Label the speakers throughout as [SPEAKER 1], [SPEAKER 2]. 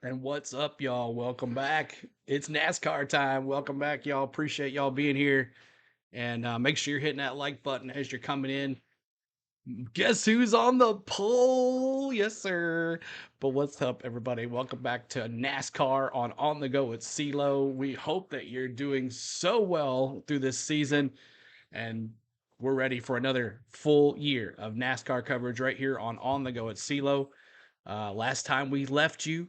[SPEAKER 1] And what's up, y'all? Welcome back. It's NASCAR time. Welcome back, y'all. Appreciate y'all being here. And make sure you're hitting that like button as you're coming in. Guess who's on the pole? Yes, sir. But what's up, everybody? Welcome back to NASCAR on the Go with CeeLo. We hope that you're doing so well through this season. And we're ready for another full year of NASCAR coverage right here on the Go at CeeLo. Last time we left you,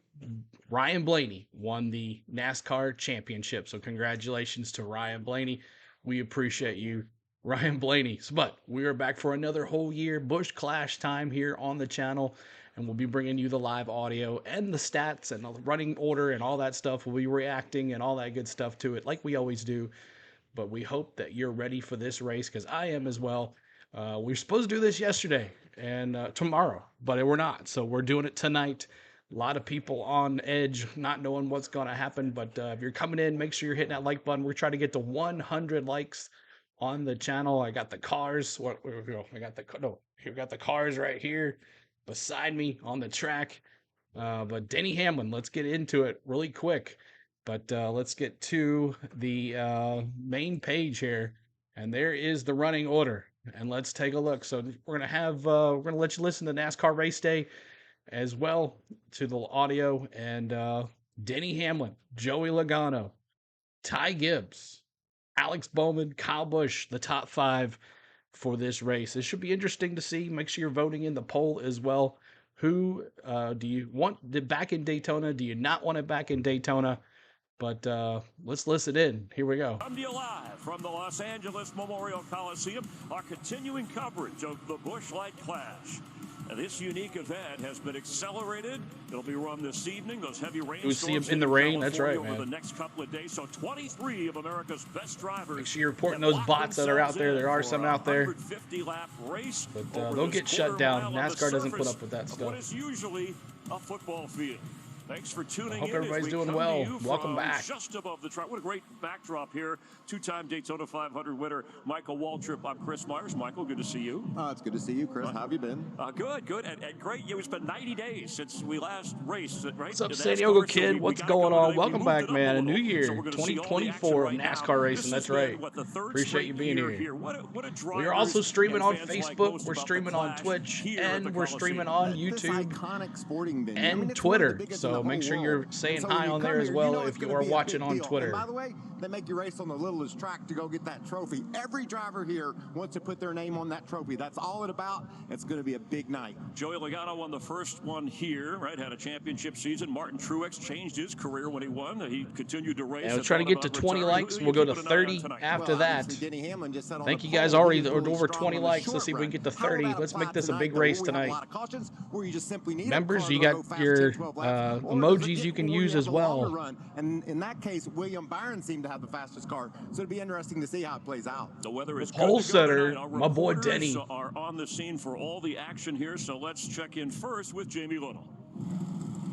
[SPEAKER 1] Ryan Blaney won the NASCAR championship. So congratulations to Ryan Blaney. We appreciate you, Ryan Blaney. But we are back for another whole year, Busch Clash time here on the channel. And we'll be bringing you the live audio and the stats and the running order and all that stuff. We'll be reacting and all that good stuff to it like we always do. But we hope that you're ready for this race because I am as well. We were supposed to do this yesterday and tomorrow, but we're not. So we're doing it tonight. A lot of people on edge, not knowing what's going to happen. But if you're coming in, make sure you're hitting that like button. We're trying to get to 100 likes on the channel. I got the cars. We got the cars right here beside me on the track. But Denny Hamlin, let's get into it really quick. But let's get to the main page here, and there is the running order. And let's take a look. So we're gonna let you listen to NASCAR Race Day as well to the audio. And Denny Hamlin, Joey Logano, Ty Gibbs, Alex Bowman, Kyle Busch, the top five for this race. It should be interesting to see. Make sure you're voting in the poll as well. Who do you want back in Daytona? Do you not want it back in Daytona? But let's listen in. Here we go.
[SPEAKER 2] Come to you live from the Los Angeles Memorial Coliseum, our continuing coverage of the Busch Light Clash. Now, this unique event has been accelerated. It'll be run this evening. Those heavy rainstorms.
[SPEAKER 1] We see him in the rain. That's right, man.
[SPEAKER 2] Over the next couple of days. So 23 of America's best drivers.
[SPEAKER 1] Make sure you're reporting those bots that are out there. There are some out there.
[SPEAKER 2] 150-lap race.
[SPEAKER 1] But they'll get shut down. NASCAR doesn't put up with that stuff.
[SPEAKER 2] What is usually a football field. Thanks for tuning in.
[SPEAKER 1] Hope everybody's doing well. Welcome back.
[SPEAKER 2] Just above the track. What a great backdrop here. Two-time Daytona 500 winner, Michael Waltrip. I'm Chris Myers. Michael, good to see you.
[SPEAKER 3] It's good to see you, Chris. How have you been?
[SPEAKER 2] Good. And great. It's been 90 days since we last raced, right?
[SPEAKER 1] What's up, San Diego kid? What's going on? Welcome back, man. A new year, 2024 of NASCAR racing. That's right. Appreciate you being here. We are also streaming on Facebook. We're streaming on Twitch. And we're streaming on YouTube and Twitter. So make sure you're saying hi on there as well if you are watching on Twitter.
[SPEAKER 3] By the way, they make you race on the littlest track to go get that trophy. Every driver here wants to put their name on that trophy. That's all it's about. It's going to be a big night.
[SPEAKER 2] Joey Logano won the first one here, right? Had a championship season. Martin Truex changed his career when he won. He continued to race.
[SPEAKER 1] And we'll try to get to 20 likes. We'll go to 30 after that.
[SPEAKER 3] Denny Hamlin just said
[SPEAKER 1] Thank you guys already over 20 likes. Let's see if we can get to 30. Let's make this a big race tonight. Members, you got your emojis you can use as well.
[SPEAKER 3] And in that case, William Byron seemed to have the fastest car. So it'll be interesting to see how it plays out.
[SPEAKER 2] The weather is
[SPEAKER 1] pole setter,
[SPEAKER 2] good.
[SPEAKER 1] my boy Denny,
[SPEAKER 2] are on the scene for all the action here. So let's check in first with Jamie Little.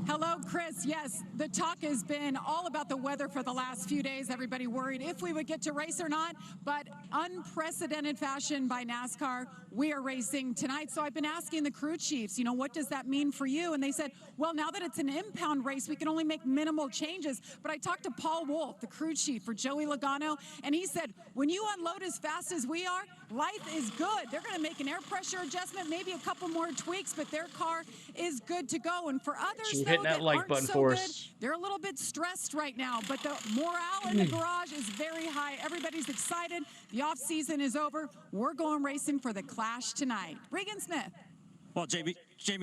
[SPEAKER 4] Hello, Chris. Yes, the talk has been all about the weather for the last few days. Everybody worried if we would get to race or not, but unprecedented fashion by NASCAR. We are racing tonight. So I've been asking the crew chiefs, what does that mean for you? And they said, well, now that it's an impound race, we can only make minimal changes. But I talked to Paul Wolf, the crew chief for Joey Logano, and he said, when you unload as fast as we are, life is good. They're going to make an air pressure adjustment, maybe a couple more tweaks, but their car is good to go. And for others,
[SPEAKER 1] that like button for us.
[SPEAKER 4] They're a little bit stressed right now, but the morale in the garage is very high. Everybody's excited. The off season is over. We're going racing for the Clash tonight. Regan Smith.
[SPEAKER 5] Well, Jamie,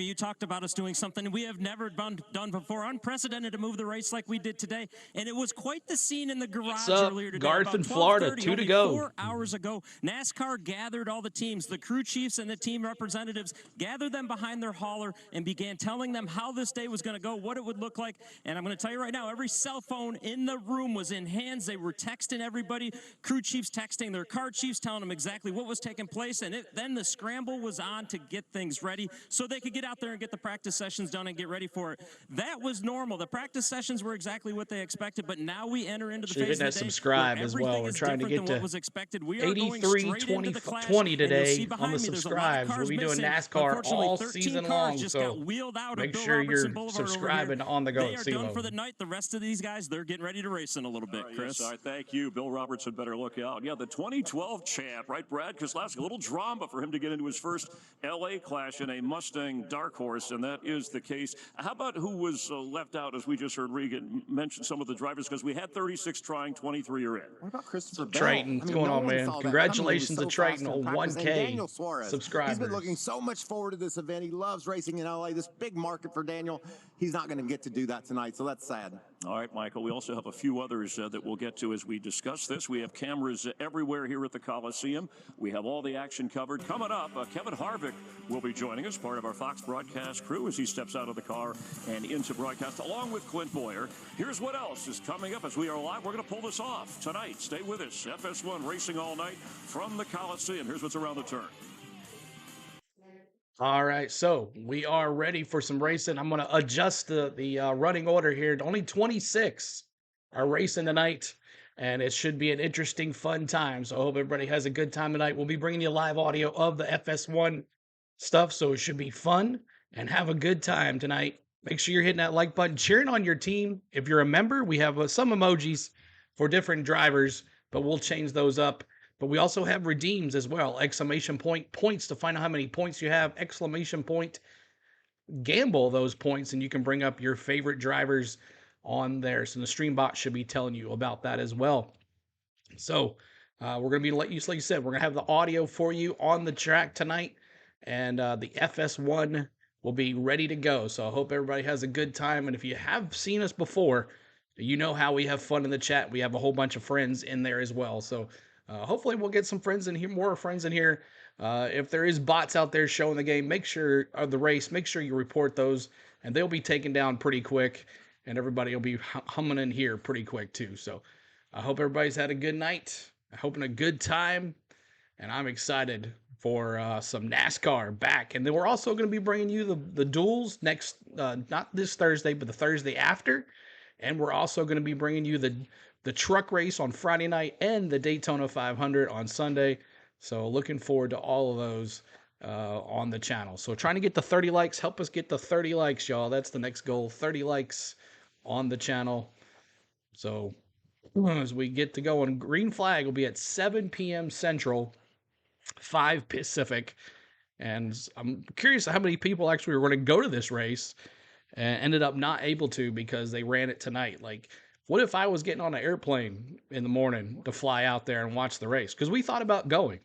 [SPEAKER 5] you talked about us doing something we have never done before, unprecedented to move the race like we did today, and it was quite the scene in the garage earlier today.
[SPEAKER 1] Garth in Florida, 2 to go.
[SPEAKER 5] 4 hours ago, NASCAR gathered all the teams, the crew chiefs and the team representatives, gathered them behind their hauler and began telling them how this day was going to go, what it would look like. And I'm going to tell you right now, every cell phone in the room was in hands. They were texting everybody, crew chiefs texting their car chiefs, telling them exactly what was taking place, and then the scramble was on to get things ready so they could get out there and get the practice sessions done and get ready for it. That was normal. The practice sessions were exactly what they expected, but now we enter into the phase of the day
[SPEAKER 1] subscribe
[SPEAKER 5] where
[SPEAKER 1] as well.
[SPEAKER 5] everything
[SPEAKER 1] We're
[SPEAKER 5] is
[SPEAKER 1] trying to
[SPEAKER 5] different
[SPEAKER 1] get
[SPEAKER 5] than what
[SPEAKER 1] to
[SPEAKER 5] was expected. We are going
[SPEAKER 1] 83,
[SPEAKER 5] straight into the clash,
[SPEAKER 1] 20
[SPEAKER 5] and you'll see
[SPEAKER 1] today on
[SPEAKER 5] behind
[SPEAKER 1] the
[SPEAKER 5] me there's a lot
[SPEAKER 1] subscribes.
[SPEAKER 5] of cars
[SPEAKER 1] We'll be doing
[SPEAKER 5] missing.
[SPEAKER 1] NASCAR
[SPEAKER 5] Unfortunately,
[SPEAKER 1] all
[SPEAKER 5] 13
[SPEAKER 1] season
[SPEAKER 5] cars
[SPEAKER 1] long,
[SPEAKER 5] just
[SPEAKER 1] so
[SPEAKER 5] got wheeled out of
[SPEAKER 1] make
[SPEAKER 5] Bill
[SPEAKER 1] sure
[SPEAKER 5] Robertson
[SPEAKER 1] you're
[SPEAKER 5] Boulevard over here.
[SPEAKER 1] subscribing on the go
[SPEAKER 5] They
[SPEAKER 1] at
[SPEAKER 5] are done
[SPEAKER 1] CeeLo.
[SPEAKER 5] for the night. The rest of these guys, they're getting ready to race in a little bit, Chris.
[SPEAKER 2] Yes, thank you. Bill Robertson better look out. Yeah, the 2012 champ, right, Brad? Keselowski, a little drama for him to get into his first L.A. Clash in a Mustang dark horse, and that is the case. How about who was left out, as we just heard Regan mention some of the drivers, because we had 36 trying, 23 are in.
[SPEAKER 3] What about Christopher Bell?
[SPEAKER 1] Triton, what's going on, man? Congratulations to Triton on 1K subscribers.
[SPEAKER 3] He's been looking so much forward to this event. He loves racing in LA, this big market for Daniel. He's not going to get to do that tonight, so that's sad.
[SPEAKER 2] All right, Michael, we also have a few others that we'll get to as we discuss this. We have cameras everywhere here at the Coliseum. We have all the action covered. Coming up, Kevin Harvick will be joining us, part of our Fox broadcast crew, as he steps out of the car and into broadcast, along with Clint Boyer. Here's what else is coming up as we are live. We're going to pull this off tonight. Stay with us. FS1 racing all night from the Coliseum. Here's what's around the turn.
[SPEAKER 1] All right, so we are ready for some racing. I'm going to adjust the running order here. Only 26 are racing tonight, and it should be an interesting, fun time. So I hope everybody has a good time tonight. We'll be bringing you live audio of the FS1 stuff, so it should be fun and have a good time tonight. Make sure you're hitting that like button, cheering on your team. If you're a member, we have some emojis for different drivers, but we'll change those up. But we also have redeems as well. Exclamation point points to find out how many points you have. Exclamation point, gamble those points, and you can bring up your favorite drivers on there. So the stream bot should be telling you about that as well. So we're going to be, like you said, we're going to have the audio for you on the track tonight. And the FS1 will be ready to go. So I hope everybody has a good time. And if you have seen us before, you know how we have fun in the chat. We have a whole bunch of friends in there as well. So hopefully we'll get some friends in here, more friends in here. If there is bots out there showing the game, make sure the race, make sure you report those, and they'll be taken down pretty quick, and everybody will be humming in here pretty quick too. So I hope everybody's had a good night. I'm hoping a good time, and I'm excited for some NASCAR back. And then we're also going to be bringing you the duels next, not this Thursday, but the Thursday after. And we're also going to be bringing you the truck race on Friday night and the Daytona 500 on Sunday. So looking forward to all of those on the channel. So trying to get the 30 likes. Help us get the 30 likes, y'all. That's the next goal. 30 likes on the channel. So as we get to go on, green flag will be at 7 p.m. Central, 5 Pacific. And I'm curious how many people actually were going to go to this race and ended up not able to because they ran it tonight. Like, what if I was getting on an airplane in the morning to fly out there and watch the race? Because we thought about going.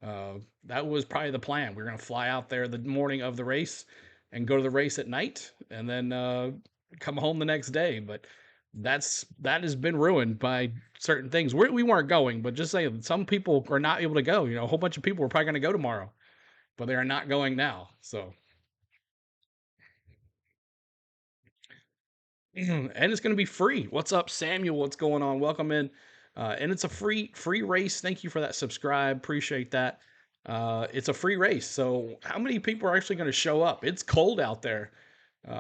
[SPEAKER 1] That was probably the plan. We were going to fly out there the morning of the race and go to the race at night and then come home the next day. But that has been ruined by certain things. We weren't going, but just saying, some people are not able to go. You know, a whole bunch of people are probably going to go tomorrow, but they are not going now. So. And it's going to be free. What's up, Samuel? What's going on? Welcome in. And it's a free race. Thank you for that subscribe. Appreciate that. It's a free race. So how many people are actually going to show up? It's cold out there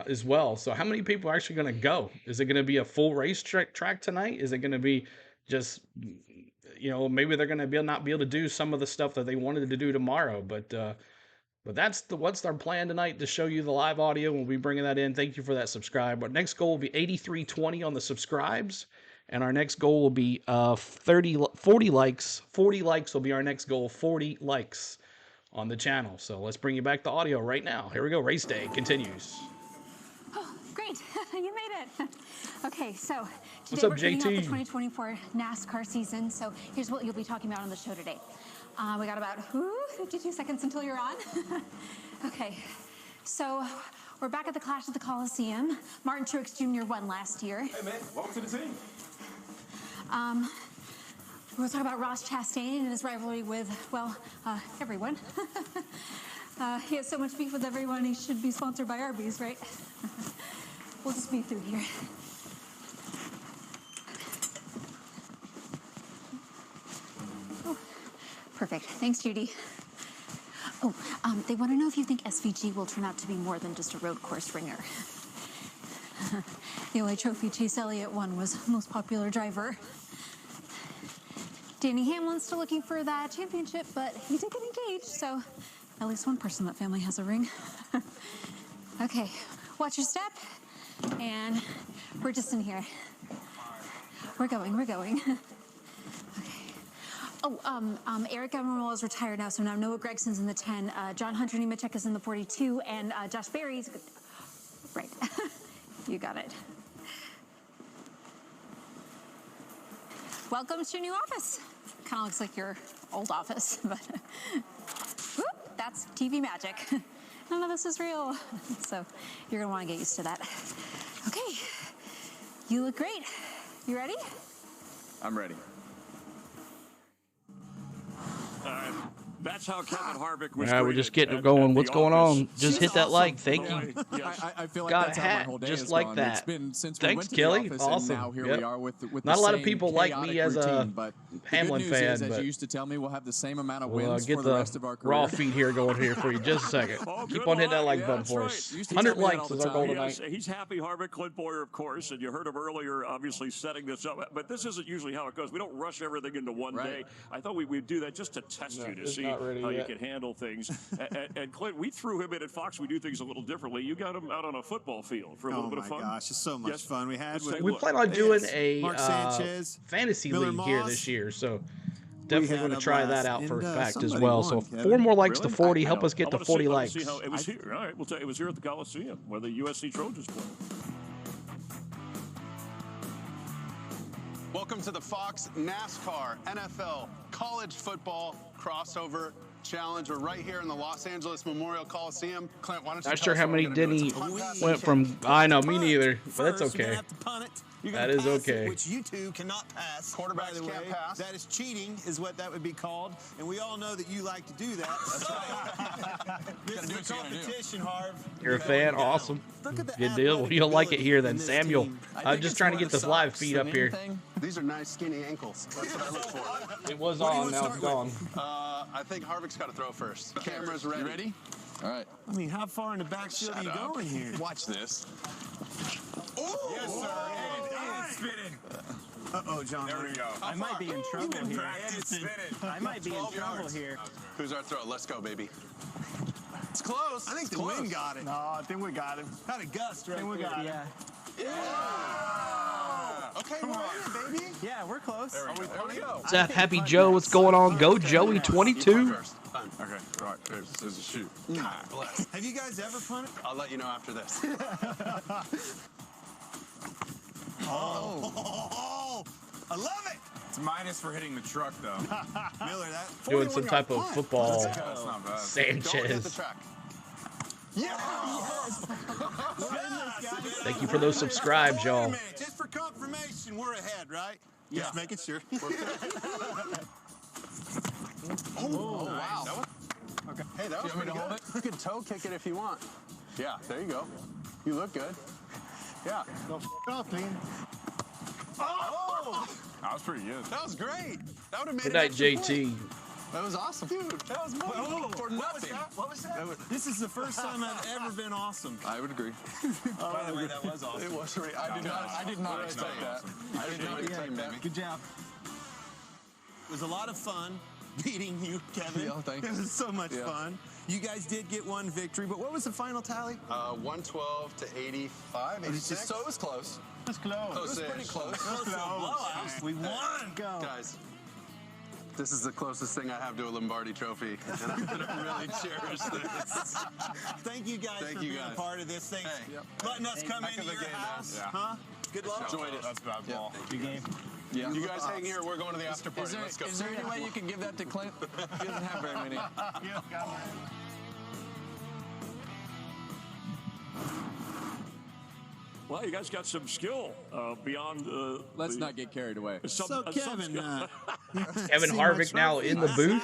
[SPEAKER 1] as well. So how many people are actually going to go? Is it going to be a full race track tonight? Is it going to be just, you know, maybe they're going to not be able to do some of the stuff that they wanted to do tomorrow, but what's our plan tonight to show you the live audio. We'll be bringing that in. Thank you for that subscribe. Our next goal will be 8320 on the subscribes. And our next goal will be 40 likes. 40 likes will be our next goal. 40 likes on the channel. So let's bring you back the audio right now. Here we go. Race day continues.
[SPEAKER 6] Oh, great. You made it. Okay, so
[SPEAKER 1] What's
[SPEAKER 6] today
[SPEAKER 1] up,
[SPEAKER 6] we're kicking off
[SPEAKER 1] JT?
[SPEAKER 6] the 2024 NASCAR season. So here's what you'll be talking about on the show today. We got about 52 seconds until you're on. Okay, so we're back at the Clash at the Coliseum. Martin Truex Jr. won last year.
[SPEAKER 7] Hey man, welcome to the team.
[SPEAKER 6] We'll talk about Ross Chastain and his rivalry with, well, everyone. He has so much beef with everyone, he should be sponsored by Arby's, right? We'll just be through here. Oh, perfect. Thanks, Judy. They want to know if you think SVG will turn out to be more than just a road course ringer. The only trophy Chase Elliott won was most popular driver. Denny Hamlin's still looking for that championship, but he did get engaged, so at least one person in that family has a ring. Okay, watch your step, and we're just in here. We're going. Okay. Oh, Eric Emerald is retired now, so now Noah Gregson's in the 10, John Hunter Nemechek is in the 42, and Josh Berry's, right, you got it. Welcome to your new office. Kind of looks like your old office, but whoop, that's TV magic. None of this is real, so you're gonna want to get used to that. Okay, you look great. You ready?
[SPEAKER 7] I'm ready.
[SPEAKER 2] That's how Kevin Harvick was.
[SPEAKER 1] All right, we're just getting going. What's going on? Just hit that like. Thank you.
[SPEAKER 7] I feel like
[SPEAKER 1] Got
[SPEAKER 7] that's
[SPEAKER 1] a
[SPEAKER 7] how my
[SPEAKER 1] hat
[SPEAKER 7] whole day
[SPEAKER 1] just
[SPEAKER 7] has
[SPEAKER 1] like
[SPEAKER 7] gone.
[SPEAKER 1] that.
[SPEAKER 7] It's been since
[SPEAKER 1] Thanks,
[SPEAKER 7] we went to
[SPEAKER 1] Kelly.
[SPEAKER 7] the office,
[SPEAKER 1] Awesome.
[SPEAKER 7] and now here
[SPEAKER 1] Yep.
[SPEAKER 7] we are with
[SPEAKER 1] Not
[SPEAKER 7] the
[SPEAKER 1] a lot of
[SPEAKER 7] same
[SPEAKER 1] people like
[SPEAKER 7] chaotic
[SPEAKER 1] me as a
[SPEAKER 7] routine, but the
[SPEAKER 1] Hamlin
[SPEAKER 7] good news
[SPEAKER 1] fan,
[SPEAKER 7] is, as
[SPEAKER 1] but
[SPEAKER 7] you used to tell me, we'll have the same amount of
[SPEAKER 1] We'll
[SPEAKER 7] wins
[SPEAKER 1] get
[SPEAKER 7] for the rest of our career.
[SPEAKER 1] raw feed here going here for you just a second.
[SPEAKER 2] Oh,
[SPEAKER 1] Keep
[SPEAKER 2] good
[SPEAKER 1] on hitting that
[SPEAKER 2] luck.
[SPEAKER 1] like
[SPEAKER 2] Yeah,
[SPEAKER 1] button
[SPEAKER 2] that's
[SPEAKER 1] for
[SPEAKER 2] right.
[SPEAKER 1] us.
[SPEAKER 7] Used to
[SPEAKER 1] 100
[SPEAKER 7] tell me that all
[SPEAKER 1] likes
[SPEAKER 7] the
[SPEAKER 1] is our goal
[SPEAKER 7] time.
[SPEAKER 1] tonight.
[SPEAKER 2] He's happy, Harvick, Clint Boyer, of course, and you heard him earlier, obviously setting this up. But this isn't usually how it goes. We don't rush everything into one day. I thought we'd do that just to test you, to
[SPEAKER 1] it's
[SPEAKER 2] see
[SPEAKER 1] not ready
[SPEAKER 2] how
[SPEAKER 1] yet.
[SPEAKER 2] you can handle things. and Clint, we threw him in at Fox. We do things a little differently. You got him out on a football field for a little bit of fun.
[SPEAKER 3] Oh my gosh, it's so much fun. We had
[SPEAKER 2] Let's take a
[SPEAKER 1] We
[SPEAKER 2] look.
[SPEAKER 1] plan on doing
[SPEAKER 3] Yes.
[SPEAKER 1] a
[SPEAKER 3] Mark Sanchez,
[SPEAKER 1] fantasy
[SPEAKER 3] Miller
[SPEAKER 1] league here
[SPEAKER 3] Moss.
[SPEAKER 1] this year, so definitely
[SPEAKER 3] had
[SPEAKER 1] going to
[SPEAKER 3] a
[SPEAKER 1] try that
[SPEAKER 3] blast,
[SPEAKER 1] out for a
[SPEAKER 3] and,
[SPEAKER 1] fact as
[SPEAKER 3] somebody
[SPEAKER 1] well.
[SPEAKER 3] won,
[SPEAKER 1] So
[SPEAKER 3] Kevin.
[SPEAKER 1] 4 more likes to
[SPEAKER 2] Really?
[SPEAKER 1] 40.
[SPEAKER 2] I
[SPEAKER 1] Help
[SPEAKER 2] know.
[SPEAKER 1] us get
[SPEAKER 2] I
[SPEAKER 1] to
[SPEAKER 2] wanna
[SPEAKER 1] 40
[SPEAKER 2] see,
[SPEAKER 1] likes.
[SPEAKER 2] I wanna see how it was here. All right, we'll tell you, it was here at the Coliseum where the USC Trojans play.
[SPEAKER 8] Welcome to the Fox NASCAR NFL College Football Crossover Challenge. We're right here in the Los Angeles Memorial Coliseum. Clint, why don't you
[SPEAKER 1] Not
[SPEAKER 8] tell
[SPEAKER 1] sure
[SPEAKER 8] us
[SPEAKER 1] how
[SPEAKER 8] what we're
[SPEAKER 1] many
[SPEAKER 8] gonna do?
[SPEAKER 1] Denny
[SPEAKER 8] It's a punt pass
[SPEAKER 1] went from. I know, me neither, but that's
[SPEAKER 9] First, you're
[SPEAKER 1] okay.
[SPEAKER 9] gonna have to punt it. You're
[SPEAKER 1] That
[SPEAKER 9] gonna
[SPEAKER 1] is
[SPEAKER 9] pass it,
[SPEAKER 1] okay.
[SPEAKER 9] which you two cannot pass.
[SPEAKER 8] Quarterbacks
[SPEAKER 9] by the
[SPEAKER 8] can't
[SPEAKER 9] way.
[SPEAKER 8] pass.
[SPEAKER 9] That is cheating, is what that would be called. And we all know that you like to do that. This
[SPEAKER 8] Gotta do
[SPEAKER 9] is
[SPEAKER 8] what
[SPEAKER 9] a
[SPEAKER 8] you gotta do.
[SPEAKER 9] competition, Harv.
[SPEAKER 1] You're a fan? Awesome.
[SPEAKER 9] Look at the
[SPEAKER 1] Good deal. Well, you'll like it here then.
[SPEAKER 9] athletic ability
[SPEAKER 1] Samuel,
[SPEAKER 9] in this team.
[SPEAKER 1] I'm just trying to get this live feed up here.
[SPEAKER 8] These are nice skinny ankles. That's what I look for.
[SPEAKER 1] It was
[SPEAKER 9] What do you
[SPEAKER 1] on,
[SPEAKER 9] wanna
[SPEAKER 1] now it's
[SPEAKER 9] start
[SPEAKER 1] gone.
[SPEAKER 8] I think Harvick's got to throw first. Camera's ready.
[SPEAKER 7] You ready? All right.
[SPEAKER 9] I mean, how far in the backfield are you going here?
[SPEAKER 7] Watch this.
[SPEAKER 9] Yes, sir. And spinning. Uh-oh, John.
[SPEAKER 10] There we go.
[SPEAKER 9] I might be in trouble here.
[SPEAKER 10] Spinning.
[SPEAKER 9] I might be in
[SPEAKER 8] 12
[SPEAKER 9] trouble
[SPEAKER 8] yards.
[SPEAKER 9] here.
[SPEAKER 8] Who's our throw? Let's go, baby.
[SPEAKER 9] It's close. I think the wind got it.
[SPEAKER 3] No, I think we got him.
[SPEAKER 9] Had a gust right
[SPEAKER 3] we
[SPEAKER 9] there.
[SPEAKER 3] got it.
[SPEAKER 9] Yeah.
[SPEAKER 8] Okay, we're here, baby.
[SPEAKER 9] Yeah, we're close.
[SPEAKER 8] Are we punting?
[SPEAKER 1] What's up, Happy Joe? What's going on? Go Joey 22.
[SPEAKER 8] First. Punt.
[SPEAKER 10] Okay, all right, there's a shoot.
[SPEAKER 8] God bless.
[SPEAKER 9] Have you guys ever punted?
[SPEAKER 8] I'll let you know after this.
[SPEAKER 9] Oh, I love it.
[SPEAKER 10] It's minus for hitting the truck, though.
[SPEAKER 9] Miller, that
[SPEAKER 1] Doing some type of football
[SPEAKER 10] That's not bad.
[SPEAKER 8] Don't hit the
[SPEAKER 1] Sanchez.
[SPEAKER 8] track.
[SPEAKER 1] Thank you for those subscribes,
[SPEAKER 9] Wait a
[SPEAKER 1] y'all.
[SPEAKER 9] minute, just for confirmation, we're ahead, right?
[SPEAKER 8] Yeah.
[SPEAKER 9] Just making sure.
[SPEAKER 8] Oh, wow. Okay. Hey, that was pretty good. You can toe kick it if you want. Yeah, there you go. You look good. Yeah.
[SPEAKER 3] Don't f off, man.
[SPEAKER 8] Oh!
[SPEAKER 10] That was pretty good.
[SPEAKER 8] That was great. That would have made
[SPEAKER 1] Good
[SPEAKER 8] an
[SPEAKER 1] night,
[SPEAKER 8] extra
[SPEAKER 1] JT.
[SPEAKER 8] point. That was awesome. Dude, that was money for nothing.
[SPEAKER 9] What was that? This is the first time I've ever been awesome.
[SPEAKER 7] I would agree.
[SPEAKER 9] By the way, that was awesome.
[SPEAKER 8] It was great. I did not expect that. I did not expect that.
[SPEAKER 9] Good job. It was a lot of fun beating you, Kevin.
[SPEAKER 7] Yeah, thanks.
[SPEAKER 9] It was so much fun. You guys did get one victory, but what was the final tally?
[SPEAKER 8] 112 to 85, 86.
[SPEAKER 7] So it was close.
[SPEAKER 3] Let's close.
[SPEAKER 8] It was pretty close.
[SPEAKER 9] Blowout. We won.
[SPEAKER 3] Go.
[SPEAKER 8] Guys, this is the closest thing I have to a Lombardi trophy, and I'm going to really cherish this.
[SPEAKER 9] Thank you guys
[SPEAKER 8] Thank
[SPEAKER 9] for
[SPEAKER 8] you
[SPEAKER 9] being
[SPEAKER 8] guys.
[SPEAKER 9] a part of this. Thanks.
[SPEAKER 8] Hey.
[SPEAKER 9] Letting us come
[SPEAKER 8] Heck
[SPEAKER 9] into
[SPEAKER 8] of a
[SPEAKER 9] your
[SPEAKER 8] game,
[SPEAKER 9] house.
[SPEAKER 8] man.
[SPEAKER 9] Huh? Good luck.
[SPEAKER 8] Enjoyed it.
[SPEAKER 10] That's bad ball.
[SPEAKER 9] Good game.
[SPEAKER 7] Yeah.
[SPEAKER 8] You guys hang here. We're going to the after party. Let's go.
[SPEAKER 7] Is there any way you can give that to Clint? He doesn't have very many.
[SPEAKER 2] Well, you guys got some skill beyond.
[SPEAKER 7] Let's not get carried away.
[SPEAKER 9] So, Kevin,
[SPEAKER 1] Kevin Harvick now in the booth.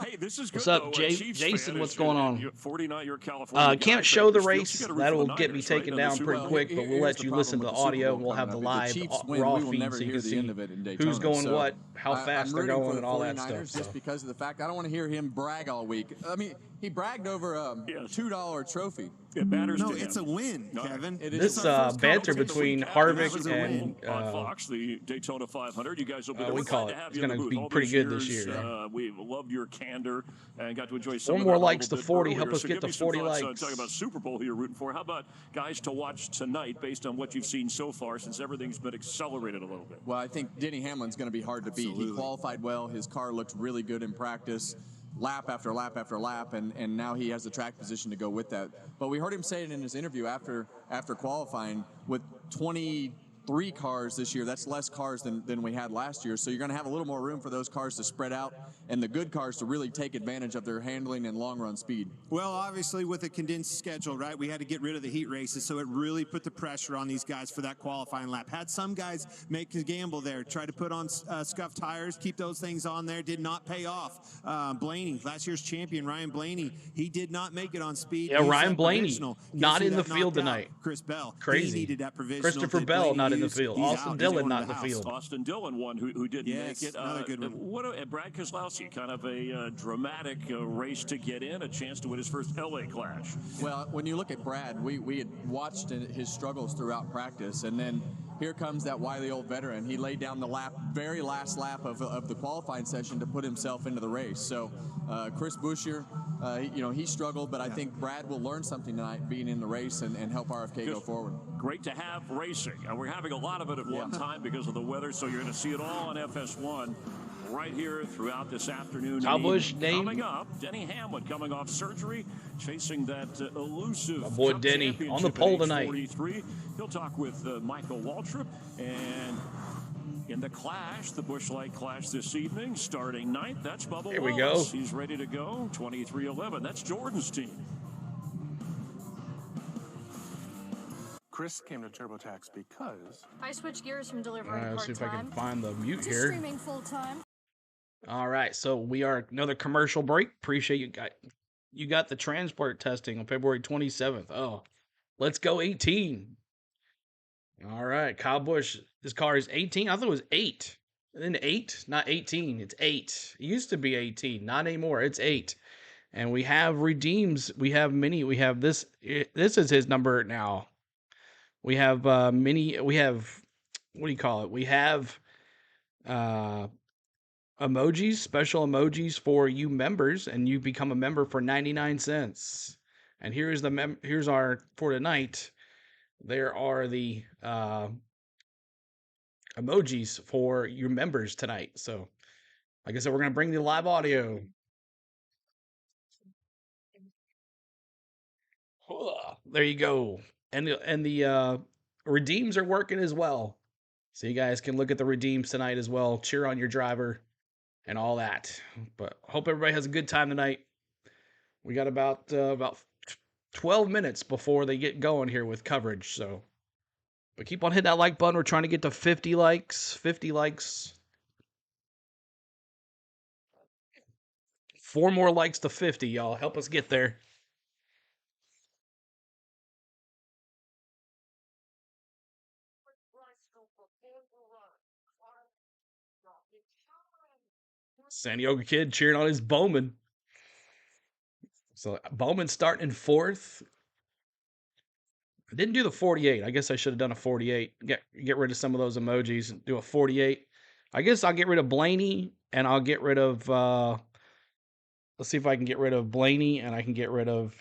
[SPEAKER 2] Hey, this is good.
[SPEAKER 1] What's up,
[SPEAKER 2] though,
[SPEAKER 1] Jason?
[SPEAKER 2] Chiefs fan.
[SPEAKER 1] What's
[SPEAKER 2] It's
[SPEAKER 1] going
[SPEAKER 2] good.
[SPEAKER 1] on?
[SPEAKER 2] You're 49-year California guy,
[SPEAKER 1] Can't show the
[SPEAKER 2] but
[SPEAKER 1] race.
[SPEAKER 2] you gotta root for
[SPEAKER 1] That'll
[SPEAKER 2] the
[SPEAKER 1] get me
[SPEAKER 2] Niners, right,
[SPEAKER 1] taken
[SPEAKER 2] in the
[SPEAKER 1] down
[SPEAKER 2] Super
[SPEAKER 1] pretty
[SPEAKER 2] Bowl.
[SPEAKER 1] quick, but we'll
[SPEAKER 7] Here's
[SPEAKER 1] let
[SPEAKER 7] the
[SPEAKER 1] you
[SPEAKER 7] problem
[SPEAKER 1] listen to
[SPEAKER 7] with
[SPEAKER 1] the
[SPEAKER 7] the Super
[SPEAKER 1] audio
[SPEAKER 7] Bowl
[SPEAKER 1] and we'll have the
[SPEAKER 7] coming up. If
[SPEAKER 1] live
[SPEAKER 7] the Chiefs win,
[SPEAKER 1] raw
[SPEAKER 7] we will
[SPEAKER 1] feed
[SPEAKER 7] never
[SPEAKER 1] so you
[SPEAKER 7] hear
[SPEAKER 1] can
[SPEAKER 7] the
[SPEAKER 1] see
[SPEAKER 7] end of it in Daytona.
[SPEAKER 1] who's going
[SPEAKER 7] So
[SPEAKER 1] what, how
[SPEAKER 7] I'm
[SPEAKER 1] fast they're
[SPEAKER 7] rooting for
[SPEAKER 1] going,
[SPEAKER 7] the
[SPEAKER 1] and all that
[SPEAKER 7] 49ers
[SPEAKER 1] stuff.
[SPEAKER 7] Just because of the fact I don't want to hear him brag all week. I mean, He bragged over a $2 trophy.
[SPEAKER 2] It matters
[SPEAKER 3] No,
[SPEAKER 2] to him.
[SPEAKER 3] it's a win, Kevin.
[SPEAKER 7] It
[SPEAKER 1] This
[SPEAKER 7] is
[SPEAKER 1] banter between Harvick
[SPEAKER 3] win.
[SPEAKER 1] and
[SPEAKER 2] on Fox, the Daytona 500. You guys will be there.
[SPEAKER 1] we
[SPEAKER 2] We're
[SPEAKER 1] call
[SPEAKER 2] glad
[SPEAKER 1] it.
[SPEAKER 2] to have
[SPEAKER 1] It's
[SPEAKER 2] you in the
[SPEAKER 1] gonna
[SPEAKER 2] booth
[SPEAKER 1] be
[SPEAKER 2] all
[SPEAKER 1] pretty
[SPEAKER 2] these
[SPEAKER 1] good this
[SPEAKER 2] years.
[SPEAKER 1] year.
[SPEAKER 2] We've loved your candor and got to enjoy some
[SPEAKER 1] 4
[SPEAKER 2] of
[SPEAKER 1] more
[SPEAKER 2] that a
[SPEAKER 1] likes to
[SPEAKER 2] little bit
[SPEAKER 1] 40.
[SPEAKER 2] earlier.
[SPEAKER 1] Help us
[SPEAKER 2] So
[SPEAKER 1] get
[SPEAKER 2] give
[SPEAKER 1] to
[SPEAKER 2] me some
[SPEAKER 1] 40
[SPEAKER 2] thoughts,
[SPEAKER 1] likes.
[SPEAKER 2] talking about Super Bowl who you're rooting for. How about guys to watch tonight based on what you've seen so far since everything's been accelerated a little bit?
[SPEAKER 7] Well, I think Denny Hamlin's going to be hard to beat.
[SPEAKER 3] Absolutely.
[SPEAKER 7] He qualified well. His car looked really good in practice, lap after lap after lap, and now he has the track position to go with that. But we heard him say it in his interview after qualifying, with 23 cars this year, that's less cars than we had last year. So you're going to have a little more room for those cars to spread out and the good cars to really take advantage of their handling and long-run speed.
[SPEAKER 3] Well, obviously, with a condensed schedule, right, we had to get rid of the heat races, so it really put the pressure on these guys for that qualifying lap. Had some guys make a gamble there, try to put on scuffed tires, keep those things on there, did not pay off. Blaney, last year's champion, Ryan Blaney, he did not make it on speed.
[SPEAKER 1] Yeah, Ryan Blaney, not in the field tonight.
[SPEAKER 3] Chris Bell,
[SPEAKER 1] Crazy.
[SPEAKER 3] he needed that provisional.
[SPEAKER 1] Christopher
[SPEAKER 3] that
[SPEAKER 1] Bell
[SPEAKER 3] Blaney
[SPEAKER 1] not in the
[SPEAKER 3] used.
[SPEAKER 1] field.
[SPEAKER 3] He's
[SPEAKER 1] Austin
[SPEAKER 3] out. He's
[SPEAKER 1] Dillon
[SPEAKER 3] going
[SPEAKER 1] not
[SPEAKER 3] to
[SPEAKER 1] in the
[SPEAKER 3] house.
[SPEAKER 1] field.
[SPEAKER 2] Austin Dillon, one who didn't
[SPEAKER 3] Yes,
[SPEAKER 2] make it.
[SPEAKER 3] another good one.
[SPEAKER 2] And Brad Keselowski, kind of a dramatic race to get in, a chance to win his first LA Clash.
[SPEAKER 7] Well, when you look at Brad, we had watched his struggles throughout practice, and then here comes that wily old veteran. He laid down the very last lap of the qualifying session to put himself into the race. So Chris Buescher, he struggled, but I think Brad will learn something tonight being in the race and help RFK go forward.
[SPEAKER 2] Great to have racing. We're having a lot of it at one time because of the weather, so you're going to see it all on FS1 right here throughout this afternoon.
[SPEAKER 1] Kyle Busch named.
[SPEAKER 2] Coming up, Denny Hamlin coming off surgery, chasing that elusive
[SPEAKER 1] My boy
[SPEAKER 2] Cup
[SPEAKER 1] Denny on the
[SPEAKER 2] Championship
[SPEAKER 1] pole
[SPEAKER 2] at age
[SPEAKER 1] tonight.
[SPEAKER 2] 43. He'll talk with Michael Waltrip, and in the Clash, the Busch Light Clash this evening, starting ninth. That's Bubba
[SPEAKER 1] Here we
[SPEAKER 2] Wallace.
[SPEAKER 1] go.
[SPEAKER 2] He's ready to go. 23-11. That's Jordan's team.
[SPEAKER 8] Chris came to TurboTax because
[SPEAKER 11] I switched gears from
[SPEAKER 1] All
[SPEAKER 11] delivering
[SPEAKER 1] right, let's see if I can
[SPEAKER 11] part-time
[SPEAKER 1] find the mute
[SPEAKER 11] to
[SPEAKER 1] here.
[SPEAKER 11] streaming full-time.
[SPEAKER 1] All right, so we are another commercial break. Appreciate you got the transport testing on February 27th. Oh, let's go 18. All right, Kyle Busch, this car is 18. I thought it was 8. And then 8, not 18. It's 8. It used to be 18, not anymore. It's 8. And we have redeems. We have mini. We have this. This is his number now. We have mini. We have, what do you call it? We have emojis, special emojis for you members, and you become a member for 99 cents. And here's here's our for tonight. There are the emojis for your members tonight. So, like I said, we're gonna bring the live audio. There you go. And the redeems are working as well. So you guys can look at the redeems tonight as well. Cheer on your driver and all that. But hope everybody has a good time tonight. We got about 12 minutes before they get going here with coverage. So, but keep on hitting that like button. We're trying to get to 50 likes. 50 likes. 4 more likes to 50, y'all. Help us get there. San Diego kid cheering on his Bowman. So Bowman starting in 4th. I didn't do the 48. I guess I should have done a 48. Get rid of some of those emojis and do a 48. I guess I'll get rid of Blaney and I'll get rid of let's see if I can get rid of Blaney and I can get rid of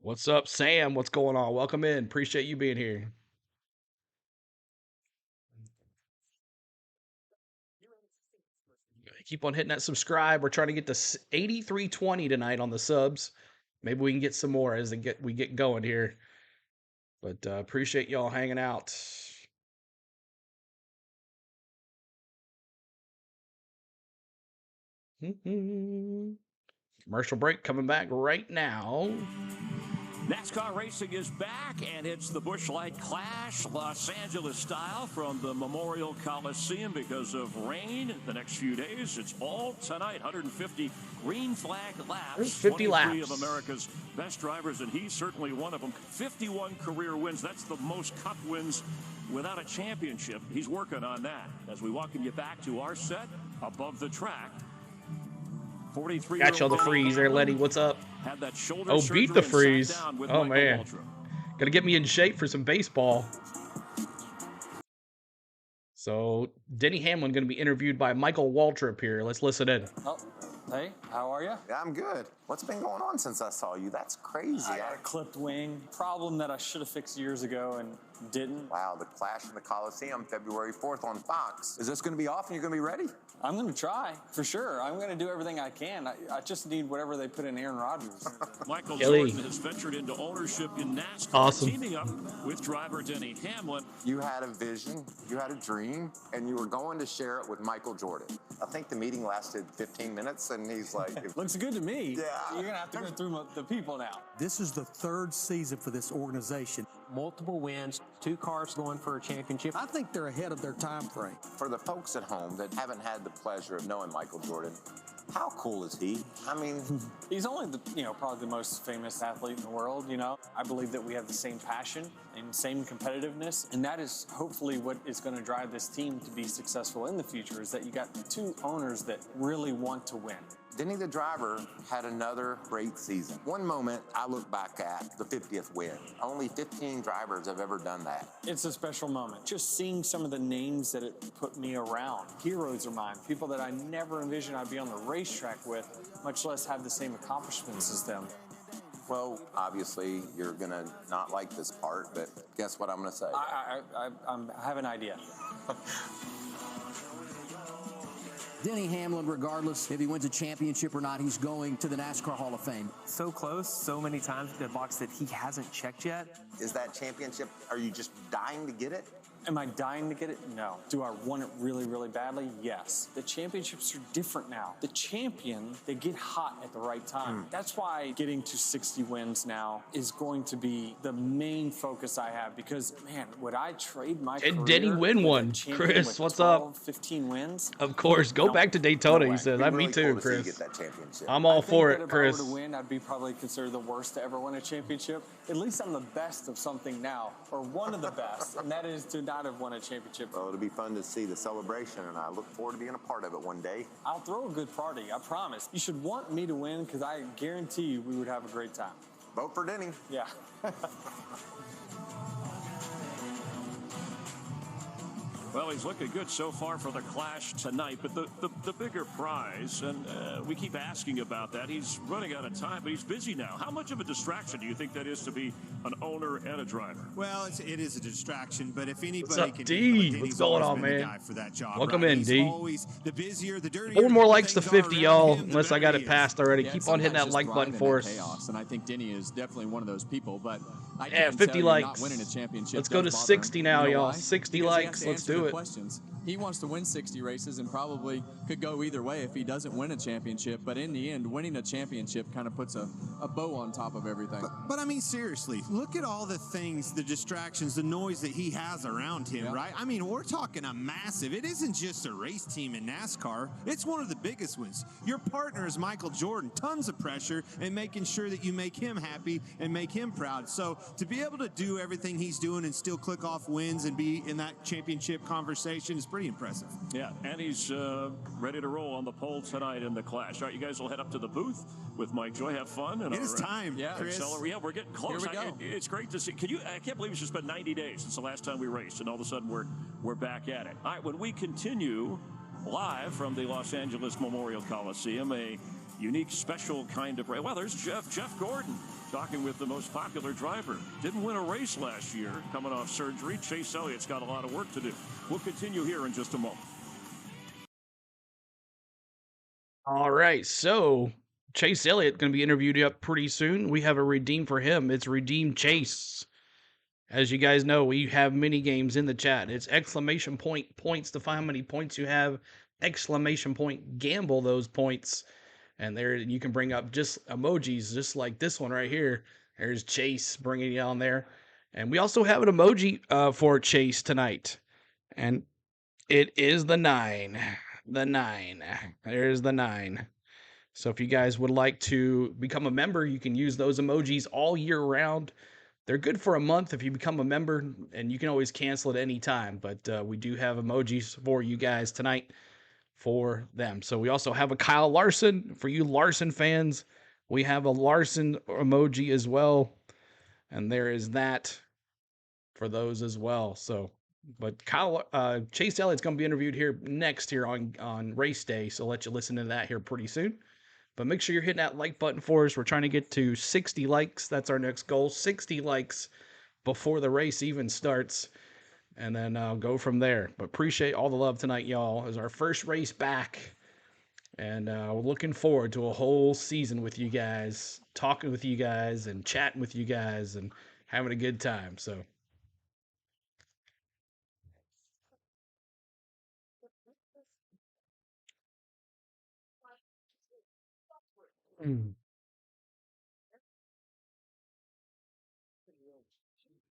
[SPEAKER 1] what's up, Sam? What's going on? Welcome in. Appreciate you being here. Keep on hitting that subscribe. We're trying to get to 8320 tonight on the subs. Maybe we can get some more as we get going here. But appreciate y'all hanging out. Commercial break coming back right now.
[SPEAKER 2] NASCAR racing is back, and it's the Busch Light Clash, Los Angeles style, from the Memorial Coliseum because of rain the next few days. It's all tonight. 150 green flag laps.
[SPEAKER 1] 50 laps.
[SPEAKER 2] 23 of America's best drivers, and he's certainly one of them. 51 career wins. That's the most Cup wins without a championship. He's working on that. As we welcome you back to our set, above the track. 43
[SPEAKER 1] Got you on the freeze there, Letty. What's up?
[SPEAKER 2] Had that shoulder
[SPEAKER 1] Oh, beat the
[SPEAKER 2] surgery and
[SPEAKER 1] freeze.
[SPEAKER 2] sat down with
[SPEAKER 1] Oh,
[SPEAKER 2] Michael
[SPEAKER 1] man.
[SPEAKER 2] Waltrip.
[SPEAKER 1] Gotta get me in shape for some baseball. So, Denny Hamlin going to be interviewed by Michael Waltrip here. Let's listen in.
[SPEAKER 11] Oh, hey, how are you?
[SPEAKER 12] Yeah, I'm good. What's been going on since I saw you? That's crazy.
[SPEAKER 11] I got a clipped wing. Problem that I should have fixed years ago and didn't.
[SPEAKER 12] Wow, the Clash in the Coliseum, February 4th on Fox. Is this going to be off and you're going to be ready?
[SPEAKER 11] I'm going to try, for sure. I'm going to do everything I can. I just need whatever they put in Aaron Rodgers.
[SPEAKER 2] Michael
[SPEAKER 1] Kelly.
[SPEAKER 2] Jordan has ventured into ownership in NASCAR,
[SPEAKER 1] Awesome.
[SPEAKER 2] teaming up with driver Denny Hamlin.
[SPEAKER 12] You had a vision, you had a dream, and you were going to share it with Michael Jordan. I think the meeting lasted 15 minutes, and he's like...
[SPEAKER 11] Looks good to me.
[SPEAKER 12] Yeah.
[SPEAKER 11] You're going to have to go through the people now.
[SPEAKER 13] This is the third season for this organization.
[SPEAKER 14] Multiple wins, 2 cars going for a championship.
[SPEAKER 13] I think they're ahead of their time frame.
[SPEAKER 12] For the folks at home that haven't had the pleasure of knowing Michael Jordan, how cool is he? I mean...
[SPEAKER 11] He's only probably the most famous athlete in the world, I believe that we have the same passion and same competitiveness, and that is hopefully what is going to drive this team to be successful in the future, is that you got 2 owners that really want to win.
[SPEAKER 12] Denny the driver had another great season. One moment I look back at the 50th win. Only 15 drivers have ever done that.
[SPEAKER 11] It's a special moment. Just seeing some of the names that it put me around. Heroes of mine, people that I never envisioned I'd be on the racetrack with, much less have the same accomplishments as them.
[SPEAKER 12] Well, obviously, you're going to not like this part, but guess what I'm going to say?
[SPEAKER 11] I have an idea.
[SPEAKER 13] Denny Hamlin, regardless if he wins a championship or not, he's going to the NASCAR Hall of Fame.
[SPEAKER 14] So close, so many times in the box that he hasn't checked yet.
[SPEAKER 12] Is that championship, are you just dying to get it?
[SPEAKER 11] Am I dying to get it? No. Do I want it really, really badly? Yes. The championships are different now. The champion, they get hot at the right time. That's why getting to 60 wins now is going to be the main focus I have, because, man, would I trade my career?
[SPEAKER 1] And Denny win one. Chris, what's
[SPEAKER 11] 12,
[SPEAKER 1] up?
[SPEAKER 11] 15 wins?
[SPEAKER 1] Of course. Go back to Daytona, he says. Me too, Chris.
[SPEAKER 12] Get that championship.
[SPEAKER 1] I'm all for it,
[SPEAKER 11] If
[SPEAKER 1] Chris.
[SPEAKER 11] I were to win, I'd be probably considered the worst to ever win a championship. At least I'm the best of something now, or one of the best, and that is to not have won a championship.
[SPEAKER 12] Well, it'll be fun to see the celebration, and I look forward to being a part of it one day.
[SPEAKER 11] I'll throw a good party, I promise. You should want me to win, because I guarantee you we would have a great time.
[SPEAKER 12] Vote for Denny.
[SPEAKER 11] Yeah.
[SPEAKER 2] Well, he's looking good so far for the Clash tonight, but the bigger prize, and we keep asking about that. He's running out of time, but he's busy now. How much of a distraction do you think that is to be an owner and a driver?
[SPEAKER 3] Well, it is a distraction, but if anybody
[SPEAKER 1] What's up,
[SPEAKER 3] can
[SPEAKER 1] D?
[SPEAKER 3] do it, Denny's
[SPEAKER 1] What's going
[SPEAKER 3] always
[SPEAKER 1] on,
[SPEAKER 3] been the
[SPEAKER 1] man?
[SPEAKER 3] guy for that job,
[SPEAKER 1] Welcome
[SPEAKER 3] right?
[SPEAKER 1] in,
[SPEAKER 3] He's
[SPEAKER 1] D.
[SPEAKER 3] always the busier, the dirtier.
[SPEAKER 1] 4 more likes to
[SPEAKER 3] things are
[SPEAKER 1] 50,
[SPEAKER 3] around
[SPEAKER 1] y'all.
[SPEAKER 3] him, the
[SPEAKER 1] Unless I got
[SPEAKER 3] better
[SPEAKER 1] it
[SPEAKER 3] he is.
[SPEAKER 1] passed already.
[SPEAKER 7] Yeah,
[SPEAKER 1] Keep on hitting that
[SPEAKER 7] sometimes
[SPEAKER 1] like
[SPEAKER 7] just
[SPEAKER 1] button
[SPEAKER 7] thriving
[SPEAKER 1] for
[SPEAKER 7] in
[SPEAKER 1] us.
[SPEAKER 7] chaos, and I think Denny is definitely one of those people, but I
[SPEAKER 1] Yeah,
[SPEAKER 7] can't
[SPEAKER 1] 50
[SPEAKER 7] tell you
[SPEAKER 1] likes.
[SPEAKER 7] not winning a championship
[SPEAKER 1] Let's go to
[SPEAKER 7] does bother
[SPEAKER 1] 60
[SPEAKER 7] him.
[SPEAKER 1] now,
[SPEAKER 7] You know
[SPEAKER 1] y'all.
[SPEAKER 7] why?
[SPEAKER 1] 60
[SPEAKER 7] Because he has
[SPEAKER 1] likes.
[SPEAKER 7] to
[SPEAKER 1] Let's
[SPEAKER 7] answer
[SPEAKER 1] do
[SPEAKER 7] the
[SPEAKER 1] it.
[SPEAKER 7] questions. He wants to win 60 races and probably could go either way if he doesn't win a championship, but in the end, winning a championship kind of puts a bow on top of everything.
[SPEAKER 3] But I mean, seriously, look at all the things, the distractions, the noise that he has around him, right? I mean, we're talking a massive, it isn't just a race team in NASCAR, it's one of the biggest ones. Your partner is Michael Jordan, tons of pressure, and making sure that you make him happy and make him proud. So to be able to do everything he's doing and still click off wins and be in that championship conversation is pretty impressive.
[SPEAKER 2] Yeah, and he's ready to roll on the pole tonight in the Clash. All right, you guys will head up to the booth with Mike Joy. Have fun. And
[SPEAKER 3] It is time, Chris.
[SPEAKER 2] Yeah, we're getting close.
[SPEAKER 7] Here we go.
[SPEAKER 2] It's great to see. I can't believe it's just been 90 days since the last time we raced, and all of a sudden we're back at it. All right, when we continue live from the Los Angeles Memorial Coliseum, a unique, special kind of race. Well, there's Jeff Gordon, talking with the most popular driver. Didn't win a race last year, coming off surgery. Chase Elliott's got a lot of work to do. We'll continue here in just a moment.
[SPEAKER 1] All right, so Chase Elliott going to be interviewed up pretty soon. We have a redeem for him. It's Redeem Chase. As you guys know, we have mini games in the chat. It's exclamation point points to find how many points you have. Exclamation point gamble those points. And there you can bring up just emojis, just like this one right here. There's Chase bringing it on there. And we also have an emoji for Chase tonight. And it is the 9. The 9. There's the 9. So if you guys would like to become a member, you can use those emojis all year round. They're good for a month if you become a member, and you can always cancel at any time. But we do have emojis for you guys tonight. for them. So we also have a Kyle Larson. For you Larson fans, we have a Larson emoji as well. And there is that for those as well. So, but Chase Elliott's going to be interviewed here next here on race day. So I'll let you listen to that here pretty soon. But make sure you're hitting that like button for us. We're trying to get to 60 likes. That's our next goal. 60 likes before the race even starts. And then go from there. But appreciate all the love tonight, y'all. It's our first race back. And we're looking forward to a whole season with you guys, talking with you guys, and chatting with you guys, and having a good time. So.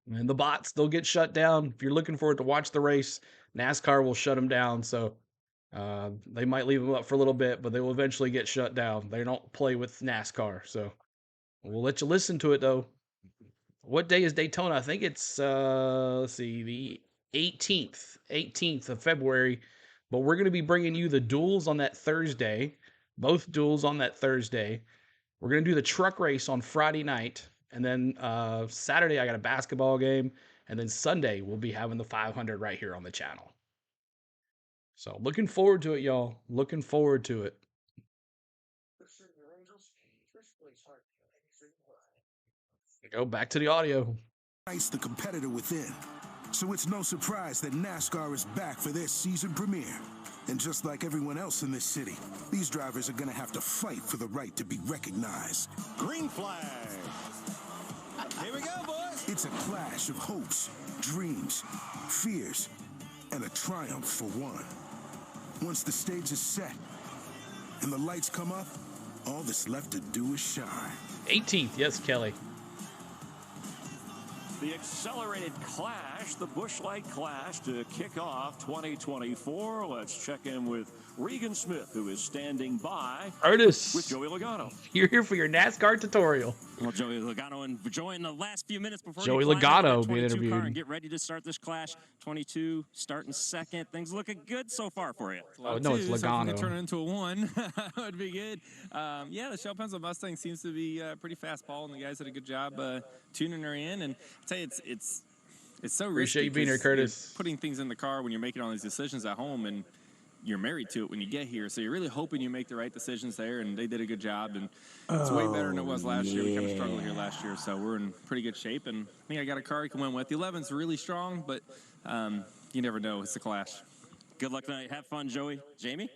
[SPEAKER 1] And the bots, they'll get shut down. If you're looking forward to watch the race, NASCAR will shut them down. So they might leave them up for a little bit, but they will eventually get shut down. They don't play with NASCAR. So we'll let you listen to it, though. What day is Daytona? I think it's, let's see, the 18th of February. But we're going to be bringing you the duels on that Thursday, both duels on that Thursday. We're going to do the truck race on Friday night. And then Saturday, I got a basketball game. And then Sunday, we'll be having the 500 right here on the channel. So looking forward to it, y'all. Looking forward to it. Go back to the audio.
[SPEAKER 15] The competitor within. So it's no surprise that NASCAR is back for their season premiere. And just like everyone else in this city, these drivers are going to have to fight for the right to be recognized.
[SPEAKER 9] Green flag. Here we go, boys.
[SPEAKER 15] It's a clash of hopes, dreams, fears, and a triumph for one. Once the stage is set and the lights come up, all that's left to do is shine.
[SPEAKER 1] 18th, yes, Kelly.
[SPEAKER 2] The accelerated clash, the Busch Light Clash, to kick off 2024. Let's check in with Regan Smith, who is standing by
[SPEAKER 1] Curtis
[SPEAKER 2] with Joey Logano.
[SPEAKER 1] You're here for your NASCAR tutorial.
[SPEAKER 5] Well, Joey Logano enjoying the last few minutes before
[SPEAKER 1] Joey
[SPEAKER 5] you climb
[SPEAKER 1] Logano
[SPEAKER 5] into the
[SPEAKER 1] being
[SPEAKER 5] 22 car
[SPEAKER 1] interviewed.
[SPEAKER 5] and get ready to start this clash. 22 starting second. Things looking good so far for you.
[SPEAKER 1] Oh, no, it's
[SPEAKER 16] So if we
[SPEAKER 1] Logano.
[SPEAKER 16] can turn it into a 1, that would be good. Yeah, the Shell Pencil Mustang seems to be pretty fast ball, and the guys did a good job tuning her in. And I'll tell you, it's so risky.
[SPEAKER 1] Appreciate you being here,
[SPEAKER 16] 'cause
[SPEAKER 1] Curtis.
[SPEAKER 16] you're putting things in the car when you're making all these decisions at home, and you're married to it when you get here. So you're really hoping you make the right decisions there, and they did a good job. And it's way better than it was last year. We kind of struggled here last year, so we're in pretty good shape. And I think I got a car you can win with. The 11's really strong, but you never know. It's a clash.
[SPEAKER 5] Good luck tonight. Have fun, Joey. Jamie?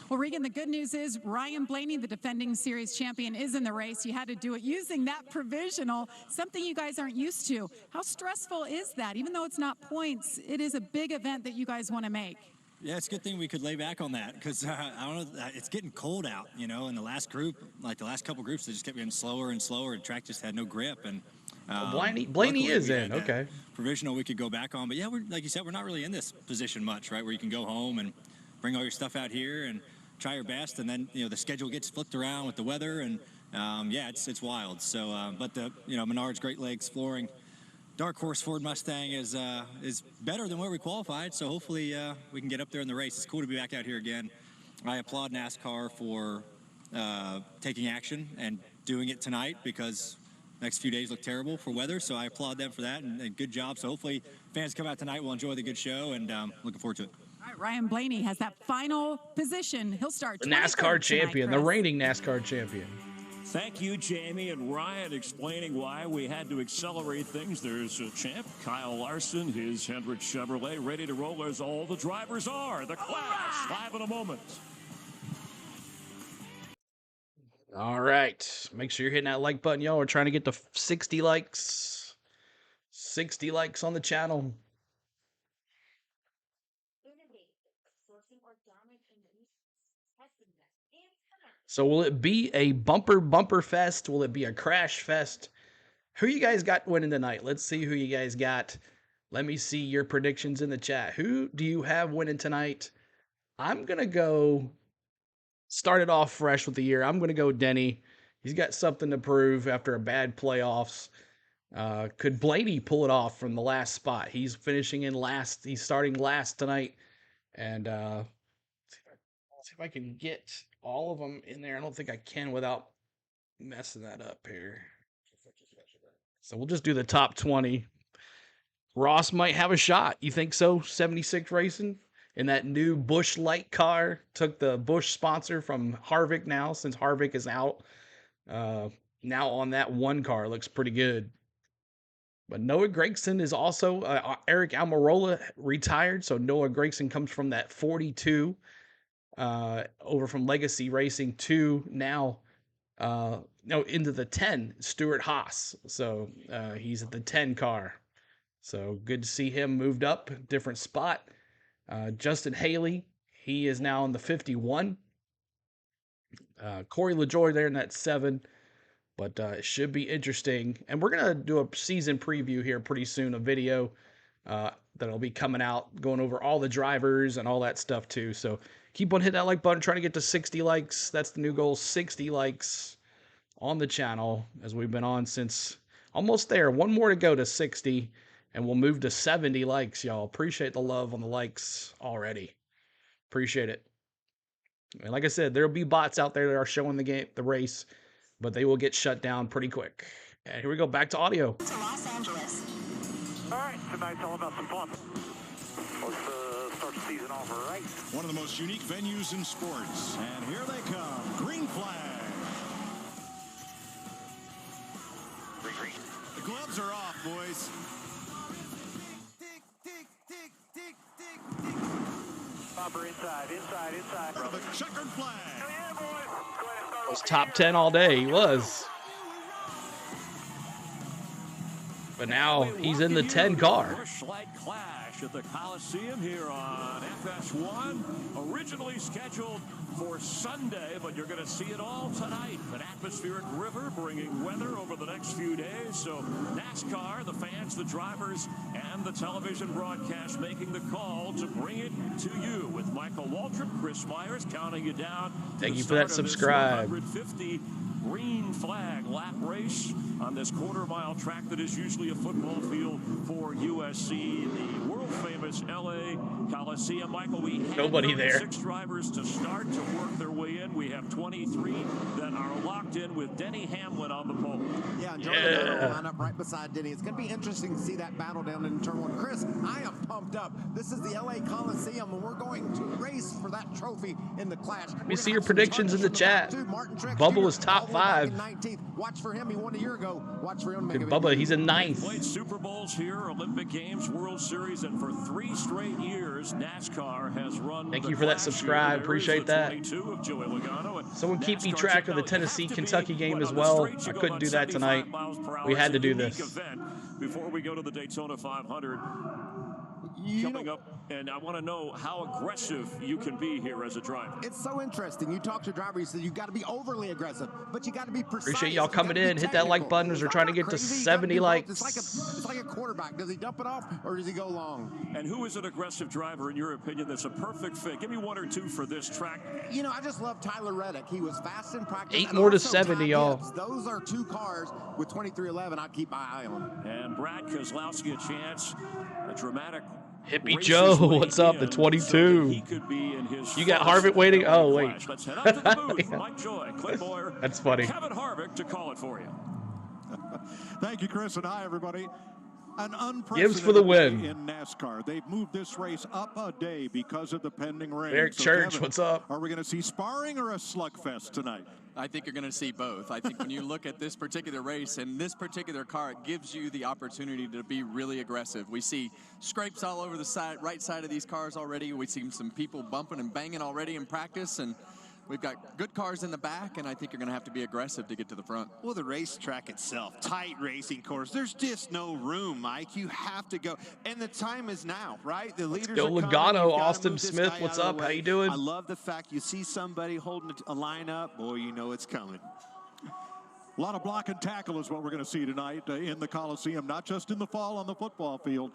[SPEAKER 4] Well, Regan, the good news is Ryan Blaney, the defending series champion, is in the race. You had to do it using that provisional, something you guys aren't used to. How stressful is that? Even though it's not points, it is a big event that you guys want to make.
[SPEAKER 17] Yeah, it's a good thing we could lay back on that because I don't know, it's getting cold out, you know, and the last group, like the last couple groups, they just kept getting slower and slower. The track just had no grip. And
[SPEAKER 1] Blaney is in, okay.
[SPEAKER 17] Provisional we could go back on. But yeah, we're, like you said, we're not really in this position much, right, where you can go home and bring all your stuff out here and try your best, and then the schedule gets flipped around with the weather, and yeah, it's wild. So, but the Menards Great Lakes Flooring Dark Horse Ford Mustang is better than where we qualified. So hopefully we can get up there in the race. It's cool to be back out here again. I applaud NASCAR for taking action and doing it tonight because next few days look terrible for weather. So I applaud them for that, and good job. So hopefully fans come out tonight will enjoy the good show, and looking forward to it.
[SPEAKER 4] All right, Ryan Blaney has that final position. He'll start
[SPEAKER 1] The NASCAR champion,
[SPEAKER 4] tonight,
[SPEAKER 1] the reigning NASCAR champion.
[SPEAKER 2] Thank you, Jamie and Ryan, explaining why we had to accelerate things. There's a champ, Kyle Larson, his Hendrick Chevrolet, ready to roll as all the drivers are. The clash, live in a moment.
[SPEAKER 1] All right. Make sure you're hitting that like button, y'all. We're trying to get to 60 likes. 60 likes on the channel. So will it be a bumper fest? Will it be a crash fest? Who you guys got winning tonight? Let's see who you guys got. Let me see your predictions in the chat. Who do you have winning tonight? I'm going to go start it off fresh with the year. I'm going to go Denny. He's got something to prove after a bad playoffs. Could Blaney pull it off from the last spot? He's finishing in last. He's starting last tonight. And see if I can get all of them in there. I don't think I can without messing that up here. So we'll just do the top 20. Ross might have a shot. You think so? 76 Racing in that new Busch Light car. Took the Busch sponsor from Harvick now, since Harvick is out. Now on that one car, looks pretty good. But Noah Gragson is also Eric Almirola retired, so Noah Gragson comes from that 42 over from Legacy Racing to now into the 10, Stuart Haas. So he's at the 10 car. So good to see him moved up, different spot. Justin Haley, he is now in the 51. Corey LaJoy there in that 7. But it should be interesting. And we're going to do a season preview here pretty soon, a video that'll be coming out, going over all the drivers and all that stuff too. So keep on hitting that like button, trying to get to 60 likes. That's the new goal, 60 likes on the channel, as we've been on since almost there. One more to go to 60, and we'll move to 70 likes, y'all. Appreciate the love on the likes already. Appreciate it. And like I said, there'll be bots out there that are showing the race, but they will get shut down pretty quick. And here we go, back to audio.
[SPEAKER 18] To Los Angeles.
[SPEAKER 2] All right, tonight's all about some fun. Let's start the season off right.
[SPEAKER 19] One of the most unique venues in sports. And here they come. Green flag.
[SPEAKER 2] Green.
[SPEAKER 3] The gloves are off, boys.
[SPEAKER 2] Bumper inside.
[SPEAKER 19] The checkered flag.
[SPEAKER 2] Yeah, boys.
[SPEAKER 1] Was top 10 all day. He was. But now he's in the 10 car.
[SPEAKER 2] Busch Light Clash at the Coliseum here on FS1. Originally scheduled for Sunday, but you're going to see it all tonight. An atmospheric river bringing weather over the next few days. So NASCAR, the fans, the drivers, and the television broadcast making the call to bring it to you with Michael Waltrip, Chris Myers counting you down.
[SPEAKER 1] Thank you for that subscribe.
[SPEAKER 2] 150 green flag lap race on this quarter-mile track that is usually a football field for USC, the world-famous LA Coliseum. Michael, we had
[SPEAKER 1] nobody there.
[SPEAKER 2] 6 drivers to start to work their way in. We have 23 that are locked in with Denny Hamlin on the pole.
[SPEAKER 20] Yeah, and Jordan line up right beside Denny. It's going to be interesting to see that battle down in turn 1. Chris, I am pumped up. This is the LA Coliseum, and we're going to race for that trophy in the Clash.
[SPEAKER 1] Let me see your predictions in the chat. Bubba was top 5.
[SPEAKER 20] Watch for him. He won a year ago. Watch for him. Make
[SPEAKER 1] Bubba, he's in 9th.
[SPEAKER 2] Played Super Bowls here, Olympic Games, World Series, and for 3 straight years, NASCAR has run.
[SPEAKER 1] Thank you for that subscribe. Appreciate that.
[SPEAKER 2] Of Joey Logano.
[SPEAKER 1] Someone keep me track of the Tennessee-Kentucky game as well. I couldn't do that tonight. We had to do this.
[SPEAKER 2] Before we go to the Daytona 500. Coming up, and I want to know how aggressive you can be here as a driver.
[SPEAKER 20] It's so interesting. You talk to drivers, you say you got to be overly aggressive, but you got to be precise.
[SPEAKER 1] Appreciate y'all coming in. Hit that like button as we're trying to get to 70 likes.
[SPEAKER 20] It's like a quarterback. Does he dump it off or does he go long?
[SPEAKER 2] And who is an aggressive driver, in your opinion, that's a perfect fit? Give me 1 or 2 for this track.
[SPEAKER 20] You know, I just love Tyler Reddick. He was fast in practice.
[SPEAKER 1] 8 more to 70, y'all.
[SPEAKER 20] Those are 2 cars with 2311 I keep my eye on.
[SPEAKER 2] And Brad Keselowski a chance. A dramatic
[SPEAKER 1] Hippie Joe, what's up? The 22. You got Harvick waiting? Oh, wait.
[SPEAKER 2] Let's head out to the booth. Mike Joy, Clay Boyer,
[SPEAKER 1] that's funny.
[SPEAKER 2] Kevin Harvick to call it for you.
[SPEAKER 19] Thank you, Chris, and hi, everybody. An
[SPEAKER 1] Gibbs for the win.
[SPEAKER 19] In NASCAR. They've moved this race up a day because of the pending rain.
[SPEAKER 1] Eric Church,
[SPEAKER 19] Kevin,
[SPEAKER 1] what's up?
[SPEAKER 19] Are we going to see sparring or a slugfest tonight?
[SPEAKER 7] I think you're going to see both. I think when you look at this particular race and this particular car, it gives you the opportunity to be really aggressive. We see scrapes all over the right side of these cars already. We see some people bumping and banging already in practice, and we've got good cars in the back, and I think you're going to have to be aggressive to get to the front.
[SPEAKER 3] Well, the racetrack itself, tight racing course, there's just no room, Mike. You have to go. And the time is now, right? The leaders
[SPEAKER 1] go
[SPEAKER 3] are coming.
[SPEAKER 1] Logano, Austin Smith, what's up? How you doing?
[SPEAKER 3] I love the fact you see somebody holding a line up. Boy, you know it's coming.
[SPEAKER 19] A lot of block and tackle is what we're going to see tonight in the Coliseum, not just in the fall on the football field,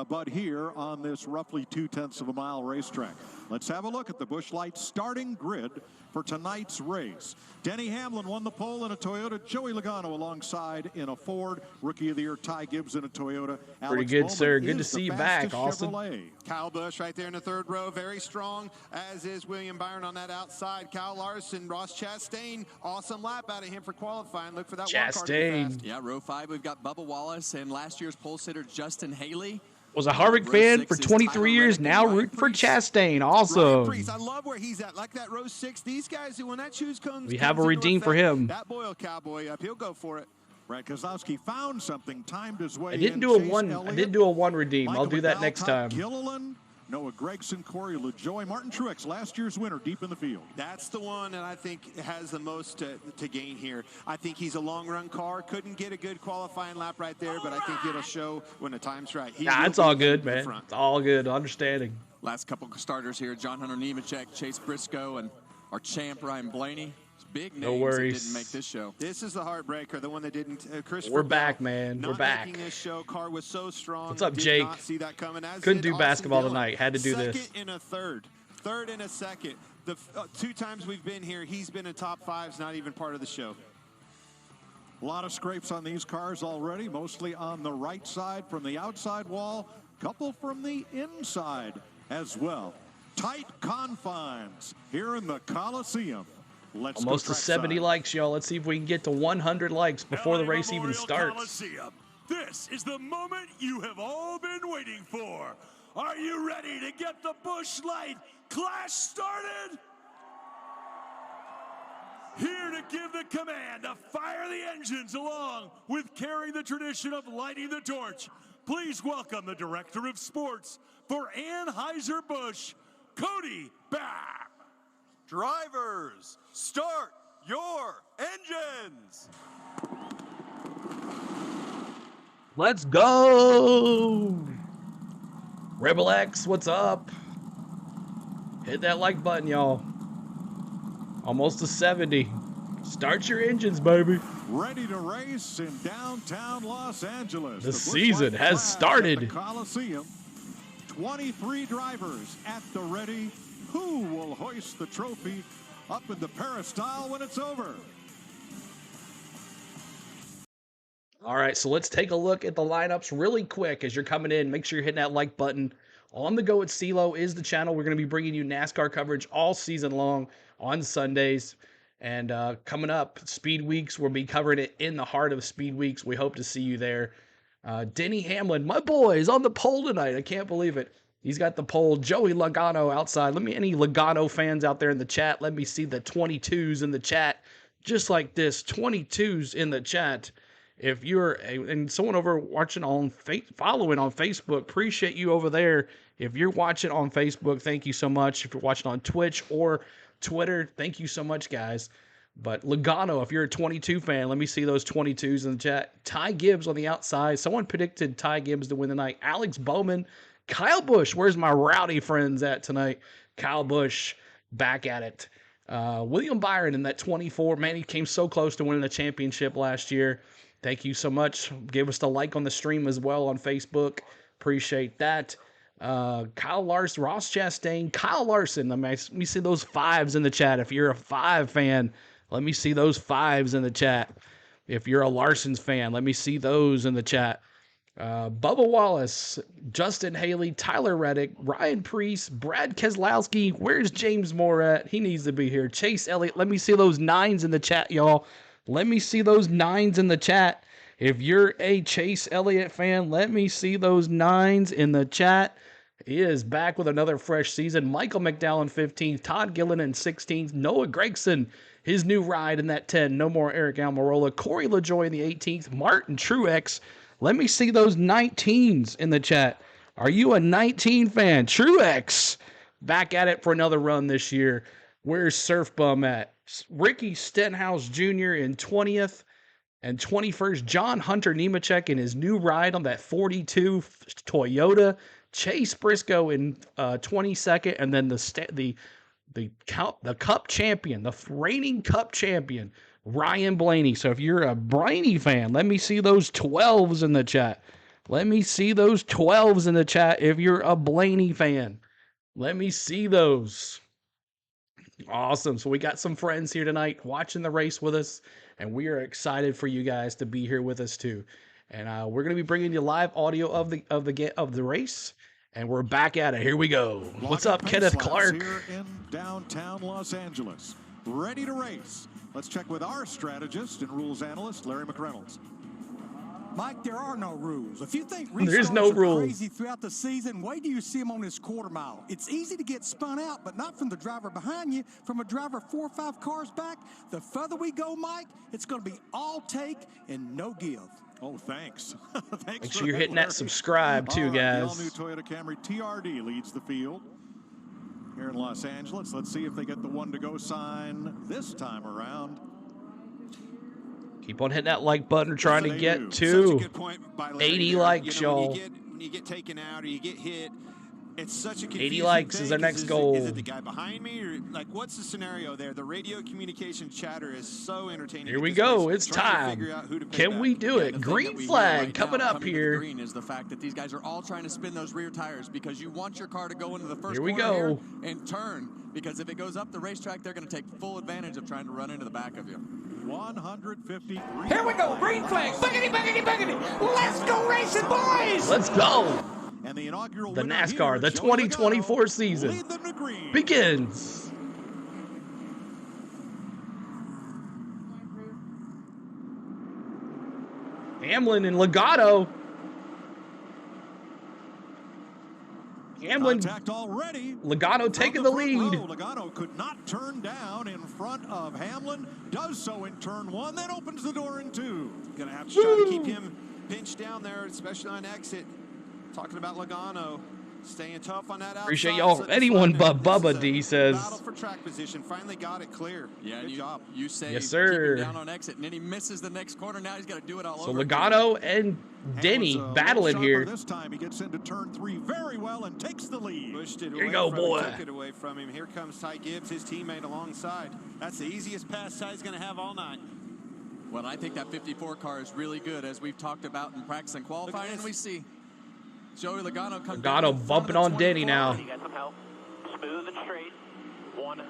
[SPEAKER 19] but here on this roughly 0.2 of a mile racetrack. Let's have a look at the Busch Light starting grid for tonight's race. Denny Hamlin won the pole in a Toyota. Joey Logano alongside in a Ford. Rookie of the Year Ty Gibbs in a Toyota.
[SPEAKER 1] Pretty good, sir. Good to see you back, Austin.
[SPEAKER 3] Chevrolet. Kyle Busch right there in the third row, very strong, as is William Byron on that outside. Kyle Larson, Ross Chastain, awesome lap out of him for qualifying. Look for that
[SPEAKER 1] Chastain.
[SPEAKER 7] Yeah, row 5, we've got Bubba Wallace and last year's pole sitter Justin Haley.
[SPEAKER 1] Was a Harvick fan for 23 years, now root for Chastain. Awesome.
[SPEAKER 3] I love where he's at, like that row 6. These guys who, when that choose comes,
[SPEAKER 1] We have a redeem for him.
[SPEAKER 3] That boy will cowboy up. He'll go for it.
[SPEAKER 19] Brad Keselowski found something, timed his way.
[SPEAKER 1] I didn't do a one redeem. I'll do that next time.
[SPEAKER 19] Gilliland, Noah Gragson, Corey LaJoy, Martin Truex, last year's winner, deep in the field.
[SPEAKER 3] That's the one that I think has the most to gain here. I think he's a long-run car. Couldn't get a good qualifying lap right there, but I think it'll show when the time's right.
[SPEAKER 1] Nah, it's all good, man. It's all good. Understanding.
[SPEAKER 7] Last couple of starters here, John Hunter Nemechek, Chase Briscoe, and our champ, Ryan Blaney. Big names that didn't make this show.
[SPEAKER 3] This is the heartbreaker, the one that didn't.
[SPEAKER 1] We're back, man. We're back.
[SPEAKER 3] Making this show, car was so strong.
[SPEAKER 1] What's up,
[SPEAKER 3] did
[SPEAKER 1] Jake?
[SPEAKER 3] Not see that coming.
[SPEAKER 1] Couldn't do basketball tonight. Had to do this.
[SPEAKER 3] Second and a third and a second. The 2 times we've been here, he's been in top 5s, not even part of the show.
[SPEAKER 19] A lot of scrapes on these cars already, mostly on the right side from the outside wall, couple from the inside as well. Tight confines here in the Coliseum. Let's
[SPEAKER 1] almost to 70 likes, y'all. Let's see if we can get to 100 likes before the race even starts.
[SPEAKER 2] Coliseum. This is the moment you have all been waiting for. Are you ready to get the Busch Light Clash started? Here to give the command to fire the engines along with carrying the tradition of lighting the torch. Please welcome the Director of Sports for Anheuser-Busch, Cody Back.
[SPEAKER 18] Drivers, start your engines!
[SPEAKER 1] Let's go! Rebel X, what's up? Hit that like button, y'all. Almost to 70. Start your engines, baby.
[SPEAKER 19] Ready to race in downtown Los Angeles.
[SPEAKER 1] The season has started.
[SPEAKER 19] The Coliseum. 23 drivers at the ready. Who will hoist the trophy up in the peristyle when it's over?
[SPEAKER 1] All right, so let's take a look at the lineups really quick as you're coming in. Make sure you're hitting that like button. On the Go at CeeLo is the channel. We're going to be bringing you NASCAR coverage all season long on Sundays. And coming up, Speed Weeks, we'll be covering it in the heart of Speed Weeks. We hope to see you there. Denny Hamlin, my boy, is on the pole tonight. I can't believe it. He's got the pole. Joey Logano outside. Any Logano fans out there in the chat, let me see the 22s in the chat. Just like this, 22s in the chat. If you're and someone over watching on following on Facebook, appreciate you over there. If you're watching on Facebook, thank you so much. If you're watching on Twitch or Twitter, thank you so much, guys. But Logano, if you're a 22 fan, let me see those 22s in the chat. Ty Gibbs on the outside. Someone predicted Ty Gibbs to win the night. Alex Bowman. Kyle Busch, where's my rowdy friends at tonight? Kyle Busch, back at it. William Byron in that 24. Man, he came so close to winning the championship last year. Thank you so much. Give us the like on the stream as well on Facebook. Appreciate that. Kyle Larson, Ross Chastain, Kyle Larson. Let me see those 5s in the chat. If you're a 5 fan, let me see those 5s in the chat. If you're a Larson's fan, let me see those in the chat. Bubba Wallace, Justin Haley, Tyler Reddick, Ryan Priest, Brad Keselowski. Where's James Moore at? He needs to be here. Chase Elliott. Let me see those 9s in the chat, y'all. Let me see those 9s in the chat. If you're a Chase Elliott fan, let me see those 9s in the chat. He is back with another fresh season. Michael McDowell in 15th, Todd Gillen in 16th, Noah Gragson, his new ride in that 10. No more Eric Almirola. Corey LaJoy in the 18th, Martin Truex. Let me see those 19s in the chat. Are you a 19 fan? Truex, back at it for another run this year. Where's Surf Bum at? Ricky Stenhouse Jr. in 20th and 21st. John Hunter Nemechek in his new ride on that 42 Toyota. Chase Briscoe in 22nd, and then the Cup champion, the reigning Cup champion, Ryan Blaney. So if you're a Blaney fan, let me see those 12s in the chat. Let me see those 12s in the chat if you're a Blaney fan. Let me see those. Awesome. So we got some friends here tonight watching the race with us, and we are excited for you guys to be here with us too. And we're going to be bringing you live audio of the race, and we're back at it. Here we go. What's up, Kenneth Clark?
[SPEAKER 19] Here in downtown Los Angeles, ready to race. Let's check with our strategist and rules analyst, Larry McReynolds.
[SPEAKER 21] Mike, there are no rules. If you think
[SPEAKER 1] there's
[SPEAKER 21] restarts
[SPEAKER 1] no
[SPEAKER 21] are
[SPEAKER 1] rules
[SPEAKER 21] crazy throughout the season, wait till you see them on this quarter mile. It's easy to get spun out, but not from the driver behind you, from a driver 4 or 5 cars back. The further we go, Mike, it's going to be all take and no give.
[SPEAKER 19] Oh, thanks. Thanks.
[SPEAKER 1] Make sure you're hitting that subscribe too, guys.
[SPEAKER 19] The all-new Toyota Camry TRD leads the field here in Los Angeles. Let's see if they get the one-to-go sign this time around.
[SPEAKER 1] Keep on hitting that like button, trying to get to 80 likes, y'all.
[SPEAKER 3] When you get taken out or you get hit, it's such a
[SPEAKER 1] 80 likes is our next goal.
[SPEAKER 3] Is it the guy behind me, or like what's the scenario there? The radio communication chatter is so entertaining.
[SPEAKER 1] Here we go. It's time. Can we do it? Green flag coming up here.
[SPEAKER 7] Green is the fact that these guys are all trying to spin those rear tires because you want your car to go into the first
[SPEAKER 1] Here we
[SPEAKER 7] corner
[SPEAKER 1] go.
[SPEAKER 7] here and turn, because if it goes up the racetrack, they're going to take full advantage of trying to run into the back of you.
[SPEAKER 19] 150.
[SPEAKER 21] Here we go. Green flag. Buggity, buggity, buggity. Let's go racing, boys.
[SPEAKER 1] Let's go.
[SPEAKER 19] And the inaugural
[SPEAKER 1] The
[SPEAKER 19] winner
[SPEAKER 1] NASCAR,
[SPEAKER 19] here,
[SPEAKER 1] the
[SPEAKER 19] Joey
[SPEAKER 1] 2024
[SPEAKER 19] Logano,
[SPEAKER 1] season
[SPEAKER 19] lead them to green.
[SPEAKER 1] begins. Hamlin and Logano. Hamlin,
[SPEAKER 19] Contact already.
[SPEAKER 1] Logano taking the lead.
[SPEAKER 19] Logano could not turn down in front of Hamlin. Does so in turn 1, then opens the door in 2.
[SPEAKER 3] Gonna have to try to keep him pinched down there, especially on exit. Talking about Logano staying tough on that outside.
[SPEAKER 1] Appreciate y'all. Anyone but Bubba D says.
[SPEAKER 3] Battle for track position. Finally got it clear.
[SPEAKER 7] Yeah,
[SPEAKER 3] good job.
[SPEAKER 7] You say
[SPEAKER 1] Yes, sir.
[SPEAKER 7] keep him down on exit, and then he misses the next corner. Now he's got to do it all
[SPEAKER 1] So
[SPEAKER 7] over.
[SPEAKER 1] Logano and Denny battling here.
[SPEAKER 19] This time he gets into turn 3 very well and takes the lead.
[SPEAKER 3] Pushed it
[SPEAKER 1] Here you
[SPEAKER 3] away
[SPEAKER 1] go,
[SPEAKER 3] from
[SPEAKER 1] boy.
[SPEAKER 3] Him, took it away from him. Here comes Ty Gibbs, his teammate alongside. That's the easiest pass Ty's going to have all night.
[SPEAKER 7] Well, I think that 54 car is really good, as we've talked about in practice and qualifying, and we see Joey Logano come down.
[SPEAKER 1] Logano bumping on Denny now.
[SPEAKER 22] You got some help. Smooth and straight. 1.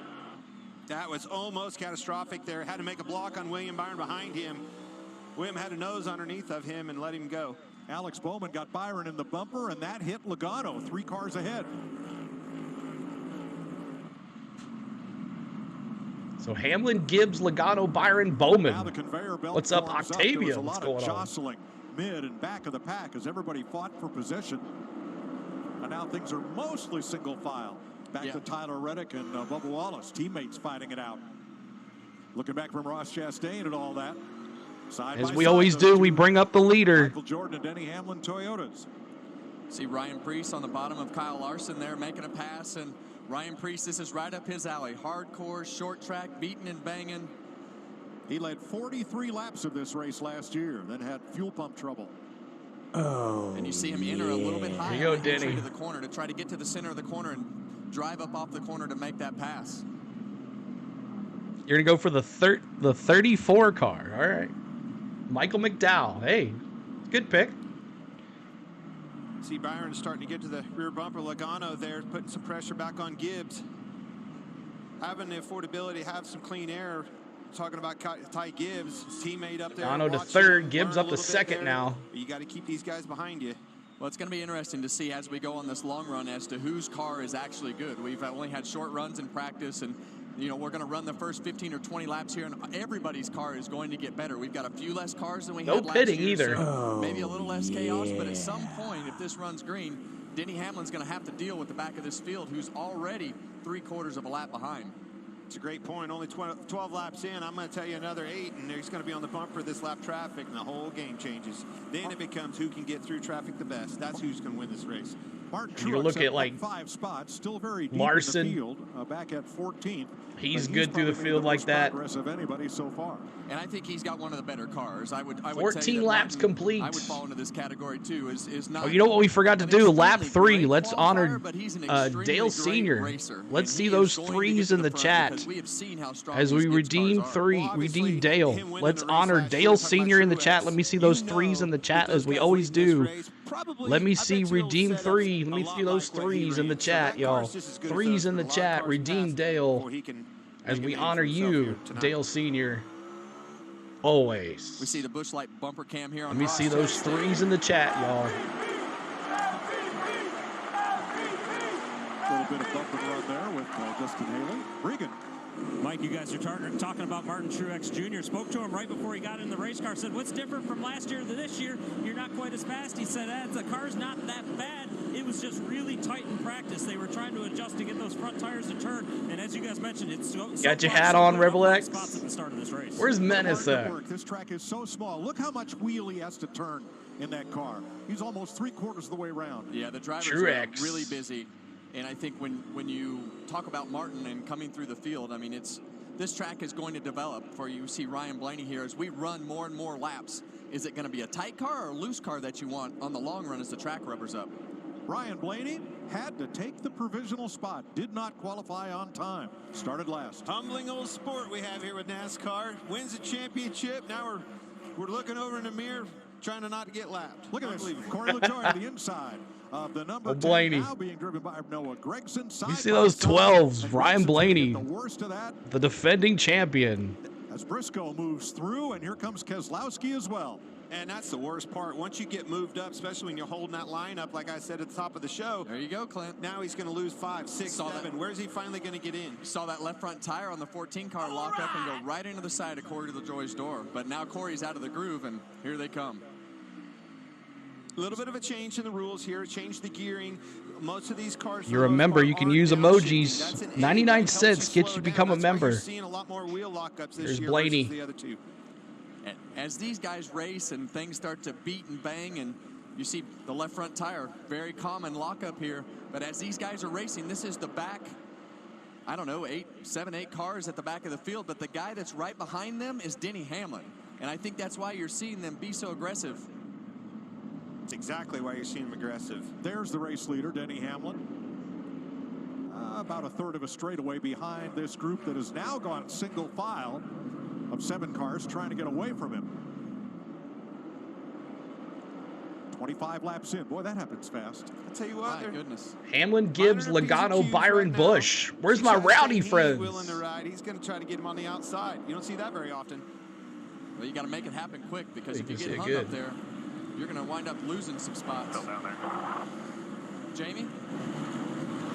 [SPEAKER 3] That was almost catastrophic there. Had to make a block on William Byron behind him. William had a nose underneath of him and let him go.
[SPEAKER 19] Alex Bowman got Byron in the bumper, and that hit Logano 3 cars ahead.
[SPEAKER 1] So Hamlin, Gibbs, Logano, Byron, Bowman.
[SPEAKER 19] Now the conveyor belt
[SPEAKER 1] What's up,
[SPEAKER 19] forms
[SPEAKER 1] Octavia?
[SPEAKER 19] There was a
[SPEAKER 1] What's
[SPEAKER 19] lot
[SPEAKER 1] going
[SPEAKER 19] of
[SPEAKER 1] on?
[SPEAKER 19] jostling mid and back of the pack as everybody fought for position. And now things are mostly single file. Back to Tyler Reddick and Bubba Wallace, teammates fighting it out. Looking back from Ross Chastain and all that. Side
[SPEAKER 1] As
[SPEAKER 19] by
[SPEAKER 1] we
[SPEAKER 19] side,
[SPEAKER 1] always
[SPEAKER 19] those
[SPEAKER 1] do, we
[SPEAKER 19] two
[SPEAKER 1] bring up the leader.
[SPEAKER 19] Michael Jordan and Denny Hamlin Toyotas.
[SPEAKER 7] See Ryan Preece on the bottom of Kyle Larson there making a pass, and Ryan Preece, this is right up his alley. Hardcore, short track, beating and banging.
[SPEAKER 19] He led 43 laps of this race last year, then had fuel pump trouble.
[SPEAKER 1] Oh,
[SPEAKER 7] and you see him enter a little bit high
[SPEAKER 1] Here you go,
[SPEAKER 7] on the entry
[SPEAKER 1] Denny.
[SPEAKER 7] to the corner to try to get to the center of the corner and drive up off the corner to make that pass.
[SPEAKER 1] You're going to go for the 34 car. All right. Michael McDowell. Hey, good pick.
[SPEAKER 3] See Byron starting to get to the rear bumper. Logano there putting some pressure back on Gibbs. Having the affordability to have some clean air. Talking about Ty Gibbs, his teammate up there.
[SPEAKER 1] Logano to
[SPEAKER 3] watching
[SPEAKER 1] third,
[SPEAKER 3] him
[SPEAKER 1] Gibbs
[SPEAKER 3] learn
[SPEAKER 1] up
[SPEAKER 3] a
[SPEAKER 1] to
[SPEAKER 3] little bit
[SPEAKER 1] second
[SPEAKER 3] there.
[SPEAKER 1] now.
[SPEAKER 3] You got to keep these guys behind you.
[SPEAKER 7] Well, it's going to be interesting to see as we go on this long run as to whose car is actually good. We've only had short runs in practice, and you know we're going to run the first 15 or 20 laps here, and everybody's car is going to get better. We've got a few less cars than we
[SPEAKER 1] No
[SPEAKER 7] had last
[SPEAKER 1] pitting
[SPEAKER 7] year,
[SPEAKER 1] either.
[SPEAKER 7] so maybe a little less chaos, but at some point, if this runs green, Denny Hamlin's going to have to deal with the back of this field, who's already 3/4 of a lap behind.
[SPEAKER 3] It's a great point. Only 12 laps in. I'm going to tell you another 8, and he's going to be on the bumper this lap traffic, and the whole game changes. Then it becomes who can get through traffic the best. That's who's going to win this race.
[SPEAKER 1] You look at like
[SPEAKER 19] 5 spots, still very deep
[SPEAKER 1] Larson.
[SPEAKER 19] in the field, back at 14th.
[SPEAKER 1] He's good through the field like that.
[SPEAKER 19] Progress of anybody so far.
[SPEAKER 7] And I think he's got one of the better cars. I would
[SPEAKER 1] 14
[SPEAKER 7] say that
[SPEAKER 1] laps
[SPEAKER 7] Martin,
[SPEAKER 1] complete.
[SPEAKER 7] I would fall into this category too. Is not.
[SPEAKER 1] Oh, you know what we forgot to do? Lap 3. Let's honor
[SPEAKER 7] but he's an
[SPEAKER 1] Dale
[SPEAKER 7] extremely
[SPEAKER 1] Sr.
[SPEAKER 7] great racer.
[SPEAKER 1] Let's
[SPEAKER 7] And
[SPEAKER 1] see
[SPEAKER 7] he
[SPEAKER 1] those
[SPEAKER 7] is going to
[SPEAKER 1] threes
[SPEAKER 7] get
[SPEAKER 1] in
[SPEAKER 7] to
[SPEAKER 1] the
[SPEAKER 7] front
[SPEAKER 1] chat
[SPEAKER 7] because we have seen how strong
[SPEAKER 1] as
[SPEAKER 7] these
[SPEAKER 1] we
[SPEAKER 7] kids'
[SPEAKER 1] redeem
[SPEAKER 7] cars are.
[SPEAKER 1] redeem Dale. Let's honor Dale Sr. in the chat. Let me see those threes in the chat as we always do. Let me see redeem 3. Let me see those threes in the chat, y'all. Threes in the chat. Redeem Dale as we honor you, Dale Sr. Always.
[SPEAKER 7] We see the Busch Light bumper cam here on
[SPEAKER 1] Let me see those threes in the chat, y'all.
[SPEAKER 19] A little bit of bump and run there with Justin Haley. Regan.
[SPEAKER 5] Mike, you guys are talking about Martin Truex Jr. Spoke to him right before he got in the race car. Said, what's different from last year to this year? You're not quite as fast. He said, the car's not that bad. It was just really tight in practice. They were trying to adjust to get those front tires to turn. And as you guys mentioned, it's so
[SPEAKER 1] got your hat on, Rebel X.
[SPEAKER 5] Spots at the start of this race.
[SPEAKER 1] Where's Menace at?
[SPEAKER 19] This track is so small. Look how much wheel he has to turn in that car. He's almost 3/4 of the way around.
[SPEAKER 7] Yeah, the drivers
[SPEAKER 1] Truex.
[SPEAKER 7] are really busy. And I think when you talk about Martin and coming through the field, I mean, this track is going to develop for you. See Ryan Blaney here as we run more and more laps. Is it going to be a tight car or a loose car that you want on the long run as the track rubbers up?
[SPEAKER 19] Ryan Blaney had to take the provisional spot. Did not qualify on time. Started last.
[SPEAKER 9] Humbling old sport we have here with NASCAR. Wins a championship. Now we're looking over in the mirror, trying to not get lapped.
[SPEAKER 19] Look at this. Corey LaJoie to the inside of the number 10,
[SPEAKER 1] Blaney.
[SPEAKER 19] now being driven by Noah Gragson.
[SPEAKER 1] You see those 12s. Ryan Blaney,
[SPEAKER 19] The worst of that
[SPEAKER 1] the defending champion.
[SPEAKER 19] as Briscoe moves through, and here comes Keselowski as well.
[SPEAKER 9] And that's the worst part. Once you get moved up, especially when you're holding that line up, like I said at the top of the show.
[SPEAKER 7] There you go, Clint.
[SPEAKER 9] Now he's going to lose 5, 6,
[SPEAKER 7] Saw
[SPEAKER 9] 7.
[SPEAKER 7] that.
[SPEAKER 9] Where's he finally going to get in?
[SPEAKER 7] You saw that left front tire on the 14 car lock up and go right into the side of Corey LaJoie's door. But now Corey's out of the groove, and here they come.
[SPEAKER 9] A little bit of a change in the rules here. Change the gearing. Most of these cars.
[SPEAKER 1] You remember, you can use emojis. 99 cents gets you become a member.
[SPEAKER 9] Seeing a lot more wheel lockups this
[SPEAKER 1] There's
[SPEAKER 9] year
[SPEAKER 1] Blaney.
[SPEAKER 9] versus the other two.
[SPEAKER 7] As these guys race and things start to beat and bang, and you see the left front tire, very common lockup here. But as these guys are racing, this is the back, I don't know, 7, 8 cars at the back of the field. But the guy that's right behind them is Denny Hamlin. And I think that's why you're seeing them be so aggressive.
[SPEAKER 9] That's exactly why you're seeing him aggressive.
[SPEAKER 19] There's the race leader, Denny Hamlin. About a third of a straightaway behind this group that has now gone single file of 7 cars trying to get away from him. 25 laps in. Boy, that happens fast.
[SPEAKER 9] I'll tell you what.
[SPEAKER 7] My goodness.
[SPEAKER 1] Hamlin, Gibbs, Logano, Byron, Busch. Where's my rowdy friends?
[SPEAKER 9] Willing to ride. He's going to try to get him on the outside. You don't see that very often.
[SPEAKER 7] Well, you got to make it happen quick, because if you
[SPEAKER 1] can
[SPEAKER 7] get
[SPEAKER 1] see it
[SPEAKER 7] hung
[SPEAKER 1] good.
[SPEAKER 7] up there, you're going to wind up losing some spots. Jamie?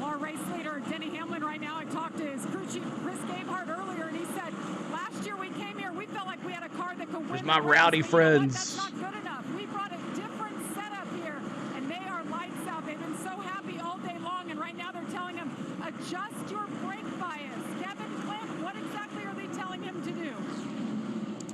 [SPEAKER 4] Our race leader, Denny Hamlin, right now. I talked to his crew chief, Chris Gabehart, earlier, and he said, last year we came here, we felt like we had a car that could win.
[SPEAKER 1] Where's my
[SPEAKER 4] the race,
[SPEAKER 1] rowdy
[SPEAKER 4] but you know what?
[SPEAKER 1] friends?
[SPEAKER 4] That's not good enough. We brought a different setup here, and they are lights out. They've been so happy all day long, and right now they're telling him, adjust your brake bias. Kevin, Clint, what exactly are they telling him to do?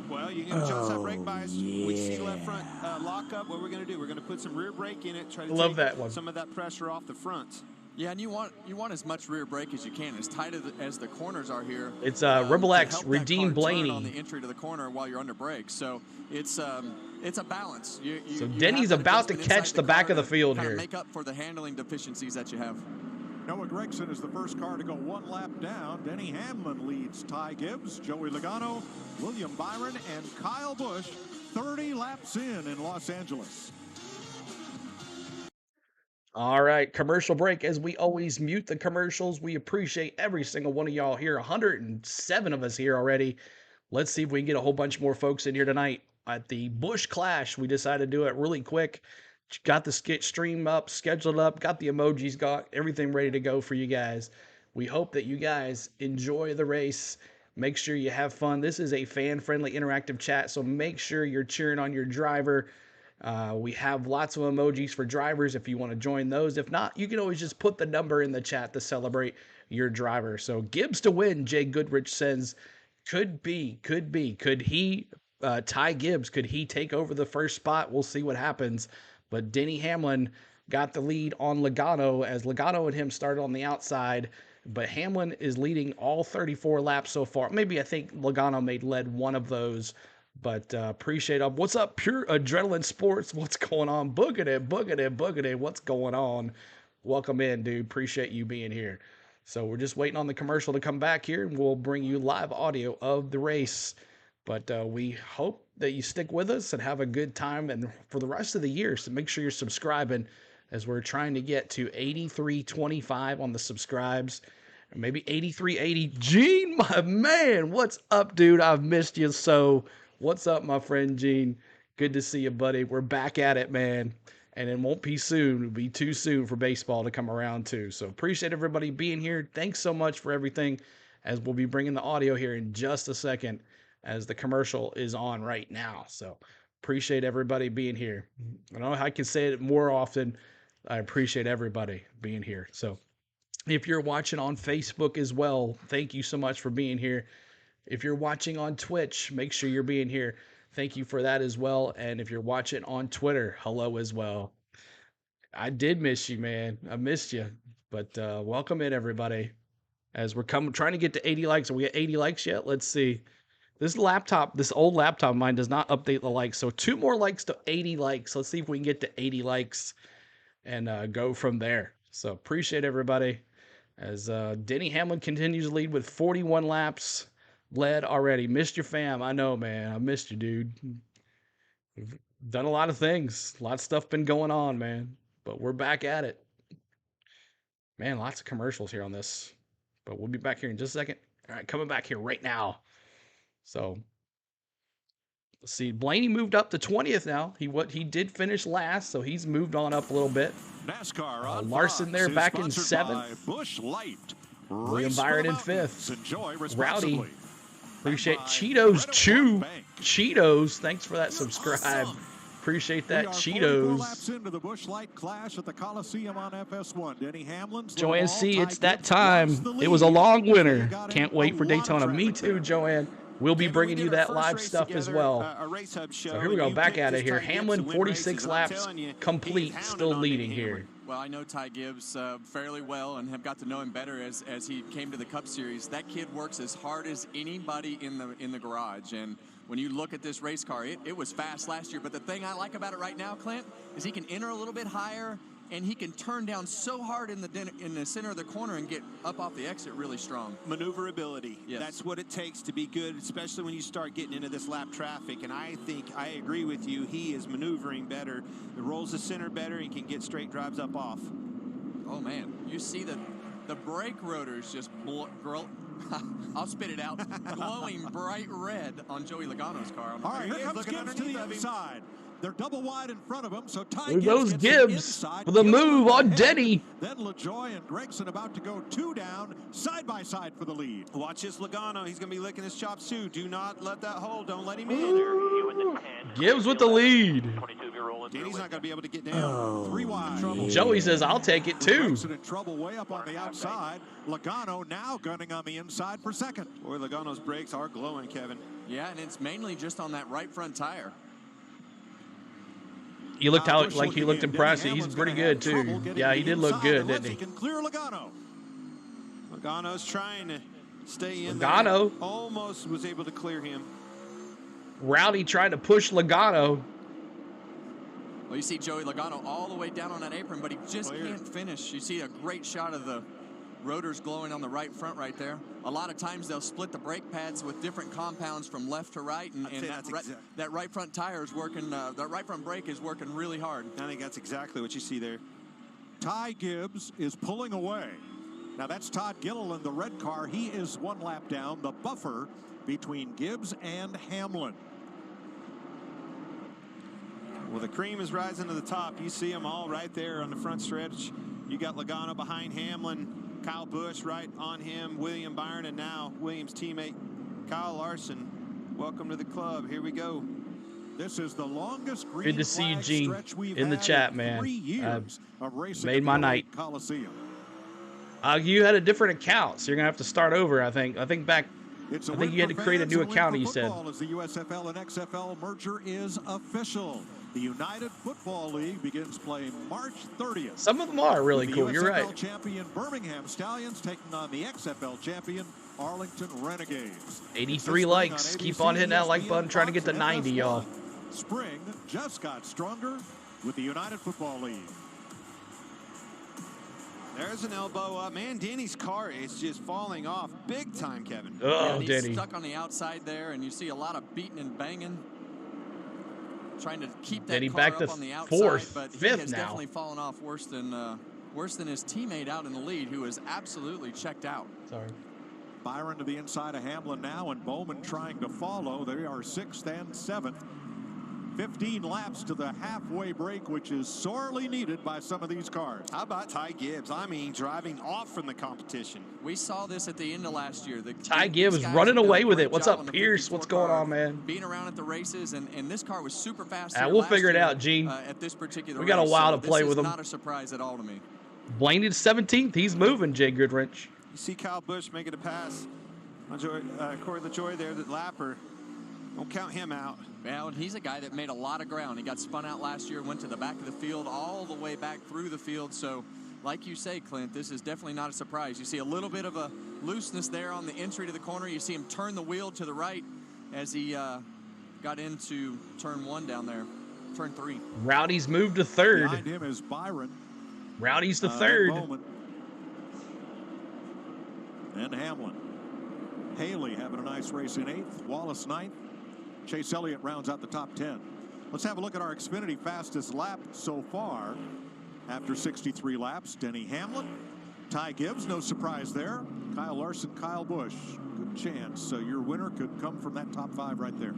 [SPEAKER 9] Well, you can adjust that brake bias. We see left front lockup. What we're going to do, we're going to put some rear brake in it, try to
[SPEAKER 1] Love
[SPEAKER 9] take
[SPEAKER 1] that one.
[SPEAKER 9] some of that pressure off the front.
[SPEAKER 7] Yeah, and you want as much rear brake as you can, as tight as the corners are here.
[SPEAKER 1] It's Rebel
[SPEAKER 7] to
[SPEAKER 1] X,
[SPEAKER 7] help that
[SPEAKER 1] Redeem
[SPEAKER 7] car turn
[SPEAKER 1] Blaney.
[SPEAKER 7] on the entry to the corner while you're under brakes. So it's a balance.
[SPEAKER 1] So
[SPEAKER 7] you
[SPEAKER 1] Denny's
[SPEAKER 7] have that
[SPEAKER 1] about to
[SPEAKER 7] adjustment
[SPEAKER 1] catch
[SPEAKER 7] inside
[SPEAKER 1] the back
[SPEAKER 7] car
[SPEAKER 1] of the
[SPEAKER 7] to
[SPEAKER 1] field
[SPEAKER 7] kinda
[SPEAKER 1] here.
[SPEAKER 7] Make up for the handling deficiencies that you have.
[SPEAKER 19] Noah Gragson is the first car to go 1 lap down. Denny Hamlin leads Ty Gibbs, Joey Logano, William Byron, and Kyle Busch 30 laps in Los Angeles.
[SPEAKER 1] All right, commercial break. As we always mute the commercials, we appreciate every single one of y'all here. 107 of us here already. Let's see if we can get a whole bunch more folks in here tonight at the Busch Clash. We decided to do it really quick. Got the stream up, scheduled up, got the emojis, got everything ready to go for you guys. We hope that you guys enjoy the race. Make sure you have fun. This is a fan-friendly interactive chat, so make sure you're cheering on your driver. We have lots of emojis for drivers if you want to join those. If not, you can always just put the number in the chat to celebrate your driver. So Gibbs to win, Jay Goodrich says, could be. Could he, Ty Gibbs, could he take over the first spot? We'll see what happens. But Denny Hamlin got the lead on Logano, as Logano and him started on the outside, but Hamlin is leading all 34 laps so far. Maybe I think Logano led one of those, but appreciate it. What's up, Pure Adrenaline Sports? What's going on? Boogity. What's going on? Welcome in, dude. Appreciate you being here. So we're just waiting on the commercial to come back here, and we'll bring you live audio of the race. But we hope that you stick with us and have a good time, and for the rest of the year, so make sure you're subscribing, as we're trying to get to 8325 on the subscribes, or maybe 8380. Gene, my man, what's up, dude? I've missed you so. What's up, my friend Gene? Good to see you, buddy. We're back at it, man. And it won't be soon. It'll be too soon for baseball to come around too. So appreciate everybody being here. Thanks so much for everything, as we'll be bringing the audio here in just a second, as the commercial is on right now. So appreciate everybody being here. I don't know how I can say it more often. I appreciate everybody being here. So if you're watching on Facebook as well, thank you so much for being here. If you're watching on Twitch, make sure you're being here. Thank you for that as well. And if you're watching on Twitter, hello as well. I did miss you, man. I missed you. But welcome in, everybody. As we're trying to get to 80 likes. Are we at 80 likes yet? Let's see. This old laptop of mine does not update the likes. So 2 more likes to 80 likes. Let's see if we can get to 80 likes and go from there. So appreciate everybody. As Denny Hamlin continues to lead with 41 laps. Led already. Missed your fam. I know, man. I missed you, dude. We've done a lot of things. A lot of stuff been going on, man. But we're back at it. Man, lots of commercials here on this. But we'll be back here in just a second. All right, coming back here right now. So, let's see. Blaney moved up to 20th now. He did finish last, so he's moved on up a little bit.
[SPEAKER 19] NASCAR on
[SPEAKER 1] Larson there back in 7th.
[SPEAKER 19] Busch Light.
[SPEAKER 1] William Byron in 5th.
[SPEAKER 19] Enjoy
[SPEAKER 1] Rowdy. Appreciate Cheetos Cheetos. Thanks for that subscribe. Awesome. Appreciate that, Cheetos.
[SPEAKER 19] Laps into the Busch Light Clash at the Coliseum on FS1. Denny Hamlin's
[SPEAKER 1] Joanne C., it's that time. It was a long winter. Can't wait for Daytona. Me too, Joanne. We'll be bringing you that live stuff as well. So here we go, back at it here. Hamlin, 46 laps complete, still leading here.
[SPEAKER 7] Well, I know Ty Gibbs fairly well and have got to know him better as he came to the Cup Series. That kid works as hard as anybody in the garage. And when you look at this race car, it was fast last year. But the thing I like about it right now, Clint, is he can enter a little bit higher, and he can turn down so hard in the center of the corner and get up off the exit really strong.
[SPEAKER 3] Maneuverability.
[SPEAKER 7] Yes.
[SPEAKER 3] That's what it takes to be good, especially when you start getting into this lap traffic. And I think I agree with you. He is maneuvering better. It rolls the center better and can get straight drives up off.
[SPEAKER 7] Oh, man. You see the brake rotors just I'll spit it out. Glowing bright red on Joey Logano's car.
[SPEAKER 19] All right, here comes Gibbs to the inside. They're double wide in front of him, so Ty
[SPEAKER 1] Gibbs
[SPEAKER 19] gets
[SPEAKER 1] Gibbs with a move on Denny.
[SPEAKER 19] Then LaJoie and Gregson about to go 2 down, side by side for the lead.
[SPEAKER 3] Watch this Logano. He's going to be licking his chops too. Do not let that hold. Don't let him in.
[SPEAKER 1] Gibbs with the lead.
[SPEAKER 3] Danny's not going to be able to get down. 3 wide.
[SPEAKER 1] Joey says, I'll take it too.
[SPEAKER 19] Gregson in trouble way up on the outside. Logano now gunning on the inside for second.
[SPEAKER 3] Boy, Logano's brakes are glowing, Kevin.
[SPEAKER 7] Yeah, and it's mainly just on that right front tire.
[SPEAKER 1] He looked like he looked impressive. He's pretty good too. Yeah, he did look good, didn't he?
[SPEAKER 19] Can clear Logano.
[SPEAKER 3] Logano's trying to stay in
[SPEAKER 1] Logano
[SPEAKER 3] there. Almost was able to clear him.
[SPEAKER 1] Rowdy tried to push Logano.
[SPEAKER 7] Well, you see Joey Logano all the way down on that apron, but he just can't finish. You see a great shot of the rotors glowing on the right front right there. A lot of times they'll split the brake pads with different compounds from left to right, and that right front tire is working, that right front brake is working really hard.
[SPEAKER 3] I think that's exactly what you see there.
[SPEAKER 19] Ty Gibbs is pulling away. Now that's Todd Gilliland, the red car. He is 1 lap down, the buffer between Gibbs and Hamlin.
[SPEAKER 3] Well, the cream is rising to the top. You see them all right there on the front stretch. You got Logano behind Hamlin. Kyle Busch right on him, William Byron, and now Williams' teammate Kyle Larson. Welcome to the club. Here we go.
[SPEAKER 19] This is the longest green
[SPEAKER 1] good to see you, Gene, in the chat, man.
[SPEAKER 19] 3 years of racing
[SPEAKER 1] made my night.
[SPEAKER 19] Coliseum.
[SPEAKER 1] You had a different account, so you're gonna have to start over. I think you had to create a new account. He said.
[SPEAKER 19] As the USFL and XFL merger is official. The United Football League begins play March 30th.
[SPEAKER 1] Some of them are really cool. You're right.
[SPEAKER 19] USFL champion Birmingham Stallions taking on the XFL champion Arlington Renegades.
[SPEAKER 1] 83 likes. Keep on hitting that like button. Trying to get to 90, y'all.
[SPEAKER 19] Spring just got stronger with the United Football League.
[SPEAKER 9] There's an elbow up. Man, Denny's car is just falling off big time, Kevin.
[SPEAKER 1] Oh,
[SPEAKER 7] he's
[SPEAKER 1] Denny.
[SPEAKER 7] stuck on the outside there, and you see a lot of beating and banging. Trying to keep that
[SPEAKER 1] Denny
[SPEAKER 7] car
[SPEAKER 1] back
[SPEAKER 7] up
[SPEAKER 1] to
[SPEAKER 7] on the outside,
[SPEAKER 1] fourth,
[SPEAKER 7] but he
[SPEAKER 1] fifth
[SPEAKER 7] has
[SPEAKER 1] now.
[SPEAKER 7] definitely fallen off worse than his teammate out in the lead, who is absolutely checked out.
[SPEAKER 1] Sorry.
[SPEAKER 19] Byron to the inside of Hamlin now, and Bowman trying to follow. They are 6th and 7th. 15 laps to the halfway break, which is sorely needed by some of these cars.
[SPEAKER 9] How about Ty Gibbs? I mean, driving off from the competition.
[SPEAKER 7] We saw this at the end of last year.
[SPEAKER 1] Ty Gibbs running away with it. What's up, Pierce? What's going on, man?
[SPEAKER 7] Being around at the races, and this car was super fast.
[SPEAKER 1] We'll figure it out, Gene.
[SPEAKER 7] At this particular
[SPEAKER 1] We got a
[SPEAKER 7] race,
[SPEAKER 1] while
[SPEAKER 7] so
[SPEAKER 1] to play with him.
[SPEAKER 7] This is not a surprise at all to me.
[SPEAKER 1] Blaney to 17th. He's moving, Jay Goodwrench.
[SPEAKER 9] You see Kyle Busch making a pass on Corey LaJoy there, that lapper. Don't count him out.
[SPEAKER 7] Well, and he's a guy that made a lot of ground. He got spun out last year, went to the back of the field, all the way back through the field. So, like you say, Clint, this is definitely not a surprise. You see a little bit of a looseness there on the entry to the corner. You see him turn the wheel to the right as he got into turn 1 down there, turn 3.
[SPEAKER 1] Rowdy's moved to 3rd.
[SPEAKER 19] Behind him is Byron.
[SPEAKER 1] Rowdy's to 3rd.
[SPEAKER 19] Bowman. And Hamlin. Haley having a nice race in 8th. Wallace 9th. Chase Elliott rounds out the top 10. Let's have a look at our Xfinity fastest lap so far. After 63 laps, Denny Hamlin, Ty Gibbs, no surprise there. Kyle Larson, Kyle Busch, good chance. So your winner could come from that top 5 right there.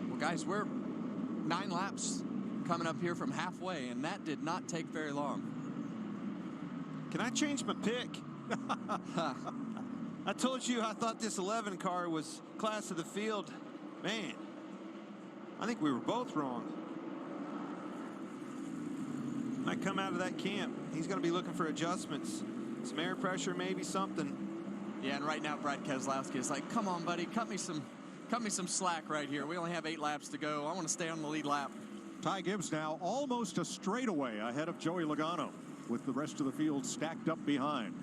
[SPEAKER 7] Well, guys, we're 9 laps coming up here from halfway, and that did not take very long.
[SPEAKER 9] Can I change my pick? I told you I thought this 11 car was class of the field. Man, I think we were both wrong. Might come out of that camp. He's going to be looking for adjustments. Some air pressure, maybe something.
[SPEAKER 7] Yeah, and right now Brad Keselowski is like, come on, buddy, cut me some slack right here. We only have 8 laps to go. I want to stay on the lead lap.
[SPEAKER 19] Ty Gibbs now almost a straightaway ahead of Joey Logano, with the rest of the field stacked up behind.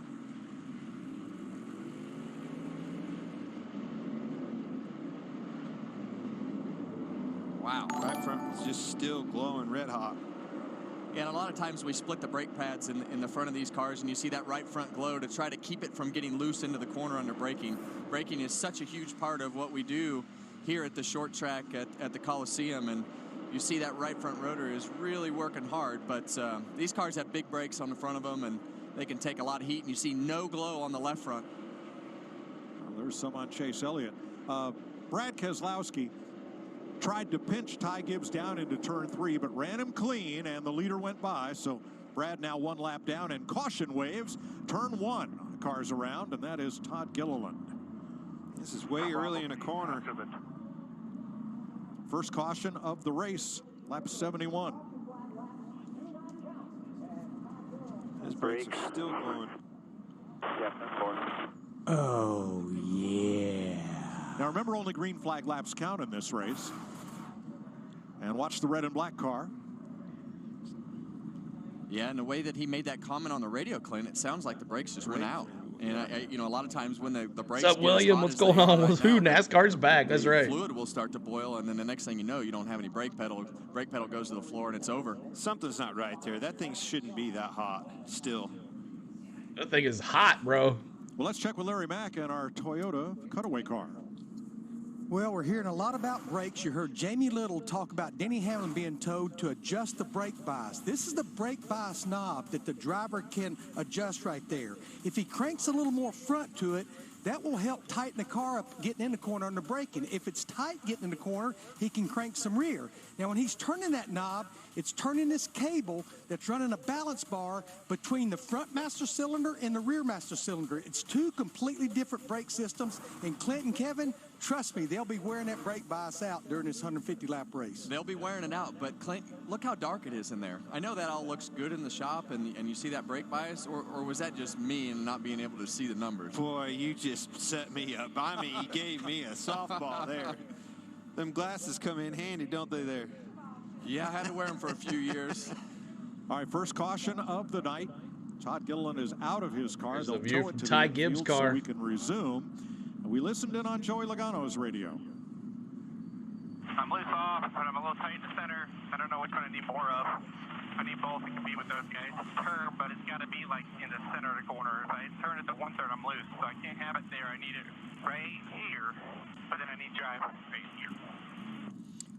[SPEAKER 7] Wow.
[SPEAKER 9] Right front is just still glowing red hot.
[SPEAKER 7] Yeah, and a lot of times we split the brake pads in the front of these cars, and you see that right front glow to try to keep it from getting loose into the corner under braking. Braking is such a huge part of what we do here at the short track at the Coliseum, and you see that right front rotor is really working hard, but these cars have big brakes on the front of them, and they can take a lot of heat, and you see no glow on the left front.
[SPEAKER 19] Well, there's some on Chase Elliott. Brad Keselowski tried to pinch Ty Gibbs down into turn 3, but ran him clean, and the leader went by. So Brad now 1 lap down, and caution waves. Turn 1, the car's around, and that is Todd Gilliland.
[SPEAKER 9] This is way early in a corner.
[SPEAKER 19] First caution of the race, lap 71.
[SPEAKER 9] His brakes are still going.
[SPEAKER 19] Oh, yeah. Now remember, only green flag laps count in this race. And watch the red and black car.
[SPEAKER 7] Yeah, and the way that he made that comment on the radio, Clint, it sounds like the brakes just went out. And you know, a lot of times when the brakes.
[SPEAKER 1] What's up, William? What's going on with who? NASCAR's back. That's right.
[SPEAKER 7] Fluid will start to boil, and then the next thing you know, you don't have any brake pedal. Brake pedal goes to the floor, and it's over.
[SPEAKER 9] Something's not right there. That thing shouldn't be that hot still.
[SPEAKER 1] That thing is hot, bro.
[SPEAKER 19] Well, let's check with Larry Mack and our Toyota cutaway car.
[SPEAKER 21] Well, we're hearing a lot about brakes. You heard Jamie Little talk about Denny Hamlin being told to adjust the brake bias. This is the brake bias knob that the driver can adjust right there. If he cranks a little more front to it, that will help tighten the car up getting in the corner under braking. If it's tight getting in the corner, he can crank some rear. Now, when he's turning that knob, it's turning this cable that's running a balance bar between the front master cylinder and the rear master cylinder. It's 2 completely different brake systems. And Clint and Kevin, trust me, they'll be wearing that brake bias out during this 150-lap race.
[SPEAKER 7] They'll be wearing it out, but Clint, look how dark it is in there. I know that all looks good in the shop, and you see that brake bias, or was that just me and not being able to see the numbers?
[SPEAKER 9] Boy, you just set me up. I mean, you gave me a softball there. Them glasses come in handy, don't they there?
[SPEAKER 7] Yeah, I had to wear them for a few years.
[SPEAKER 19] All right, first caution of the night. Todd Gilliland is out of his car.
[SPEAKER 1] There's
[SPEAKER 19] They'll
[SPEAKER 1] a view
[SPEAKER 19] tow it
[SPEAKER 1] from
[SPEAKER 19] to
[SPEAKER 1] Ty
[SPEAKER 19] the
[SPEAKER 1] Gibbs'
[SPEAKER 19] infield
[SPEAKER 1] car.
[SPEAKER 19] so we can resume. And we listened in on Joey Logano's radio.
[SPEAKER 22] I'm loose off, but I'm a little tight in the center. I don't know which one I need more of. I need both to compete with those guys. Turn, but it's got to be like in the center of the corner. If I turn it to 1/3, I'm loose. So I can't have it there. I need it right here, but then I need drive right here.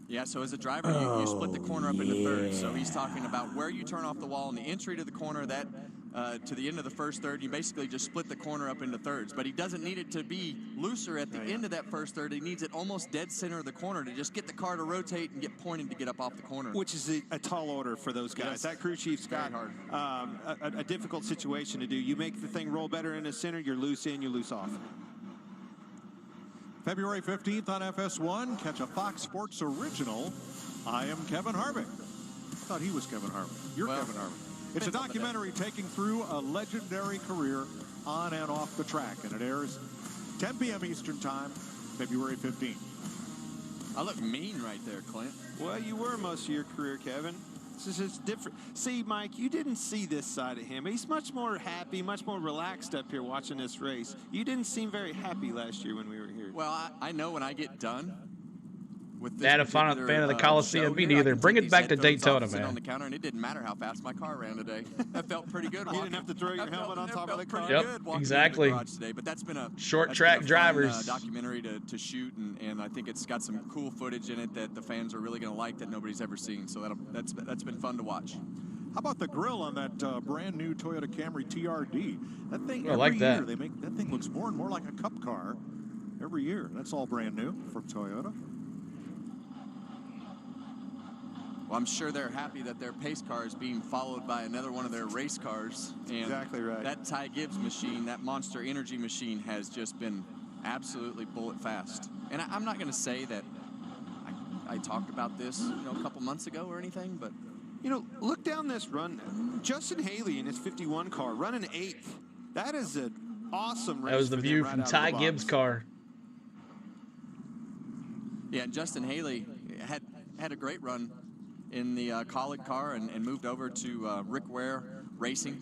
[SPEAKER 7] Yeah, so as a driver, you split the corner up into thirds. So he's talking about where you turn off the wall and the entry to the corner, that to the end of the first third. You basically just split the corner up into thirds. But he doesn't need it to be looser at the end of that first third. He needs it almost dead center of the corner to just get the car to rotate and get pointed to get up off the corner.
[SPEAKER 3] Which is a tall order for those guys.
[SPEAKER 7] Yes.
[SPEAKER 3] That crew chief's got a difficult situation to do. You make the thing roll better in the center, you're loose in, you loose off.
[SPEAKER 19] February 15th on FS1, catch a Fox Sports original. I am Kevin Harvick. I thought he was Kevin Harvick. You're Kevin Harvick. It's a documentary taking through a legendary career on and off the track, and it airs 10 p.m. Eastern Time, February 15th.
[SPEAKER 7] I look mean right there, Clint.
[SPEAKER 3] Well, you were most of your career, Kevin. This is different. See, Mike, you didn't see this side of him. He's much more happy, much more relaxed up here watching this race. You didn't seem very happy last year when we were here.
[SPEAKER 7] Well, I know when I get done with this
[SPEAKER 1] Not a fan of the Coliseum. Me neither. Bring it back to Daytona, man.
[SPEAKER 7] On the counter, and it didn't matter how fast my car ran today. That felt pretty good.
[SPEAKER 3] You didn't have to throw your helmet on top of the car.
[SPEAKER 1] Yep, exactly.
[SPEAKER 7] Today, but that's been a
[SPEAKER 1] short track drivers
[SPEAKER 7] documentary to shoot, and I think it's got some cool footage in it that the fans are really going to like that nobody's ever seen. So that's been fun to watch.
[SPEAKER 19] How about the grill on that brand new Toyota Camry TRD? That thing,
[SPEAKER 1] I like
[SPEAKER 19] every
[SPEAKER 1] that.
[SPEAKER 19] year, that thing looks more and more like a cup car every year. That's all brand new from Toyota.
[SPEAKER 7] Well, I'm sure they're happy that their pace car is being followed by another one of their race cars. And
[SPEAKER 3] exactly right.
[SPEAKER 7] That Ty Gibbs machine, that Monster Energy machine, has just been absolutely bullet fast. And I'm not going to say that I talked about this, a couple months ago or anything, but
[SPEAKER 3] look down this run. Justin Haley in his 51 car running 8th. That is an awesome race.
[SPEAKER 1] That was the view from Ty Gibbs' car.
[SPEAKER 7] Yeah, and Justin Haley had a great run in the College car and moved over to Rick Ware Racing,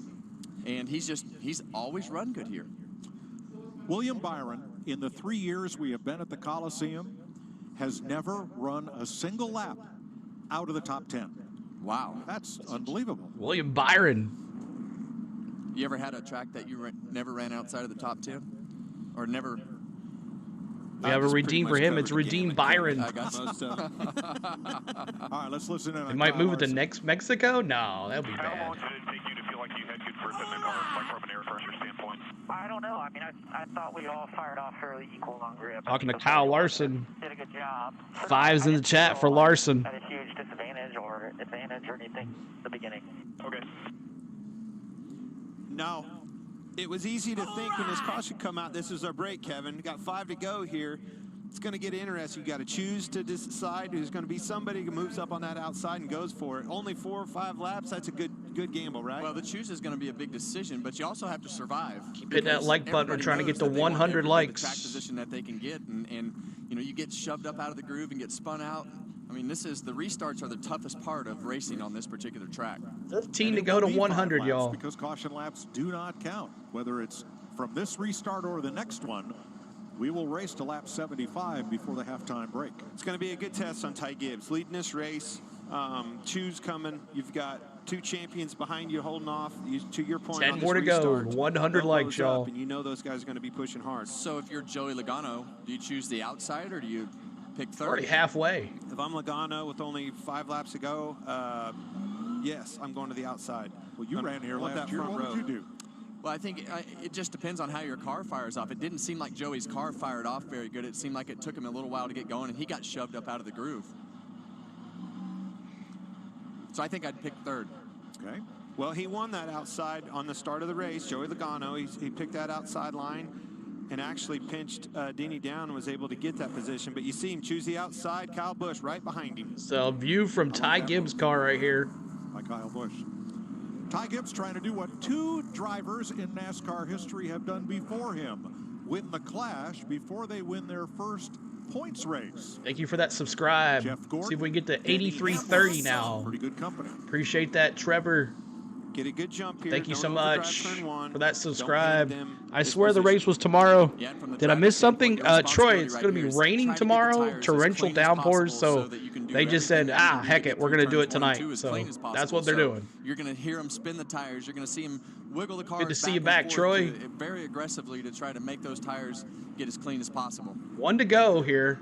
[SPEAKER 7] and he's always run good here.
[SPEAKER 19] William Byron, in the 3 years we have been at the Coliseum, has never run a single lap out of the top 10.
[SPEAKER 7] Wow,
[SPEAKER 19] that's unbelievable.
[SPEAKER 1] William Byron.
[SPEAKER 7] You ever had a track that you never ran outside of the top 10, or never?
[SPEAKER 1] We have a redeem for him. It's Redeem Byron.
[SPEAKER 7] I got most of them.
[SPEAKER 19] All right, let's listen in.
[SPEAKER 1] They might move it to next Mexico? No, that would be bad.
[SPEAKER 22] How long did it take you to feel like you had good grip in the car, like from an air pressure standpoint? I don't know. I mean, I thought we all fired off fairly equal on grip.
[SPEAKER 1] Talking to Kyle Larson.
[SPEAKER 22] Did a good job.
[SPEAKER 1] Fives in the chat for Larson.
[SPEAKER 22] Had a huge disadvantage or advantage or anything at the beginning. Okay.
[SPEAKER 3] No. It was easy to think when this caution come out, this is our break, Kevin. Got 5 to go here. It's going to get interesting. You got to choose to decide who's going to be somebody who moves up on that outside and goes for it. Only 4 or 5 laps. That's a good gamble, right?
[SPEAKER 7] Well, the choose is going to be a big decision, but you also have to survive.
[SPEAKER 1] Keep hitting that like button. We're trying to get to 100 likes.
[SPEAKER 7] The track position that they can get, and you get shoved up out of the groove and get spun out. I mean, the restarts are the toughest part of racing on this particular track.
[SPEAKER 1] 15 to go to 100, y'all.
[SPEAKER 19] Because caution laps do not count. Whether it's from this restart or the next one, we will race to lap 75 before the halftime break.
[SPEAKER 3] It's going to be a good test on Ty Gibbs. Leading this race, choose coming. You've got 2 champions behind you holding off. To your point,
[SPEAKER 1] 10 more to go. 100 likes, y'all.
[SPEAKER 3] And you know those guys are going to be pushing hard.
[SPEAKER 7] So if you're Joey Logano, do you choose the outside or do you pick third?
[SPEAKER 1] Already halfway.
[SPEAKER 3] If I'm Logano with only 5 laps to go, yes, I'm going to the outside.
[SPEAKER 19] Well, you ran here last year. What did you do?
[SPEAKER 7] Well, I think it just depends on how your car fires off. It didn't seem like Joey's car fired off very good. It seemed like it took him a little while to get going, and he got shoved up out of the groove. So I think I'd pick third.
[SPEAKER 3] Okay. Well, he won that outside on the start of the race. Joey Logano, he picked that outside line and actually pinched Denny down and was able to get that position. But you see him choose the outside. Kyle Busch right behind him.
[SPEAKER 1] So view from Ty Gibbs' car right here.
[SPEAKER 19] By Kyle Busch. Ty Gibbs trying to do what 2 drivers in NASCAR history have done before him. Win the Clash before they win their first points race.
[SPEAKER 1] Thank you for that subscribe. See if we can get to 8330 now.
[SPEAKER 19] Pretty good company.
[SPEAKER 1] Appreciate that, Trevor.
[SPEAKER 9] Get a good jump here.
[SPEAKER 1] Thank you so
[SPEAKER 9] Don't overdrive
[SPEAKER 1] much
[SPEAKER 9] turn one.
[SPEAKER 1] for that
[SPEAKER 9] Don't
[SPEAKER 1] subscribe.
[SPEAKER 9] hand them
[SPEAKER 1] I swear the race was tomorrow. Did I miss something? Troy, it's going to be raining tomorrow, torrential downpours, so they just said, heck it, we're going to do it tonight. So that's what they're doing.
[SPEAKER 7] You're going to hear them spin the tires. You're going to see them wiggle the cars.
[SPEAKER 1] Good to see you back, Troy.
[SPEAKER 7] Very aggressively to try to make those tires get as clean as possible.
[SPEAKER 1] 1 to go here.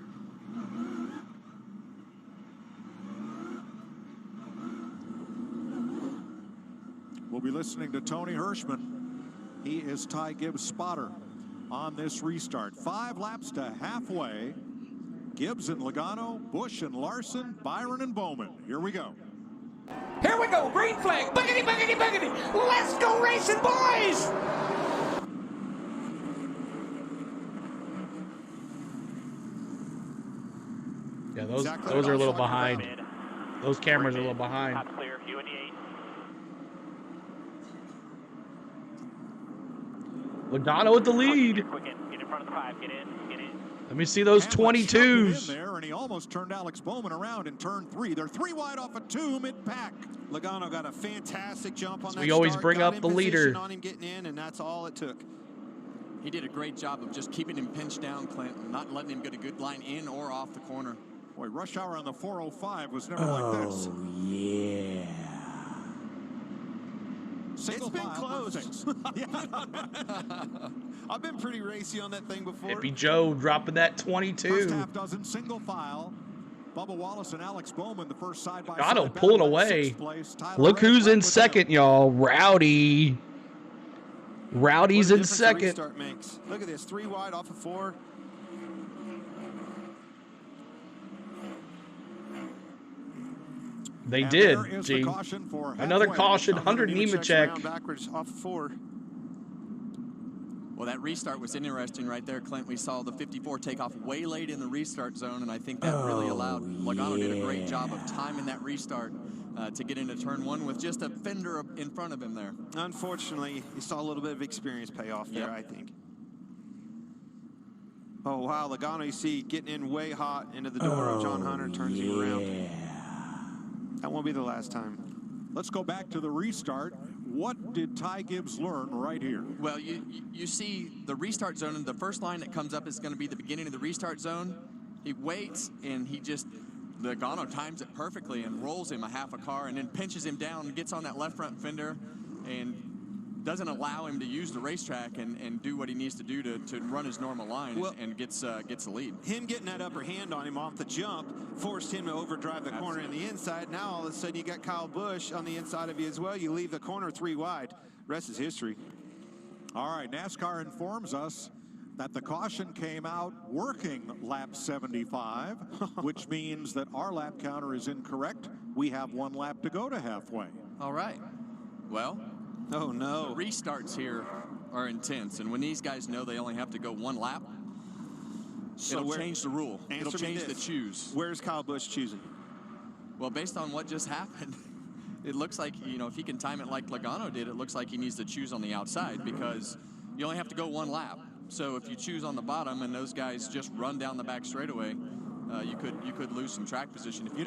[SPEAKER 19] We'll be listening to Tony Hirschman. He is Ty Gibbs' spotter on this restart. 5 laps to halfway. Gibbs and Logano, Busch and Larson, Byron and Bowman. Here we go.
[SPEAKER 6] Here we go, green flag, boogity, boogity, boogity. Let's go racing, boys!
[SPEAKER 1] Yeah, those are a little behind. Those cameras are a little behind.
[SPEAKER 6] Top clear, you and the 8.
[SPEAKER 1] Logano with the lead.
[SPEAKER 6] Get in front of the 5, get in.
[SPEAKER 1] Let me see those 22s.
[SPEAKER 19] In there, and he almost turned Alex Bowman around in turn 3. They're 3 wide off of 2 mid-pack.
[SPEAKER 9] Logano got a fantastic jump on
[SPEAKER 1] So
[SPEAKER 9] that
[SPEAKER 1] we always
[SPEAKER 9] start,
[SPEAKER 1] bring
[SPEAKER 9] got
[SPEAKER 1] up
[SPEAKER 9] in
[SPEAKER 1] the leader.
[SPEAKER 9] position on him getting in, and that's all it took.
[SPEAKER 7] He did a great job of just keeping him pinched down, Clint, not letting him get a good line in or off the corner.
[SPEAKER 19] Boy, rush hour on the 405 was never like this.
[SPEAKER 13] Yeah.
[SPEAKER 19] Single
[SPEAKER 9] It's been
[SPEAKER 19] file
[SPEAKER 9] close. I've been pretty racy on that thing before.
[SPEAKER 1] Hippie Joe dropping that 22.
[SPEAKER 19] First half dozen single file. Bubba Wallace and Alex Bowman, the first side-by-side.
[SPEAKER 1] Logano pulling away. Look who's in second, y'all. Rowdy. Rowdy's in second.
[SPEAKER 9] Makes. Look at this, 3 wide off of 4.
[SPEAKER 1] They
[SPEAKER 19] And
[SPEAKER 1] did,
[SPEAKER 19] there is
[SPEAKER 1] G.
[SPEAKER 19] the caution for
[SPEAKER 1] Another
[SPEAKER 19] halfway.
[SPEAKER 1] caution, 100 Nemechek.
[SPEAKER 9] Backwards off of 4.
[SPEAKER 7] Well, that restart was interesting right there, Clint. We saw the 54 take off way late in the restart zone, and I think that really allowed Logano did a great job of timing that restart to get into turn 1 with just a fender in front of him there.
[SPEAKER 9] Unfortunately, you saw a little bit of experience pay off there, I think. Oh, wow, Logano, you see, getting in way hot into the door of John Hunter, turns him around. That won't be the last time.
[SPEAKER 19] Let's go back to the restart. What did Ty Gibbs learn right here?
[SPEAKER 7] Well, you see the restart zone, and the first line that comes up is going to be the beginning of the restart zone. He waits, and Logano times it perfectly and rolls him a half a car and then pinches him down, gets on that left front fender, and doesn't allow him to use the racetrack and do what he needs to do to run his normal line, and gets the lead.
[SPEAKER 9] Him getting that upper hand on him off the jump forced him to overdrive the corner in the inside. Now all of a sudden you got Kyle Busch on the inside of you as well. You leave the corner 3 wide. Rest is history.
[SPEAKER 19] All right, NASCAR informs us that the caution came out working lap 75, which means that our lap counter is incorrect. We have 1 lap to go to halfway.
[SPEAKER 7] All right. Well,
[SPEAKER 9] oh no.
[SPEAKER 7] The restarts here are intense, and when these guys know they only have to go 1 lap, it'll change the rule. It'll change the choose.
[SPEAKER 9] Where's Kyle Busch choosing?
[SPEAKER 7] Well, based on what just happened, it looks like, if he can time it like Logano did, it looks like he needs to choose on the outside because you only have to go 1 lap. So if you choose on the bottom and those guys just run down the back straightaway, you could lose some track position if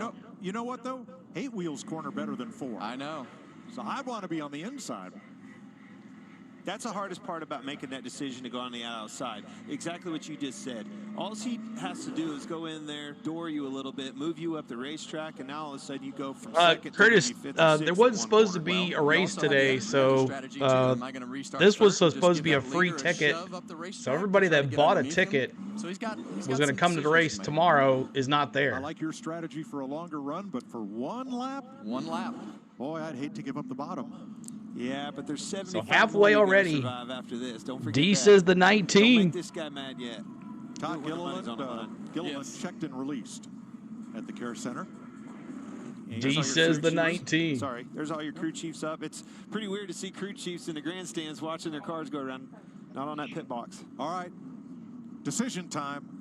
[SPEAKER 19] you know what though? 8 wheels corner better than 4.
[SPEAKER 7] I know.
[SPEAKER 19] So I want to be on the inside.
[SPEAKER 9] That's the hardest part about making that decision to go on the outside. Exactly what you just said. All he has to do is go in there, door you a little bit, move you up the racetrack, and now all of a sudden you go from second
[SPEAKER 1] Curtis,
[SPEAKER 9] to fifth or
[SPEAKER 1] there
[SPEAKER 9] sixth
[SPEAKER 1] wasn't
[SPEAKER 9] in
[SPEAKER 1] supposed to
[SPEAKER 9] one
[SPEAKER 1] be
[SPEAKER 9] corner.
[SPEAKER 1] a race today, so this was supposed to be a free ticket. So everybody that bought a ticket was going to come to the race tomorrow is not there.
[SPEAKER 19] I like your strategy for a longer run, but for 1 lap?
[SPEAKER 7] 1 lap.
[SPEAKER 19] Boy, I'd hate to give up the bottom.
[SPEAKER 9] Yeah, but there's 75
[SPEAKER 1] So halfway
[SPEAKER 9] more
[SPEAKER 1] already.
[SPEAKER 9] survive after this. Don't forget
[SPEAKER 1] D
[SPEAKER 9] that.
[SPEAKER 1] says the
[SPEAKER 9] Don't
[SPEAKER 1] 19.
[SPEAKER 9] make this guy mad yet.
[SPEAKER 19] Todd
[SPEAKER 9] Ooh, what the money's on the line.
[SPEAKER 19] Gilliland checked and released at the care center.
[SPEAKER 9] And
[SPEAKER 1] D
[SPEAKER 9] there's all your
[SPEAKER 1] says
[SPEAKER 9] crew
[SPEAKER 1] the
[SPEAKER 9] chiefs.
[SPEAKER 1] 19.
[SPEAKER 9] Sorry, there's all your crew chiefs up. It's pretty weird to see crew chiefs in the grandstands watching their cars go around, not on that pit box.
[SPEAKER 19] All right, decision time.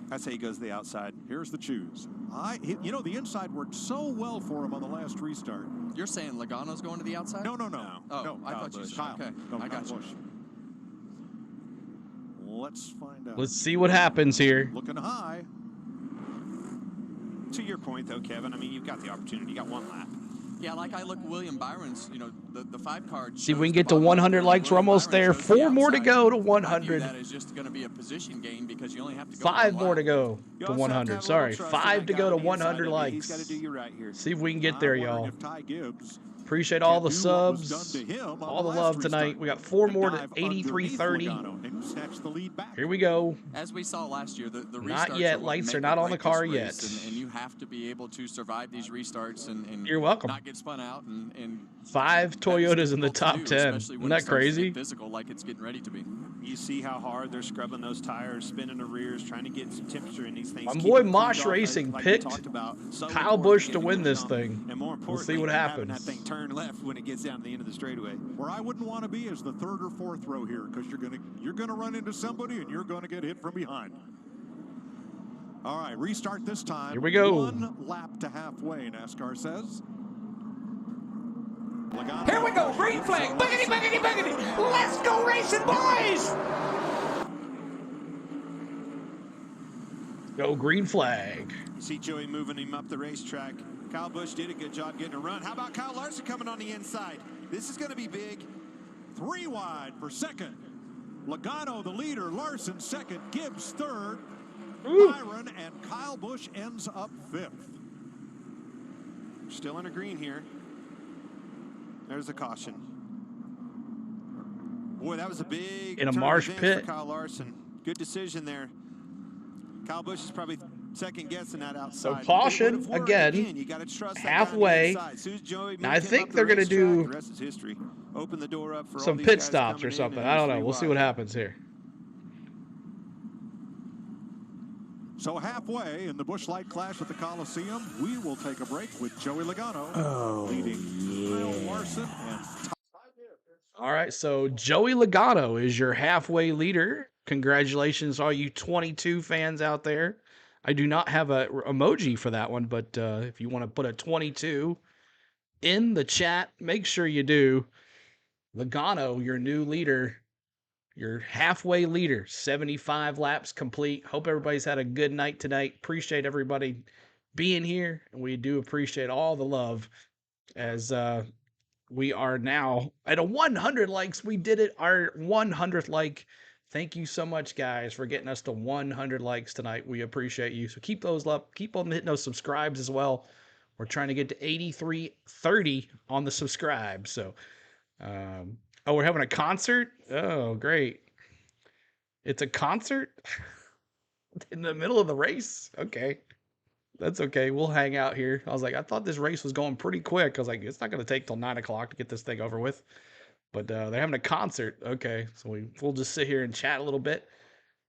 [SPEAKER 9] That's how he goes to the outside.
[SPEAKER 19] Here's the choose. The inside worked so well for him on the last restart.
[SPEAKER 7] You're saying Logano's going to the outside?
[SPEAKER 19] No.
[SPEAKER 7] Oh,
[SPEAKER 19] No,
[SPEAKER 7] I thought you said.
[SPEAKER 19] Kyle.
[SPEAKER 7] Okay,
[SPEAKER 19] No,
[SPEAKER 7] I got
[SPEAKER 19] Kyle
[SPEAKER 7] you.
[SPEAKER 19] Busch. Let's find out.
[SPEAKER 1] Let's see what happens here.
[SPEAKER 19] Looking high.
[SPEAKER 9] To your point, though, Kevin, I mean, you've got the opportunity. You got one lap.
[SPEAKER 7] Yeah, like I look William Byron's, the 5 card.
[SPEAKER 1] See if we can get to 100 likes. We're almost there. 4 more to go to 100.
[SPEAKER 7] That is just going to be a position gain because you only have to go
[SPEAKER 1] 5 more to go
[SPEAKER 9] You
[SPEAKER 1] to
[SPEAKER 9] also have to
[SPEAKER 1] 100.
[SPEAKER 9] have a
[SPEAKER 1] Sorry,
[SPEAKER 9] little trust
[SPEAKER 1] 5
[SPEAKER 9] in
[SPEAKER 1] to
[SPEAKER 9] that
[SPEAKER 1] go
[SPEAKER 9] guy
[SPEAKER 1] to
[SPEAKER 9] on the inside
[SPEAKER 1] 100
[SPEAKER 9] of you.
[SPEAKER 1] likes.
[SPEAKER 9] He's got to do you right here.
[SPEAKER 1] See if we can get there, y'all.
[SPEAKER 19] If Ty Gibbs
[SPEAKER 1] Appreciate all the
[SPEAKER 19] can do what was
[SPEAKER 1] subs,
[SPEAKER 19] done to him on
[SPEAKER 1] all the
[SPEAKER 19] the
[SPEAKER 1] love
[SPEAKER 19] last
[SPEAKER 1] tonight.
[SPEAKER 19] restart
[SPEAKER 1] We got 4
[SPEAKER 19] and
[SPEAKER 1] more to
[SPEAKER 19] dive
[SPEAKER 1] 83.30.
[SPEAKER 19] underneath Logano and snatch the lead back.
[SPEAKER 1] Here we go.
[SPEAKER 7] As we saw last year, the
[SPEAKER 1] Not
[SPEAKER 7] restarts
[SPEAKER 1] yet.
[SPEAKER 7] are what
[SPEAKER 1] Lights
[SPEAKER 7] make
[SPEAKER 1] are
[SPEAKER 7] or
[SPEAKER 1] not on the
[SPEAKER 7] break
[SPEAKER 1] car
[SPEAKER 7] this
[SPEAKER 1] yet.
[SPEAKER 7] race, and you have to be able to survive these restarts and
[SPEAKER 1] You're welcome.
[SPEAKER 7] not get spun out. And
[SPEAKER 1] 5 Toyotas in the top 10.
[SPEAKER 7] especially
[SPEAKER 1] Isn't
[SPEAKER 7] when
[SPEAKER 1] that
[SPEAKER 7] it starts to
[SPEAKER 1] crazy?
[SPEAKER 7] get physical like it's getting ready to be.
[SPEAKER 9] You see how hard they're scrubbing those tires, spinning the rears, trying to get some temperature in these things.
[SPEAKER 1] My
[SPEAKER 9] keep
[SPEAKER 1] boy
[SPEAKER 9] them cooled
[SPEAKER 1] Mosh
[SPEAKER 9] off,
[SPEAKER 1] Racing
[SPEAKER 9] like we
[SPEAKER 1] picked
[SPEAKER 9] talked about. So
[SPEAKER 1] Kyle
[SPEAKER 9] important
[SPEAKER 1] Busch
[SPEAKER 9] to
[SPEAKER 1] to
[SPEAKER 9] get a
[SPEAKER 1] win
[SPEAKER 9] good
[SPEAKER 1] this
[SPEAKER 9] jump,
[SPEAKER 1] thing.
[SPEAKER 9] And more
[SPEAKER 1] We'll see
[SPEAKER 9] importantly,
[SPEAKER 1] what
[SPEAKER 9] having
[SPEAKER 1] happens.
[SPEAKER 9] that thing turn left when it gets down to the end of the straightaway.
[SPEAKER 19] Where I wouldn't want to be is the 3rd or 4th row here because you're gonna run into somebody and you're gonna get hit from behind. All right, restart this time.
[SPEAKER 1] Here we go.
[SPEAKER 19] 1 lap to halfway, NASCAR says. Logano.
[SPEAKER 6] Here we go, green flag, boogity, boogity, boogity. Let's go racing, boys!
[SPEAKER 1] Go green flag.
[SPEAKER 9] You see Joey moving him up the racetrack. Kyle Busch did a good job getting a run. How about Kyle Larson coming on the inside? This is going to be big.
[SPEAKER 19] 3 wide for 2nd. Logano, the leader. Larson 2nd. Gibbs 3rd. Byron and Kyle Busch ends up 5th.
[SPEAKER 9] Still in a green here. There's the caution. Boy, that was a big
[SPEAKER 1] In a
[SPEAKER 9] turn of
[SPEAKER 1] marsh
[SPEAKER 9] events
[SPEAKER 1] pit.
[SPEAKER 9] for Kyle Larson. Good decision there. Kyle Busch is probably second guessing that
[SPEAKER 1] So
[SPEAKER 9] outside.
[SPEAKER 1] caution again,
[SPEAKER 9] You got to trust that guy
[SPEAKER 1] halfway.
[SPEAKER 9] on the inside. As soon as Joey
[SPEAKER 1] Now I
[SPEAKER 9] moved him
[SPEAKER 1] think
[SPEAKER 9] up the
[SPEAKER 1] they're going to
[SPEAKER 9] racetrack,
[SPEAKER 1] do
[SPEAKER 9] the rest is history. Open the door up for all
[SPEAKER 1] some
[SPEAKER 9] these
[SPEAKER 1] pit
[SPEAKER 9] guys
[SPEAKER 1] stops or
[SPEAKER 9] coming in,
[SPEAKER 1] something.
[SPEAKER 9] and
[SPEAKER 1] I don't
[SPEAKER 9] there's
[SPEAKER 1] know.
[SPEAKER 9] 3
[SPEAKER 1] We'll see
[SPEAKER 9] wide.
[SPEAKER 1] what happens here.
[SPEAKER 19] So halfway in the Busch Light Clash at the Coliseum, we will take a break with Joey Logano leading Kyle Larson and
[SPEAKER 1] All right, so Joey Logano is your halfway leader. Congratulations, all you 22 fans out there. I do not have a emoji for that one, but if you want to put a 22 in the chat, make sure you do. Logano, your new leader, your halfway leader, 75 laps complete. Hope everybody's had a good night tonight. Appreciate everybody being here, and we do appreciate all the love as we are now at a 100 likes. We did it, our 100th like. Thank you so much, guys, for getting us to 100 likes tonight. We appreciate you. So keep those up. Keep on hitting those subscribes as well. We're trying to get to 8330 on the subscribe. So, oh, we're having a concert? Oh, great. It's a concert in the middle of the race? Okay. That's okay. We'll hang out here. I was like, I thought this race was going pretty quick. I was like, it's not going to take till 9 o'clock to get this thing over with. But they're having a concert. Okay. So we'll just sit here and chat a little bit.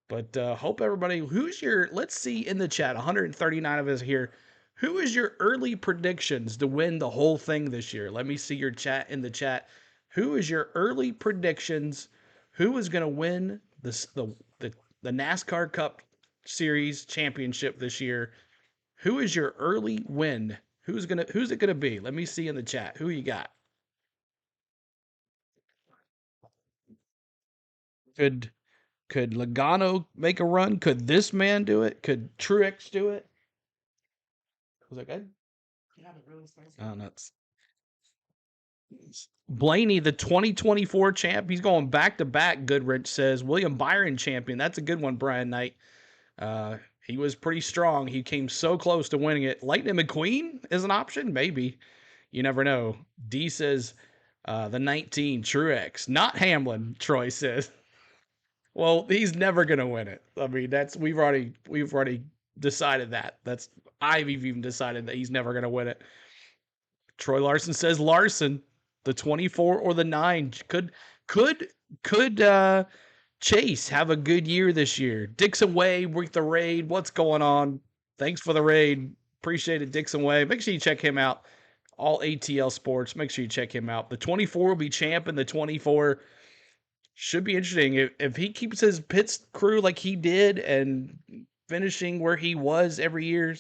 [SPEAKER 1] But hope everybody, let's see in the chat, 139 of us here. Who is your early predictions to win the whole thing this year? Let me see your chat in the chat. Who is your early predictions? Who is going to win the NASCAR Cup Series championship this year? Who is your early win? Who's it gonna be? Let me see in the chat. Who you got? Could Logano make a run? Could this man do it? Could Truex do it? Was that good? Oh, nuts. Blaney, the 2024 champ. He's going back to back. Goodrich says William Byron champion. That's a good one, Brian Knight. He was pretty strong. He came so close to winning it. Lightning McQueen is an option? Maybe. You never know. D says the 19, Truex. Not Hamlin, Troy says. Well, he's never going to win it. I mean, we've already decided that. I've even decided that he's never going to win it. Troy Larson says Larson, the 24 or the 9. Could Chase have a good year this year? Dixon Way with the raid. What's going on? Thanks for the raid. Appreciate it, Dixon Way. Make sure you check him out. All ATL Sports. Make sure you check him out. The 24 will be champ, and the 24 should be interesting. If he keeps his pits crew like he did and finishing where he was every year,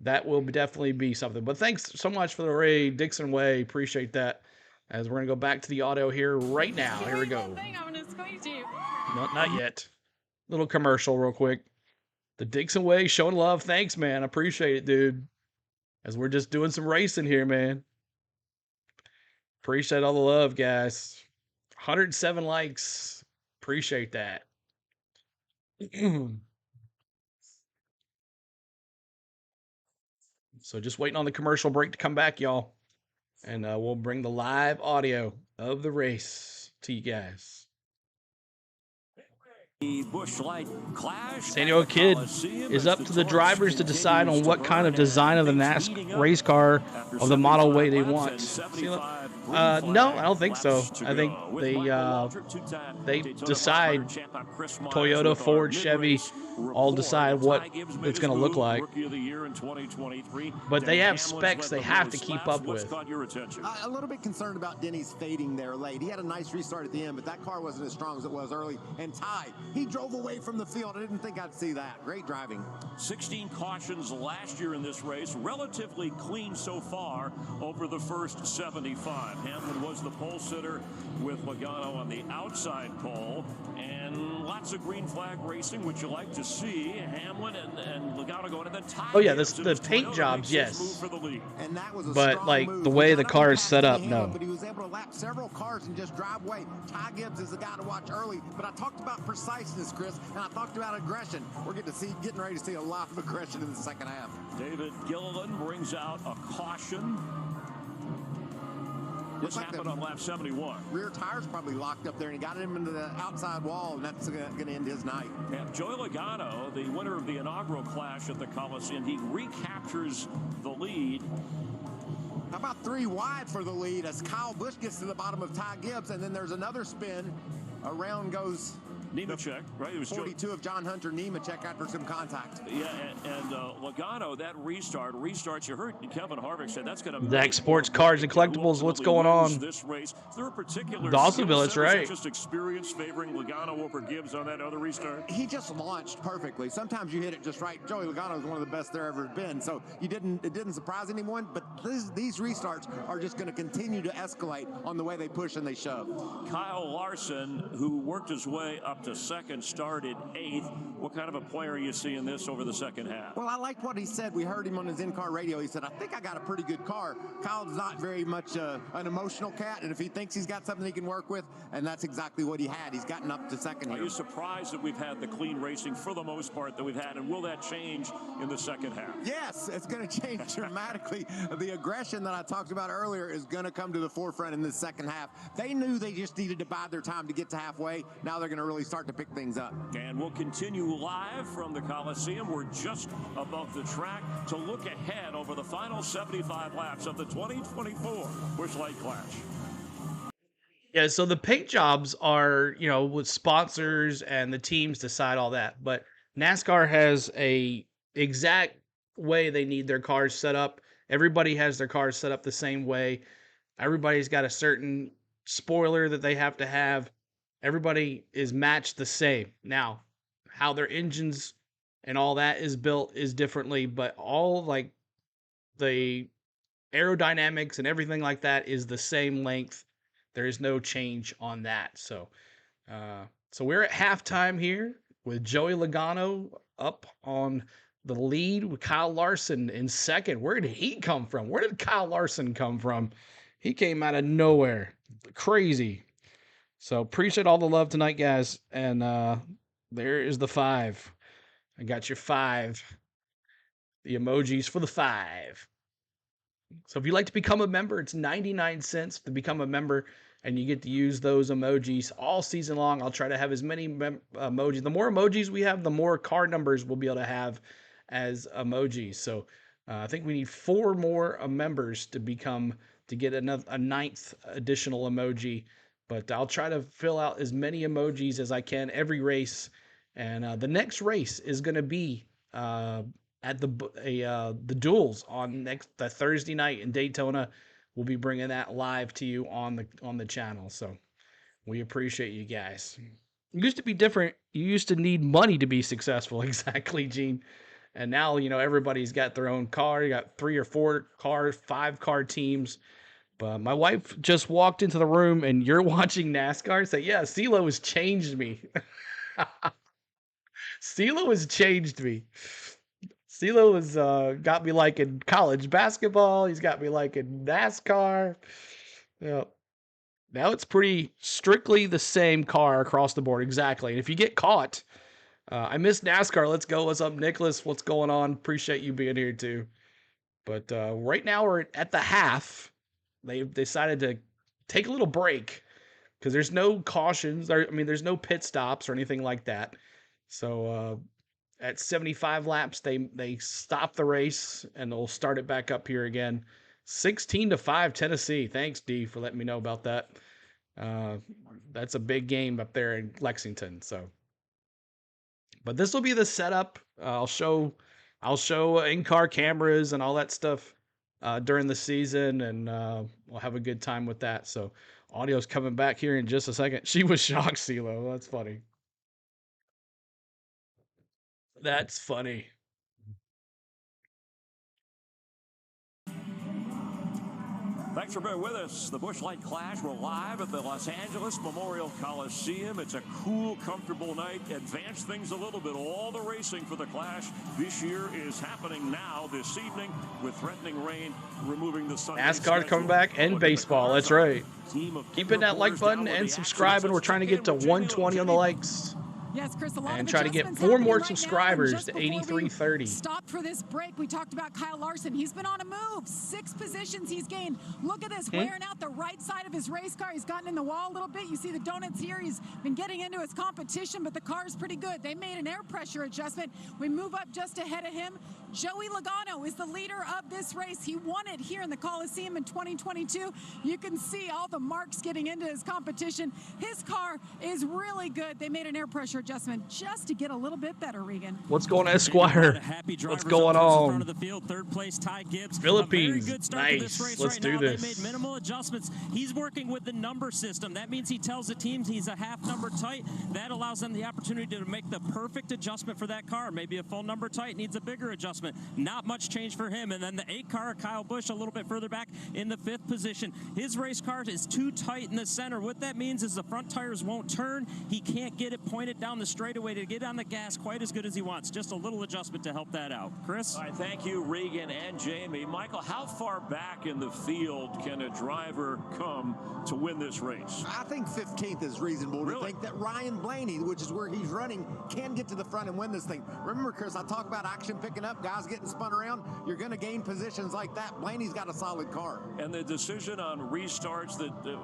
[SPEAKER 1] that will definitely be something. But thanks so much for the raid, Dixon Way. Appreciate that. As we're going to go back to the audio here right now. Here we go.
[SPEAKER 8] I'm going to squeeze you.
[SPEAKER 1] No, not yet. little commercial real quick. The Dixon Way showing love. Thanks, man. I appreciate it, dude. As we're just doing some racing here, man. Appreciate all the love, guys. 107 likes. Appreciate that. So just waiting on the commercial break to come back, y'all. And we'll bring the live audio of the race to you guys.
[SPEAKER 2] The Busch Light Clash.
[SPEAKER 1] San Diego Kid is up to the drivers to decide on what kind of design of the NASCAR race car of the model way they want. No, I don't think so. I think they decide. Toyota, Ford, Chevy all decide what it's going to look like. But they have specs they have to keep up with.
[SPEAKER 20] A little bit concerned about Denny's fading there late. He had a nice restart at the end, but that car wasn't as strong as it was early. And Ty, he drove away from the field. I didn't think I'd see that. Great driving.
[SPEAKER 2] 16 cautions last year in this race. Relatively clean so far over the first 75. Hamlin was the pole sitter with Logano on the outside pole. And lots of green flag racing, which you like to see. Hamlin and Logano going, and then Ty.
[SPEAKER 1] Oh yeah, the paint jobs, yes.
[SPEAKER 20] And that was a
[SPEAKER 1] but like move. The way the car is set up, no.
[SPEAKER 20] But he was able to lap several cars and just drive away. Ty Gibbs is the guy to watch early. But I talked about preciseness, Chris, and I talked about aggression. We're getting ready to see a lot of aggression in the second half.
[SPEAKER 2] David Gilliland brings out a caution. This happened on lap 71.
[SPEAKER 20] Rear tires probably locked up there, and he got him into the outside wall, and that's going to end his night.
[SPEAKER 2] Yeah, Joey Logano, the winner of the inaugural Clash at the Coliseum, he recaptures the lead.
[SPEAKER 20] How about 3 wide for the lead as Kyle Busch gets to the bottom of Ty Gibbs, and then there's another spin. Around goes
[SPEAKER 2] Nemechek, right? It was
[SPEAKER 20] 42 of John Hunter Nemechek after some contact.
[SPEAKER 2] Yeah, and Logano, that restarts. You heard Kevin Harvick said that's going to.
[SPEAKER 1] Zach Sports Cars and Collectibles. What's going on?
[SPEAKER 2] This race, is there a particular
[SPEAKER 1] Dawsonville, that's right.
[SPEAKER 2] Just experience favoring Logano over Gibbs on that other restart.
[SPEAKER 20] He just launched perfectly. Sometimes you hit it just right. Joey Logano is one of the best there ever been. So it didn't surprise anyone. But these restarts are just going to continue to escalate on the way they push and they shove.
[SPEAKER 2] Kyle Larson, who worked his way up to second, started 8th. What kind of a player are you seeing this over the second half?
[SPEAKER 20] Well, I liked what he said. We heard him on his in-car radio. He said, I think I got a pretty good car. Kyle's not very much an emotional cat, and if he thinks he's got something he can work with, and that's exactly what he had. He's gotten up to second here.
[SPEAKER 2] Are you surprised that we've had the clean racing for the most part that we've had, and will that change in the second half?
[SPEAKER 20] Yes, it's going to change dramatically. The aggression that I talked about earlier is going to come to the forefront in the second half. They knew they just needed to bide their time to get to halfway. Now they're going to really start to pick things up.
[SPEAKER 2] And we'll continue live from the Coliseum. We're just above the track to look ahead over the final 75 laps of the 2024 Busch Light Clash.
[SPEAKER 1] Yeah, so the paint jobs are, with sponsors and the teams decide all that. But NASCAR has a exact way they need their cars set up. Everybody has their cars set up the same way. Everybody's got a certain spoiler that they have to have. Everybody is matched the same. Now, how their engines and all that is built is differently, but all like the aerodynamics and everything like that is the same length. There is no change on that. So we're at halftime here with Joey Logano up on the lead with Kyle Larson in second. Where did he come from? Where did Kyle Larson come from? He came out of nowhere. Crazy. So appreciate all the love tonight, guys. And there is the 5. I got your 5. The emojis for the 5. So if you'd like to become a member, it's 99 cents to become a member, and you get to use those emojis all season long. I'll try to have as many emojis. The more emojis we have, the more card numbers we'll be able to have as emojis. So I think we need 4 more members to get a 9th additional emoji. But I'll try to fill out as many emojis as I can every race. And the next race is going to be at the duels on the Thursday night in Daytona. We'll be bringing that live to you on the channel. So we appreciate you guys. It used to be different. You used to need money to be successful. Exactly, Gene. And now, everybody's got their own car. You got 3 or 4 cars, 5 car teams. But my wife just walked into the room and you're watching NASCAR. Say, yeah, CeeLo has changed me. CeeLo has changed me. CeeLo has got me liking college basketball. He's got me liking NASCAR. Yeah. Now it's pretty strictly the same car across the board. Exactly. And if you get caught, I miss NASCAR. Let's go. What's up, Nicholas? What's going on? Appreciate you being here too. But right now we're at the half. They've decided to take a little break because there's no cautions. There's no pit stops or anything like that. So at 75 laps, they stop the race and they'll start it back up here again. 16-5 Tennessee. Thanks, D, for letting me know about that. That's a big game up there in Lexington. So, but this will be the setup. I'll show in-car cameras and all that stuff during the season, and we'll have a good time with that. So, audio's coming back here in just a second. She was shocked, CeeLo. That's funny. That's funny.
[SPEAKER 2] Thanks for being with us. The Busch Light Clash. We're live at the Los Angeles Memorial Coliseum. It's a cool, comfortable night. Advance things a little bit. All the racing for the Clash this year is happening now this evening with threatening rain removing the Sunday
[SPEAKER 1] NASCAR coming back and baseball. That's right. Keep hitting that like button and subscribing. We're trying to get to 120 on the likes.
[SPEAKER 4] Yes, Chris, a lot
[SPEAKER 1] and
[SPEAKER 4] of
[SPEAKER 1] try to get 4 more subscribers to 8330.
[SPEAKER 4] Stop for this break. We talked about Kyle Larson. He's been on a move. 6 positions he's gained. Look at this, wearing out the right side of his race car. He's gotten in the wall a little bit. You see the donuts here. He's been getting into his competition, but the car is pretty good. They made an air pressure adjustment. We move up just ahead of him. Joey Logano is the leader of this race. He won it here in the Coliseum in 2022. You can see all the marks getting into his competition. His car is really good. They made an air pressure adjustment just to get a little bit better, Regan.
[SPEAKER 1] What's going on, Esquire? What's going on?
[SPEAKER 5] Front of the field, third place, Ty Gibbs.
[SPEAKER 1] Philippines. Nice. Let's do this.
[SPEAKER 5] They made minimal adjustments. He's working with the number system. That means he tells the teams he's a half number tight. That allows them the opportunity to make the perfect adjustment for that car. Maybe a full number tight needs a bigger adjustment. Not much change for him. And then the 8 car, Kyle Busch, a little bit further back in the 5th position. His race car is too tight in the center. What that means is the front tires won't turn. He can't get it pointed down the straightaway to get on the gas quite as good as he wants. Just a little adjustment to help that out. Chris?
[SPEAKER 2] All right, thank you, Regan and Jamie. Michael, how far back in the field can a driver come to win this race?
[SPEAKER 20] I think 15th is reasonable to think that Ryan Blaney, which is where he's running, can get to the front and win this thing. Remember, Chris, I talk about action picking up, guys getting spun around. You're going to gain positions like that. Blaney's got a solid car.
[SPEAKER 2] And the decision on restarts,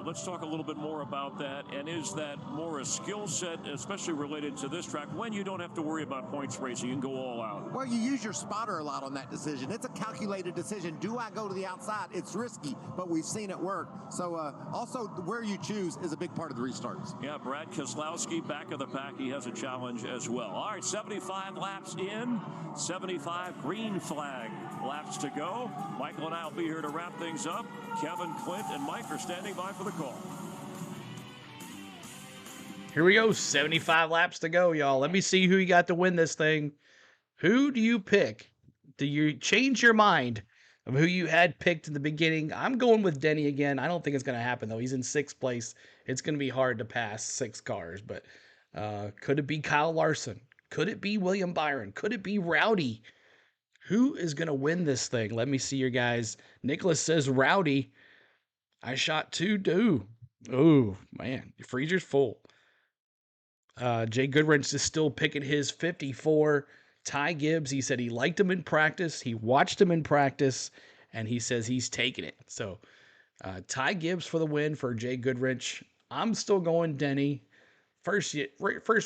[SPEAKER 2] let's talk a little bit more about that. And is that more a skill set, especially related to this track, when you don't have to worry about points racing, you can go all out?
[SPEAKER 20] Well, you use your spotter a lot on that decision. It's a calculated decision. Do I go to the outside? It's risky, but we've seen it work. So also where you choose is a big part of the restarts.
[SPEAKER 2] Yeah, Brad Keselowski, back of the pack. He has a challenge as well. All right, 75 laps in, 75 green flag laps to go. Michael and I will be here to wrap things up. Kevin, Clint, and Mike are standing by for the call.
[SPEAKER 1] Here we go. 75 laps to go, y'all. Let me see who you got to win this thing. Who do you pick? Do you change your mind of who you had picked in the beginning? I'm going with Denny again. I don't think it's going to happen, though. He's in 6th place. It's going to be hard to pass 6 cars, but could it be Kyle Larson? Could it be William Byron? Could it be Rowdy? Who is going to win this thing? Let me see your guys. Nicholas says Rowdy. I shot 2 do. Oh, man. Your freezer's full. Jay Goodwrench is still picking his 54. Ty Gibbs, he said he liked him in practice. He watched him in practice, and he says he's taking it. So Ty Gibbs for the win for Jay Goodwrench. I'm still going Denny. First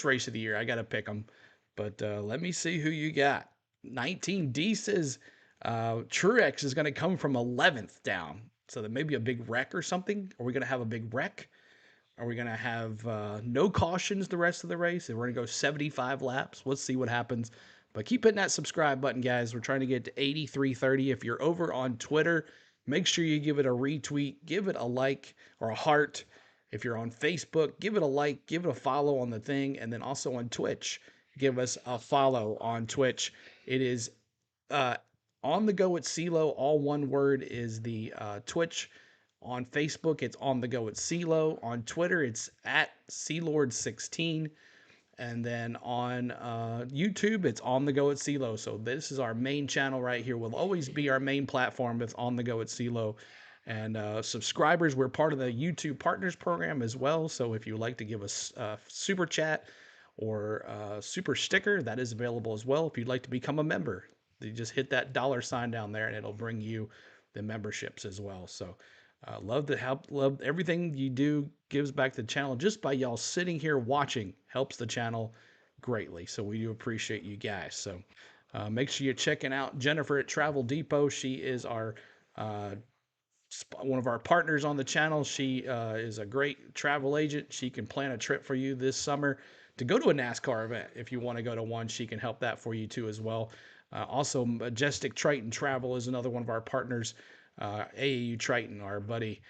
[SPEAKER 1] race of the year. I got to pick him. But let me see who you got. 19D says Truex is going to come from 11th down. So that may be a big wreck or something. Are we going to have a big wreck? Are we going to have no cautions the rest of the race? And we're going to go 75 laps. Let's see what happens. But keep hitting that subscribe button, guys. We're trying to get to 8330. If you're over on Twitter, make sure you give it a retweet, give it a like or a heart. If you're on Facebook, give it a like, give it a follow on the thing. And then also on Twitch, give us a follow on Twitch. It is On the Go with CeeLo. All one word is the Twitch. On Facebook, it's On the Go with CeeLo. On Twitter, it's at CeeLord16. And then on YouTube, it's On the Go at CeeLo. So this is our main channel right here. Will always be our main platform. It's On the Go at CeeLo. And subscribers, we're part of the YouTube Partners Program as well. So if you would like to give us a super chat or super sticker, that is available as well. If you'd like to become a member, you just hit that $sign down there and it'll bring you the memberships as well. So love the help, love everything you do, gives back to the channel. Just by y'all sitting here watching helps the channel greatly. So we do appreciate you guys. So make sure you're checking out Jennifer at Travel Depot. She is our one of our partners on the channel. She is a great travel agent. She can plan a trip for you this summer to go to a NASCAR event. If you want to go to one, she can help that for you too as well. Also, Majestic Triton Travel is another one of our partners. AAU Triton, our buddy,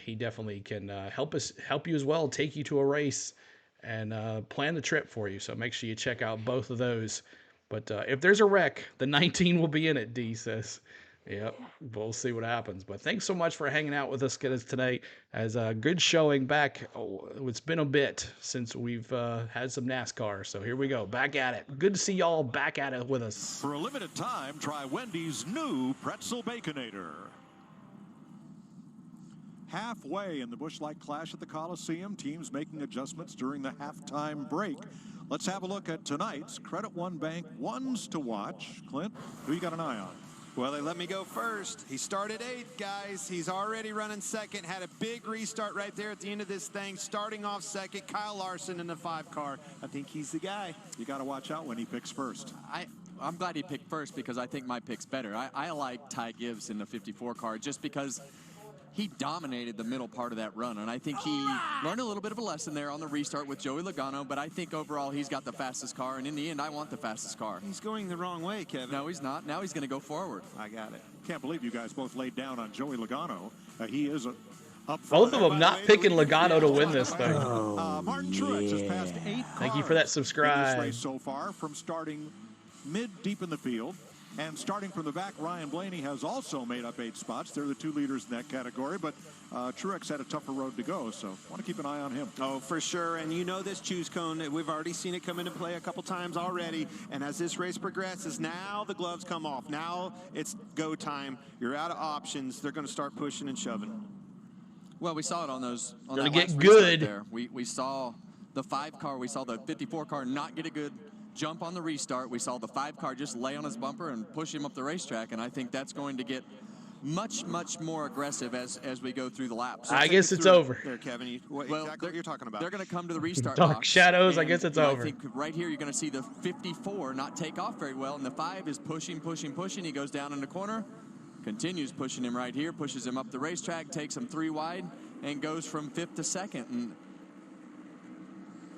[SPEAKER 1] he definitely can help you as well, take you to a race and plan the trip for you. So make sure you check out both of those. But if there's a wreck, the 19 will be in it, D says. Yep, we'll see what happens. But thanks so much for hanging out with us tonight. As a good showing back. Oh, it's been a bit since we've had some NASCAR. So here we go, back at it. Good to see y'all back at it with us.
[SPEAKER 19] For a limited time, try Wendy's new Pretzel Baconator. Halfway in the Busch Light Clash at the Coliseum, teams making adjustments during the halftime break. Let's have a look at tonight's Credit One Bank ones to watch. Clint, who you got an eye on?
[SPEAKER 3] Well, they let me go first. He started 8th, guys. He's already running second. Had a big restart right there at the end of this thing. Starting off second, Kyle Larson in the 5 car. I think he's the guy.
[SPEAKER 19] You got to watch out when he picks first.
[SPEAKER 7] I'm glad he picked first because I think my pick's better. I like Ty Gibbs in the 54 car just because he dominated the middle part of that run, and I think he learned a little bit of a lesson there on the restart with Joey Logano, but I think overall he's got the fastest car, and in the end, I want the fastest car.
[SPEAKER 3] He's going the wrong way, Kevin.
[SPEAKER 7] No, he's not. Now he's going to go forward.
[SPEAKER 3] I got it.
[SPEAKER 19] Can't believe you guys both laid down on Joey Logano. He is up front.
[SPEAKER 1] Both of them not picking Logano to win this thing.
[SPEAKER 19] Martin Truex has passed 8 cars.
[SPEAKER 1] Thank you for that
[SPEAKER 19] In
[SPEAKER 1] subscribe.
[SPEAKER 19] this race so far, from starting mid-deep in the field. And starting from the back, Ryan Blaney has also made up 8 spots. They're the 2 leaders in that category, but Truex had a tougher road to go, so want to keep an eye on him.
[SPEAKER 3] Oh, for sure, and you know this choose cone. We've already seen it come into play a couple times already, and as this race progresses, now the gloves come off. Now it's go time. You're out of options. They're going to start pushing and shoving.
[SPEAKER 7] Well, we saw it on those. On
[SPEAKER 1] Gonna
[SPEAKER 7] that
[SPEAKER 1] get
[SPEAKER 7] last
[SPEAKER 1] good.
[SPEAKER 7] There. We saw the 5 car. We saw the 54 car not get a good jump on the restart. We saw the 5 car just lay on his bumper and push him up the racetrack, and I think that's going to get much more aggressive as we go through the laps.
[SPEAKER 1] I guess it's over.
[SPEAKER 3] There, Kevin, exactly what you're talking about.
[SPEAKER 7] They're going to come to the restart
[SPEAKER 1] Dark
[SPEAKER 7] box,
[SPEAKER 1] shadows, I
[SPEAKER 7] and,
[SPEAKER 1] guess it's
[SPEAKER 7] you know,
[SPEAKER 1] over.
[SPEAKER 7] I think right here you're going to see the 54 not take off very well, and the 5 is pushing. He goes down in the corner, continues pushing him right here, pushes him up the racetrack, takes him 3 wide, and goes from 5th to 2nd.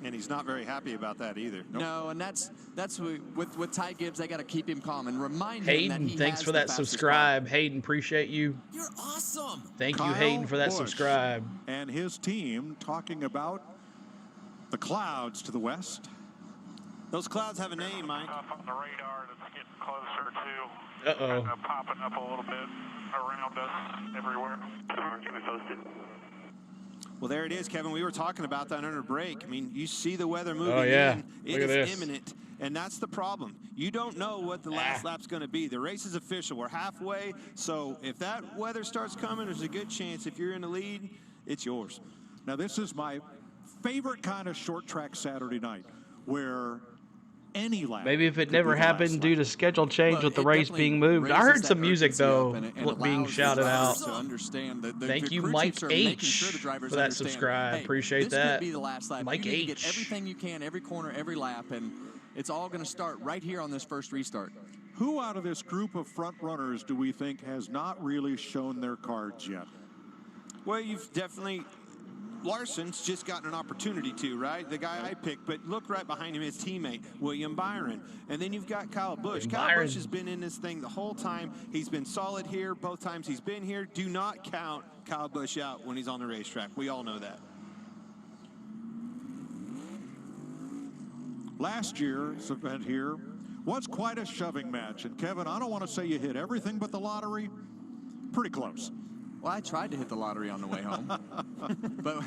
[SPEAKER 3] And he's not very happy about that either.
[SPEAKER 7] Nope. No, and that's with Ty Gibbs, they got to keep him calm and remind him that
[SPEAKER 1] Hayden,
[SPEAKER 7] he
[SPEAKER 1] thanks
[SPEAKER 7] has
[SPEAKER 1] for
[SPEAKER 7] the
[SPEAKER 1] that
[SPEAKER 7] fastest
[SPEAKER 1] subscribe.
[SPEAKER 7] car.
[SPEAKER 1] Hayden, appreciate you.
[SPEAKER 13] You're awesome.
[SPEAKER 1] Thank you,
[SPEAKER 19] Kyle
[SPEAKER 1] Hayden, for that
[SPEAKER 19] Busch
[SPEAKER 1] subscribe.
[SPEAKER 19] And his team talking about the clouds to the west.
[SPEAKER 3] Those clouds have a name, Mike.
[SPEAKER 2] Up on the radar that's getting closer to.
[SPEAKER 1] Uh-oh.
[SPEAKER 2] Kind of popping up a little bit around us everywhere. Keep me posted.
[SPEAKER 3] Well, there it is, Kevin. We were talking about that under break. I mean, you see the weather moving
[SPEAKER 1] yeah.
[SPEAKER 3] in.
[SPEAKER 1] Look
[SPEAKER 3] It
[SPEAKER 1] at
[SPEAKER 3] is
[SPEAKER 1] this.
[SPEAKER 3] imminent, and that's the problem. You don't know what the last lap's going to be. The race is official. We're halfway, so if that weather starts coming, there's a good chance if you're in the lead, it's yours.
[SPEAKER 19] Now, this is my favorite kind of short track Saturday night, where any lap.
[SPEAKER 1] Maybe if it
[SPEAKER 19] could
[SPEAKER 1] never
[SPEAKER 19] be the last
[SPEAKER 1] happened due to schedule change
[SPEAKER 7] Well,
[SPEAKER 1] with the
[SPEAKER 7] it
[SPEAKER 1] race
[SPEAKER 7] definitely
[SPEAKER 1] being moved. I
[SPEAKER 7] raises
[SPEAKER 1] heard
[SPEAKER 7] that
[SPEAKER 1] some music,
[SPEAKER 7] urgency
[SPEAKER 1] though,
[SPEAKER 7] up and
[SPEAKER 1] being
[SPEAKER 7] allows
[SPEAKER 1] shouted
[SPEAKER 7] the
[SPEAKER 1] out.
[SPEAKER 7] drivers to understand the
[SPEAKER 1] Thank you,
[SPEAKER 7] crew
[SPEAKER 1] Mike
[SPEAKER 7] chiefs are making
[SPEAKER 1] H,
[SPEAKER 7] sure the drivers
[SPEAKER 1] for that
[SPEAKER 7] understand,
[SPEAKER 1] subscribe.
[SPEAKER 7] hey,
[SPEAKER 1] Appreciate
[SPEAKER 7] this
[SPEAKER 1] that.
[SPEAKER 7] could be the last lap.
[SPEAKER 1] Mike
[SPEAKER 7] you need to get
[SPEAKER 1] H.
[SPEAKER 7] everything you can, every corner, every lap, and it's all going to start right here on this first restart.
[SPEAKER 19] Who out of this group of front runners do we think has not really shown their cards yet?
[SPEAKER 3] Well, you've definitely... Larson's just gotten an opportunity to, right? The guy I picked, but look right behind him, his teammate, William Byron. And then you've got Kyle Busch.
[SPEAKER 1] William
[SPEAKER 3] Kyle
[SPEAKER 1] Byron.
[SPEAKER 3] Busch has been in this thing the whole time. He's been solid here both times he's been here. Do not count Kyle Busch out when he's on the racetrack. We all know that.
[SPEAKER 19] Last year's event here was quite a shoving match. And Kevin, I don't want to say you hit everything but the lottery. Pretty close.
[SPEAKER 7] Well, I tried to hit the lottery on the way home, but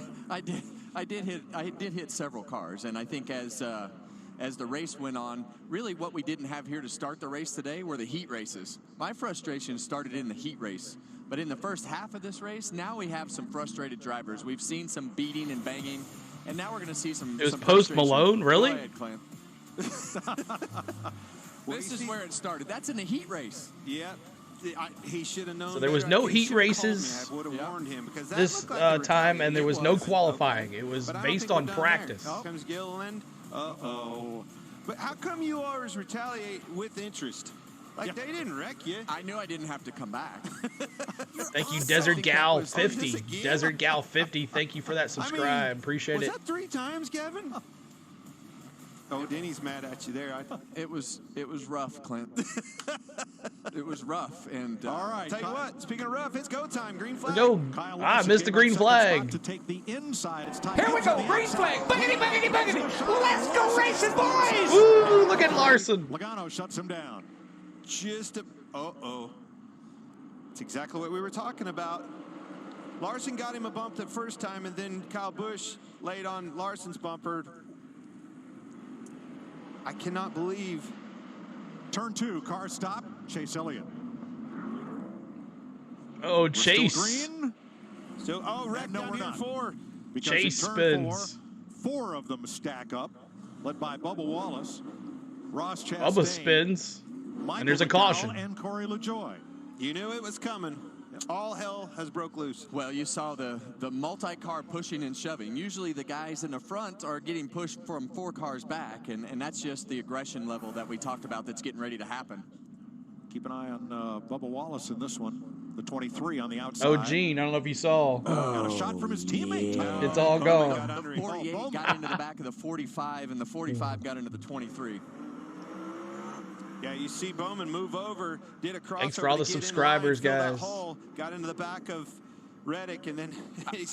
[SPEAKER 7] I did hit several cars, and I think as the race went on, really what we didn't have here to start the race today were the heat races. My frustration started in the heat race, but in the first half of this race, now we have some frustrated drivers. We've seen some beating and banging, and now we're going to see some.
[SPEAKER 1] It was
[SPEAKER 7] some
[SPEAKER 1] Post
[SPEAKER 7] frustration.
[SPEAKER 1] Malone, really?
[SPEAKER 7] Go ahead, Clint. This is where it started. That's in the heat race.
[SPEAKER 9] Yeah. He should have known.
[SPEAKER 1] So there was no heat races this time, and there was no qualifying. It was based on practice.
[SPEAKER 9] Comes Gilliland. Uh-oh. But how come you always retaliate with interest? Like, they didn't wreck you.
[SPEAKER 7] I knew I didn't have to come back.
[SPEAKER 1] Thank you, Desert Gal 50. Desert Gal 50, thank you for that subscribe. Appreciate it.
[SPEAKER 9] Was that 3 times, Kevin? Oh, Denny's mad at you there.
[SPEAKER 7] It was rough, Clint. It was rough, and
[SPEAKER 9] all right. Tell you what. Speaking of rough, it's go time. Green flag.
[SPEAKER 1] Go. I missed the green flag.
[SPEAKER 19] To take the inside.
[SPEAKER 6] Here we go. Green flag. Buggity, buggity, buggity. Let's go racing, boys.
[SPEAKER 1] Woo! Look at Larson.
[SPEAKER 19] Logano shuts him down.
[SPEAKER 9] Just a. It's exactly what we were talking about. Larson got him a bump the first time, and then Kyle Busch laid on Larson's bumper. I cannot believe.
[SPEAKER 19] Turn 2, car stop. Chase Elliott.
[SPEAKER 1] Oh, Chase.
[SPEAKER 19] Still green.
[SPEAKER 9] So, wreck down here 4.
[SPEAKER 19] Because
[SPEAKER 1] Chase
[SPEAKER 19] in turn
[SPEAKER 1] spins.
[SPEAKER 19] 4 of them stack up, led by Bubba Wallace, Ross Chastain,
[SPEAKER 1] Bubba spins,
[SPEAKER 19] Michael
[SPEAKER 1] and there's a
[SPEAKER 19] McDowell,
[SPEAKER 1] caution.
[SPEAKER 19] and Corey LaJoie.
[SPEAKER 9] You knew it was coming. All hell has broke loose.
[SPEAKER 7] Well, you saw the multi-car pushing and shoving. Usually the guys in the front are getting pushed from 4 cars back, and that's just the aggression level that we talked about that's getting ready to happen.
[SPEAKER 19] Keep an eye on Bubba Wallace in this one. The 23 on the outside.
[SPEAKER 1] Oh, Gene, I don't know if you saw.
[SPEAKER 19] Got a shot from his teammate.
[SPEAKER 1] It's all gone.
[SPEAKER 7] The 48 got into the back of the 45, and the 45 got into the 23.
[SPEAKER 9] Yeah, you see Bowman move over, did a crossover.
[SPEAKER 1] Thanks for all the subscribers, guys.
[SPEAKER 9] Hole, got into the back of Reddick, and then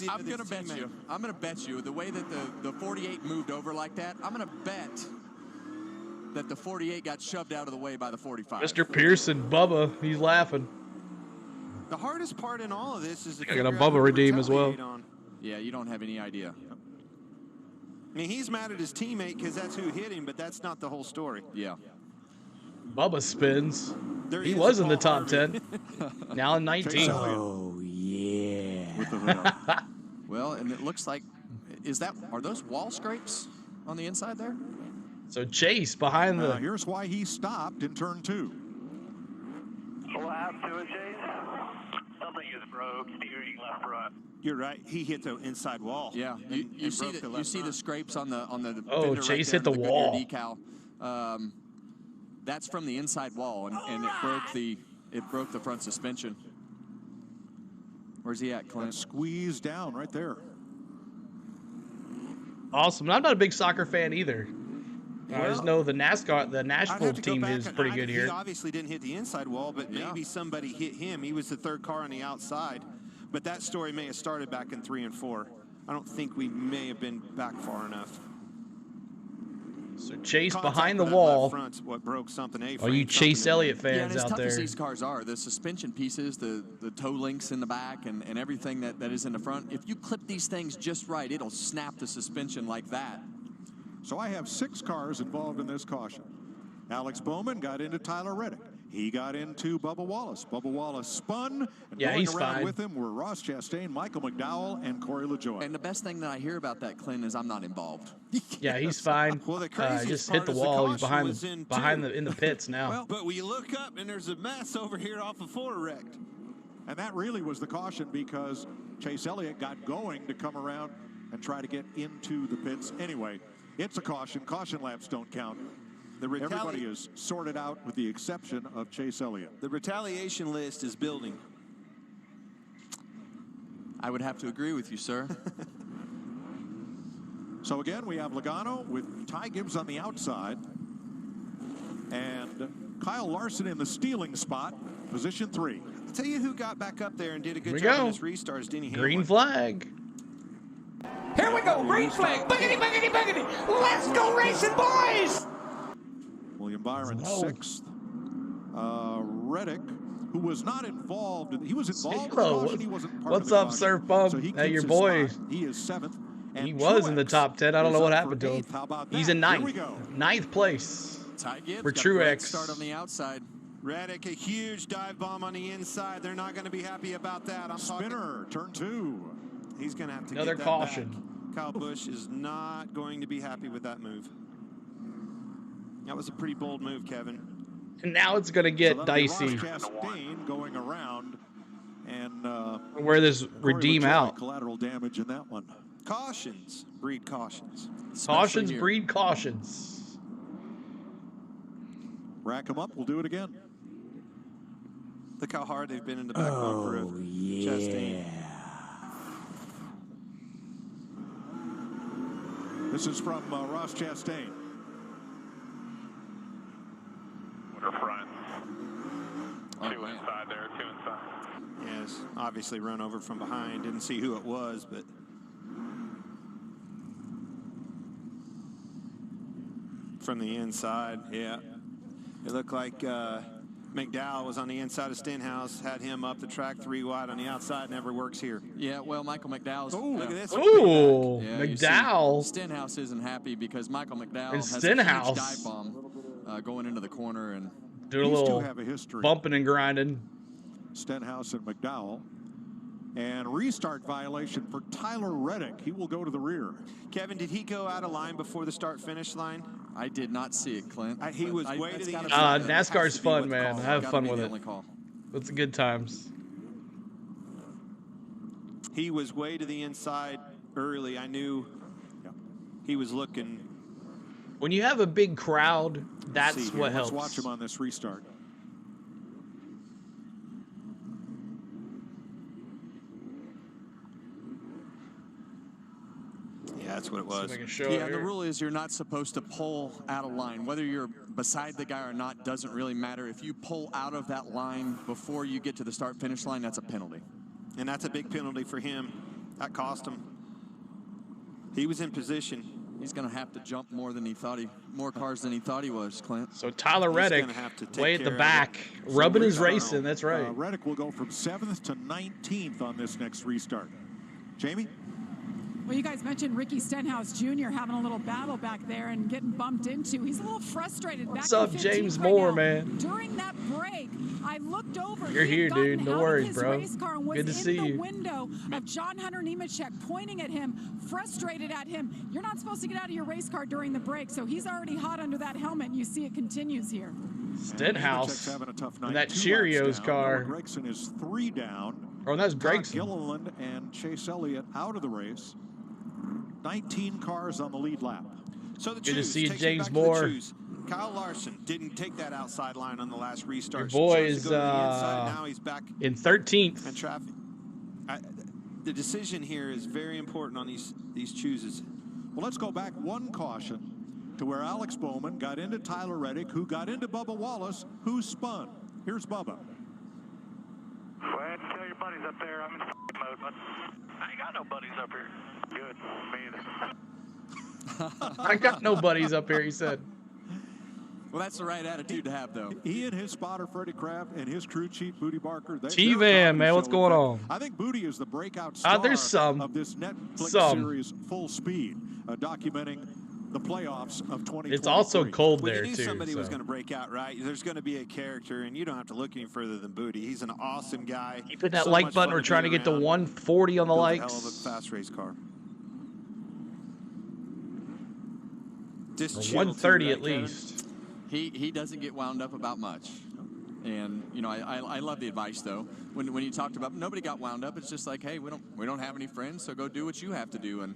[SPEAKER 7] I'm going to bet you. I'm going to bet you the way that the 48 moved over like that. I'm going to bet that the 48 got shoved out of the way by the 45.
[SPEAKER 1] Mr. Pearson, Bubba, he's laughing.
[SPEAKER 9] The hardest part in all of this is
[SPEAKER 1] I got a Bubba redeem as well.
[SPEAKER 7] Yeah, you don't have any idea.
[SPEAKER 9] I mean, he's mad at his teammate because that's who hit him, but that's not the whole story.
[SPEAKER 7] Yeah.
[SPEAKER 1] Bubba spins. He was in the top 10. Now in 19.
[SPEAKER 7] Oh, yeah. Well, and it looks like, are those wall scrapes on the inside there?
[SPEAKER 1] So Chase behind the.
[SPEAKER 19] Here's why he stopped in turn 2.
[SPEAKER 8] What happened to it, Chase? Something is broke. Steering left front.
[SPEAKER 9] You're right. He hit the inside wall.
[SPEAKER 7] Yeah, you see the scrapes on the
[SPEAKER 1] Oh,
[SPEAKER 7] fender
[SPEAKER 1] Chase
[SPEAKER 7] right
[SPEAKER 1] hit the
[SPEAKER 7] there,
[SPEAKER 1] wall.
[SPEAKER 7] Goodyear decal. That's from the inside wall, and it broke the front suspension. Where's he at, Clint?
[SPEAKER 19] Squeezed down right there.
[SPEAKER 1] Awesome. I'm not a big soccer fan either. I just know the Nashville team is pretty good here.
[SPEAKER 9] He obviously didn't hit the inside wall, but maybe somebody hit him. He was the 3rd car on the outside. But that story may have started back in 3 and 4. I don't think we may have been back far enough.
[SPEAKER 1] So Chase behind the wall.
[SPEAKER 9] Front's what broke something.
[SPEAKER 1] All you Chase Elliott fans
[SPEAKER 7] and as
[SPEAKER 1] out
[SPEAKER 7] tough
[SPEAKER 1] there.
[SPEAKER 7] as these cars are, the suspension pieces, the toe links in the back, and everything that is in the front, if you clip these things just right, it'll snap the suspension like that.
[SPEAKER 19] So I have 6 cars involved in this caution. Alex Bowman got into Tyler Reddick. He got into Bubba Wallace. Bubba Wallace spun, and going
[SPEAKER 1] he's
[SPEAKER 19] around
[SPEAKER 1] fine.
[SPEAKER 19] with him were Ross Chastain, Michael McDowell, and Corey LaJoie.
[SPEAKER 7] And the best thing that I hear about that, Clint, is I'm not involved.
[SPEAKER 1] Yeah, he's fine.
[SPEAKER 9] Well, the craziest
[SPEAKER 1] just
[SPEAKER 9] part
[SPEAKER 1] hit the
[SPEAKER 9] is
[SPEAKER 1] wall. He's
[SPEAKER 9] caution was
[SPEAKER 1] in the pits now.
[SPEAKER 9] Well, but we look up and there's a mess over here off of 4 wrecked.
[SPEAKER 19] And that really was the caution because Chase Elliott got going to come around and try to get into the pits. Anyway, it's a caution. Caution laps don't count. Everybody is sorted out with the exception of Chase Elliott.
[SPEAKER 9] The retaliation list is building.
[SPEAKER 7] I would have to agree with you, sir.
[SPEAKER 19] So again, we have Logano with Ty Gibbs on the outside. And Kyle Larson in the stealing spot, position 3.
[SPEAKER 9] I'll tell you who got back up there and did a good
[SPEAKER 1] Here we
[SPEAKER 9] job
[SPEAKER 1] go.
[SPEAKER 9] on this restart is Denny Hamlin.
[SPEAKER 1] Green flag.
[SPEAKER 6] Here we go. Green flag. Buggity, buggity, buggity. Let's go racing, boys.
[SPEAKER 19] William Byron 6th. Reddick, who was not involved. He was involved in the caution. He wasn't part
[SPEAKER 1] What's
[SPEAKER 19] of the
[SPEAKER 1] up,
[SPEAKER 19] caution.
[SPEAKER 1] Surf Bump?
[SPEAKER 19] So he
[SPEAKER 1] Hey,
[SPEAKER 19] keeps
[SPEAKER 1] your
[SPEAKER 19] his
[SPEAKER 1] boy.
[SPEAKER 19] spot. He is 7th.
[SPEAKER 1] He was in the top 10. I don't know what happened to him. He's in
[SPEAKER 19] Here we
[SPEAKER 1] 9th.
[SPEAKER 19] go.
[SPEAKER 1] 9th place
[SPEAKER 7] Ty Gibbs
[SPEAKER 1] for
[SPEAKER 7] got a great
[SPEAKER 1] Truex.
[SPEAKER 7] start on the outside.
[SPEAKER 3] Reddick, a huge dive bomb on the inside. They're not going to be happy about that.
[SPEAKER 19] Spinner, turn 2.
[SPEAKER 3] He's going to have to
[SPEAKER 1] Another
[SPEAKER 3] get that
[SPEAKER 1] caution.
[SPEAKER 3] back. Kyle Busch is not going to be happy with that move. That was a pretty bold move, Kevin.
[SPEAKER 1] And now it's going to get dicey.
[SPEAKER 19] Ross Chastain going around, and
[SPEAKER 1] Where does
[SPEAKER 19] Corey
[SPEAKER 1] redeem
[SPEAKER 19] LaJoie,
[SPEAKER 1] out?
[SPEAKER 19] collateral damage in that one.
[SPEAKER 3] Cautions breed cautions.
[SPEAKER 1] Cautions breed cautions.
[SPEAKER 19] Rack them up. We'll do it again.
[SPEAKER 3] Look how hard they've been in the back bumper of Chastain.
[SPEAKER 19] This is from Ross Chastain.
[SPEAKER 8] Water front. 2 inside there, 2 inside.
[SPEAKER 3] Yes, obviously run over from behind. Didn't see who it was, but from the inside, yeah. It looked like McDowell was on the inside of Stenhouse, had him up the track 3 wide on the outside, never works here.
[SPEAKER 7] Yeah, well, Michael McDowell's.
[SPEAKER 3] Look at this.
[SPEAKER 1] Ooh,
[SPEAKER 7] Yeah, you see
[SPEAKER 1] McDowell.
[SPEAKER 7] Stenhouse isn't happy because Michael McDowell
[SPEAKER 1] And
[SPEAKER 7] has a
[SPEAKER 1] Stenhouse.
[SPEAKER 7] huge dive bomb going into the corner, and
[SPEAKER 1] Doing a
[SPEAKER 19] These two
[SPEAKER 1] little
[SPEAKER 19] have a history.
[SPEAKER 1] bumping and grinding.
[SPEAKER 19] Stenhouse and McDowell. And restart violation for Tyler Reddick. He will go to the rear.
[SPEAKER 3] Kevin, did he go out of line before the start-finish line?
[SPEAKER 7] I did not see it, Clint.
[SPEAKER 3] He was way to the end.
[SPEAKER 1] NASCAR's fun, man. I have fun with it. It's good times.
[SPEAKER 3] He was way to the inside early. I knew he was looking.
[SPEAKER 1] When you have a big crowd, that's what helps.
[SPEAKER 19] Let's watch him on this restart.
[SPEAKER 3] Yeah, that's what it was.
[SPEAKER 7] Yeah, and the rule is you're not supposed to pull out of line. Whether you're beside the guy or not doesn't really matter. If you pull out of that line before you get to the start-finish line, that's a penalty.
[SPEAKER 3] And that's a big penalty for him. That cost him. He was in position.
[SPEAKER 7] He's going to have to jump more cars than he thought he was, Clint.
[SPEAKER 1] So Tyler Reddick,
[SPEAKER 3] gonna have to take
[SPEAKER 1] way at the
[SPEAKER 3] care of
[SPEAKER 1] back,
[SPEAKER 3] it.
[SPEAKER 1] rubbing his
[SPEAKER 3] restart.
[SPEAKER 1] racing. That's right.
[SPEAKER 19] Reddick will go from 7th to 19th on this next restart. Jamie?
[SPEAKER 4] Well, you guys mentioned Ricky Stenhouse Jr. having a little battle back there and getting bumped into. He's a little frustrated.
[SPEAKER 1] What's
[SPEAKER 4] back
[SPEAKER 1] up,
[SPEAKER 4] in 15th
[SPEAKER 1] James
[SPEAKER 4] right
[SPEAKER 1] Moore,
[SPEAKER 4] now.
[SPEAKER 1] man?
[SPEAKER 4] During that break, I looked over.
[SPEAKER 1] You're
[SPEAKER 4] He had
[SPEAKER 1] here,
[SPEAKER 4] gotten
[SPEAKER 1] dude. No
[SPEAKER 4] out of
[SPEAKER 1] worries,
[SPEAKER 4] his
[SPEAKER 1] bro.
[SPEAKER 4] race car and was
[SPEAKER 1] Good to
[SPEAKER 4] in
[SPEAKER 1] see
[SPEAKER 4] the
[SPEAKER 1] you.
[SPEAKER 4] window of John Hunter Nemechek, pointing at him, frustrated at him. You're not supposed to get out of your race car during the break, so he's already hot under that helmet. And you see it continues here.
[SPEAKER 1] Stenhouse
[SPEAKER 19] having a tough night.
[SPEAKER 1] in that
[SPEAKER 19] 2 laps
[SPEAKER 1] Cheerios
[SPEAKER 19] down.
[SPEAKER 1] car.
[SPEAKER 19] Noah Gregson is 3 down.
[SPEAKER 1] Oh, that's
[SPEAKER 19] Todd
[SPEAKER 1] Gregson.
[SPEAKER 19] Gilliland and Chase Elliott out of the race. 19 cars on the lead lap.
[SPEAKER 3] So the
[SPEAKER 1] Good to
[SPEAKER 3] choose
[SPEAKER 1] see you,
[SPEAKER 3] takes
[SPEAKER 1] James
[SPEAKER 3] back to the
[SPEAKER 1] Moore.
[SPEAKER 3] choose. Kyle Larson didn't take that outside line on the last restart.
[SPEAKER 1] Your boy
[SPEAKER 3] Chose
[SPEAKER 1] is
[SPEAKER 3] to go to the inside. Now he's back
[SPEAKER 1] in 13th.
[SPEAKER 3] in traffic. The decision here is very important on these chooses.
[SPEAKER 19] Well, let's go back one caution to where Alex Bowman got into Tyler Reddick, who got into Bubba Wallace, who spun. Here's Bubba.
[SPEAKER 8] Well, I had to tell your buddies up there I'm in mode, but I ain't got no buddies up here. Good, me either.
[SPEAKER 1] I got no buddies up here, he said.
[SPEAKER 7] Well, that's the right attitude to have, though.
[SPEAKER 19] He and his spotter, Freddie Kraft, and his crew chief, Booty Barker.
[SPEAKER 1] T-Van, man, what's going on?
[SPEAKER 19] I think Booty is the breakout star
[SPEAKER 1] There's some.
[SPEAKER 19] of this Netflix
[SPEAKER 1] Some.
[SPEAKER 19] series, Full Speed, documenting the playoffs of 2023.
[SPEAKER 1] It's also cold
[SPEAKER 3] Well,
[SPEAKER 1] there,
[SPEAKER 3] you knew
[SPEAKER 1] too.
[SPEAKER 3] somebody was
[SPEAKER 1] so.
[SPEAKER 3] going to break out, right? There's going to be a character, and you don't have to look any further than Booty. He's an awesome guy.
[SPEAKER 1] Keep hitting that
[SPEAKER 3] So
[SPEAKER 1] like
[SPEAKER 3] much
[SPEAKER 1] button.
[SPEAKER 3] fun
[SPEAKER 1] We're trying to
[SPEAKER 3] be
[SPEAKER 1] get to
[SPEAKER 3] around.
[SPEAKER 1] 140 on the
[SPEAKER 3] Built a
[SPEAKER 1] likes.
[SPEAKER 3] hell of a fast race car. Just
[SPEAKER 1] Or
[SPEAKER 3] chill,
[SPEAKER 1] 130
[SPEAKER 3] too,
[SPEAKER 1] at
[SPEAKER 3] right, Kevin?
[SPEAKER 1] least.
[SPEAKER 7] He doesn't get wound up about much. And, you know, I love the advice, though. When you talked about nobody got wound up, it's just like, hey, we don't have any friends, so go do what you have to do. And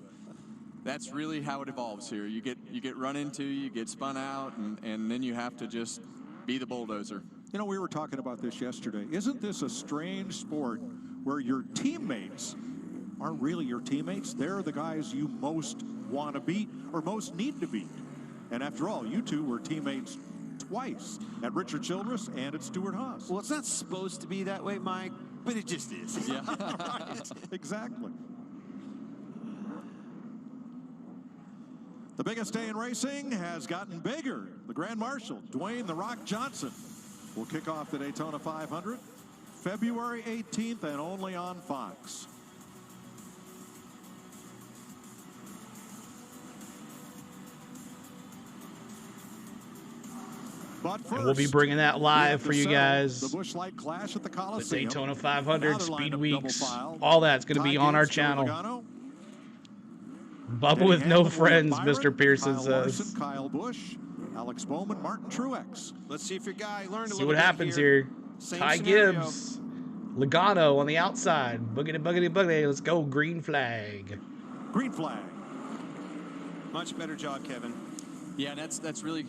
[SPEAKER 7] that's really how it evolves here. You get run into, you get spun out, and then you have to just be the bulldozer.
[SPEAKER 19] You know, we were talking about this yesterday. Isn't this a strange sport where your teammates aren't really your teammates? They're the guys you most want to beat or most need to beat. And after all, you two were teammates twice, at Richard Childress and at Stuart Haas.
[SPEAKER 3] Well, it's not supposed to be that way, Mike, but it just is.
[SPEAKER 7] Yeah.
[SPEAKER 19] Right, exactly. The biggest day in racing has gotten bigger. The Grand Marshal, Dwayne "The Rock" Johnson, will kick off the Daytona 500 February 18th and only on Fox. But first,
[SPEAKER 1] and we'll be bringing that live for you guys.
[SPEAKER 19] The Busch Light Clash at the
[SPEAKER 1] The
[SPEAKER 19] Coliseum.
[SPEAKER 1] Daytona 500, Speed Weeks, all that's going to be on our channel. Bubba with no friends, Mr. Pearson says.
[SPEAKER 19] Kyle Busch, Alex Bowman, Martin Truex.
[SPEAKER 9] Let's see if your guy learned a
[SPEAKER 1] See
[SPEAKER 9] little
[SPEAKER 1] what
[SPEAKER 9] bit
[SPEAKER 1] happens here. Ty
[SPEAKER 9] scenario.
[SPEAKER 1] Gibbs, Logano on the outside. Boogity, boogity, boogity. Let's go. Green flag.
[SPEAKER 19] Green flag.
[SPEAKER 9] Much better job, Kevin.
[SPEAKER 7] Yeah, that's really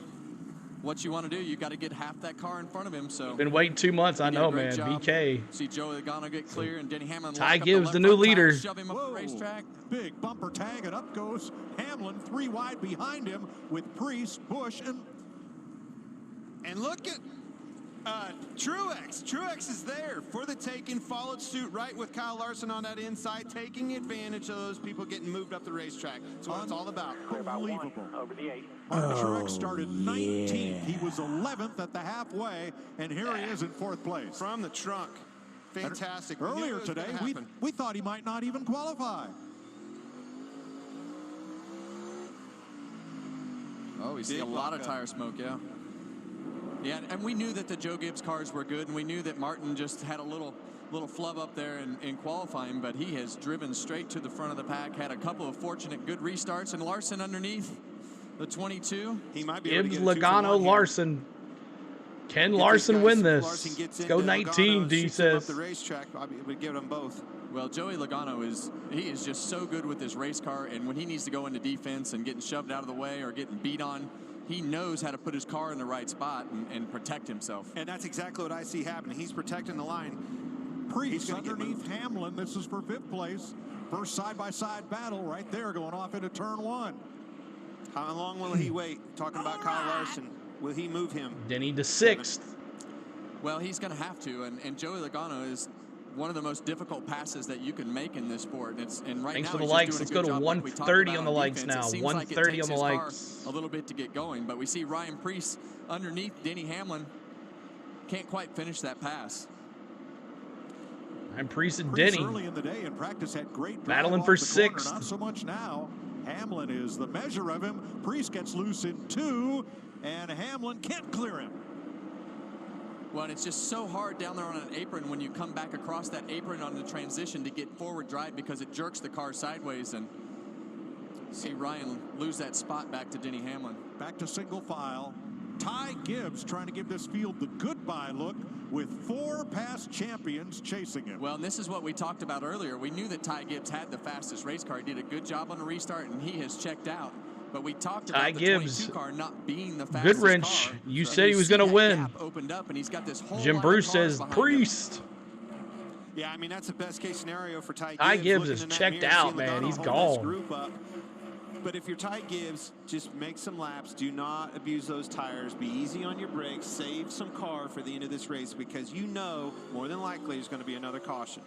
[SPEAKER 7] what you want to do. You got to get half that car in front of him. So
[SPEAKER 1] Been waiting 2 months. I know, man.
[SPEAKER 7] job.
[SPEAKER 1] BK.
[SPEAKER 7] See Joey Logano get clear and Denny Hamlin.
[SPEAKER 1] Ty Gibbs, the new leader.
[SPEAKER 7] Shove him up the racetrack.
[SPEAKER 19] Big bumper tag, and up goes Hamlin, 3 wide behind him with Priest, Busch,
[SPEAKER 9] and look at Truex. Truex is there for the taking, followed suit right with Kyle Larson on that inside, taking advantage of those people getting moved up the racetrack. That's what it's all about.
[SPEAKER 19] Unbelievable.
[SPEAKER 8] Over the 8.
[SPEAKER 19] Truex started 19th. He was 11th at the halfway, and here he is in 4th place.
[SPEAKER 9] From the trunk. Fantastic.
[SPEAKER 19] Earlier today, we thought he might not even qualify.
[SPEAKER 7] Oh, we see a lot of tire smoke, yeah. Yeah, and we knew that the Joe Gibbs cars were good, and we knew that Martin just had a little flub up there in qualifying, but he has driven straight to the front of the pack, had a couple of fortunate good restarts, and Larson underneath the 22.
[SPEAKER 9] He might be
[SPEAKER 1] Gibbs, Logano, Larson. Can Larson win this? Let's go 19, D says.
[SPEAKER 9] The racetrack, I would give them both.
[SPEAKER 7] Well, Joey Logano is just so good with his race car, and when he needs to go into defense and getting shoved out of the way or getting beat on, he knows how to put his car in the right spot and protect himself.
[SPEAKER 9] And that's exactly what I see happening. He's protecting the line.
[SPEAKER 19] Priest underneath Hamlin. This is for 5th place. First side-by-side battle right there going off into turn 1.
[SPEAKER 9] How long will he wait? Talking about Kyle Larson. Will he move him?
[SPEAKER 1] Denny to 6th.
[SPEAKER 7] Well, he's going to have to, and Joey Logano is one of the most difficult passes that you can make in this sport. And right
[SPEAKER 1] Thanks
[SPEAKER 7] now,
[SPEAKER 1] for the
[SPEAKER 7] he's
[SPEAKER 1] likes.
[SPEAKER 7] just
[SPEAKER 1] Let's
[SPEAKER 7] doing
[SPEAKER 1] go
[SPEAKER 7] a
[SPEAKER 1] to
[SPEAKER 7] good job like we talked
[SPEAKER 1] 130
[SPEAKER 7] about
[SPEAKER 1] on the likes
[SPEAKER 7] defense.
[SPEAKER 1] now.
[SPEAKER 7] It seems
[SPEAKER 1] 130
[SPEAKER 7] like it
[SPEAKER 1] on the
[SPEAKER 7] takes his
[SPEAKER 1] likes.
[SPEAKER 7] car a little bit to get going, but we see Ryan Preece underneath Denny Hamlin can't quite finish that pass.
[SPEAKER 1] I'm Priest and Denny.
[SPEAKER 19] Early in the day in practice had great
[SPEAKER 1] battling for 6th.
[SPEAKER 19] Not so much now. Hamlin is the measure of him. Priest gets loose in 2, and Hamlin can't clear him.
[SPEAKER 7] Well, and it's just so hard down there on an apron when you come back across that apron on the transition to get forward drive because it jerks the car sideways, and see Ryan lose that spot back to Denny Hamlin.
[SPEAKER 19] Back to single file. Ty Gibbs trying to give this field the goodbye look with 4 past champions chasing him.
[SPEAKER 7] Well, and this is what we talked about earlier. We knew that Ty Gibbs had the fastest race car. He did a good job on the restart, and he has checked out. But we talked about the 22 car not being the fastest
[SPEAKER 1] Goodwrench.
[SPEAKER 7] car.
[SPEAKER 1] You said he was going to win.
[SPEAKER 7] Opened up, and he's got this whole
[SPEAKER 1] Jim Bruce says Priest.
[SPEAKER 9] Yeah, I mean, that's the best case scenario for Ty Gibbs.
[SPEAKER 1] Ty Gibbs is checked out, man. He's gone.
[SPEAKER 9] But if you're Ty Gibbs, just make some laps. Do not abuse those tires. Be easy on your brakes. Save some car for the end of this race because you know more than likely there's going to be another caution.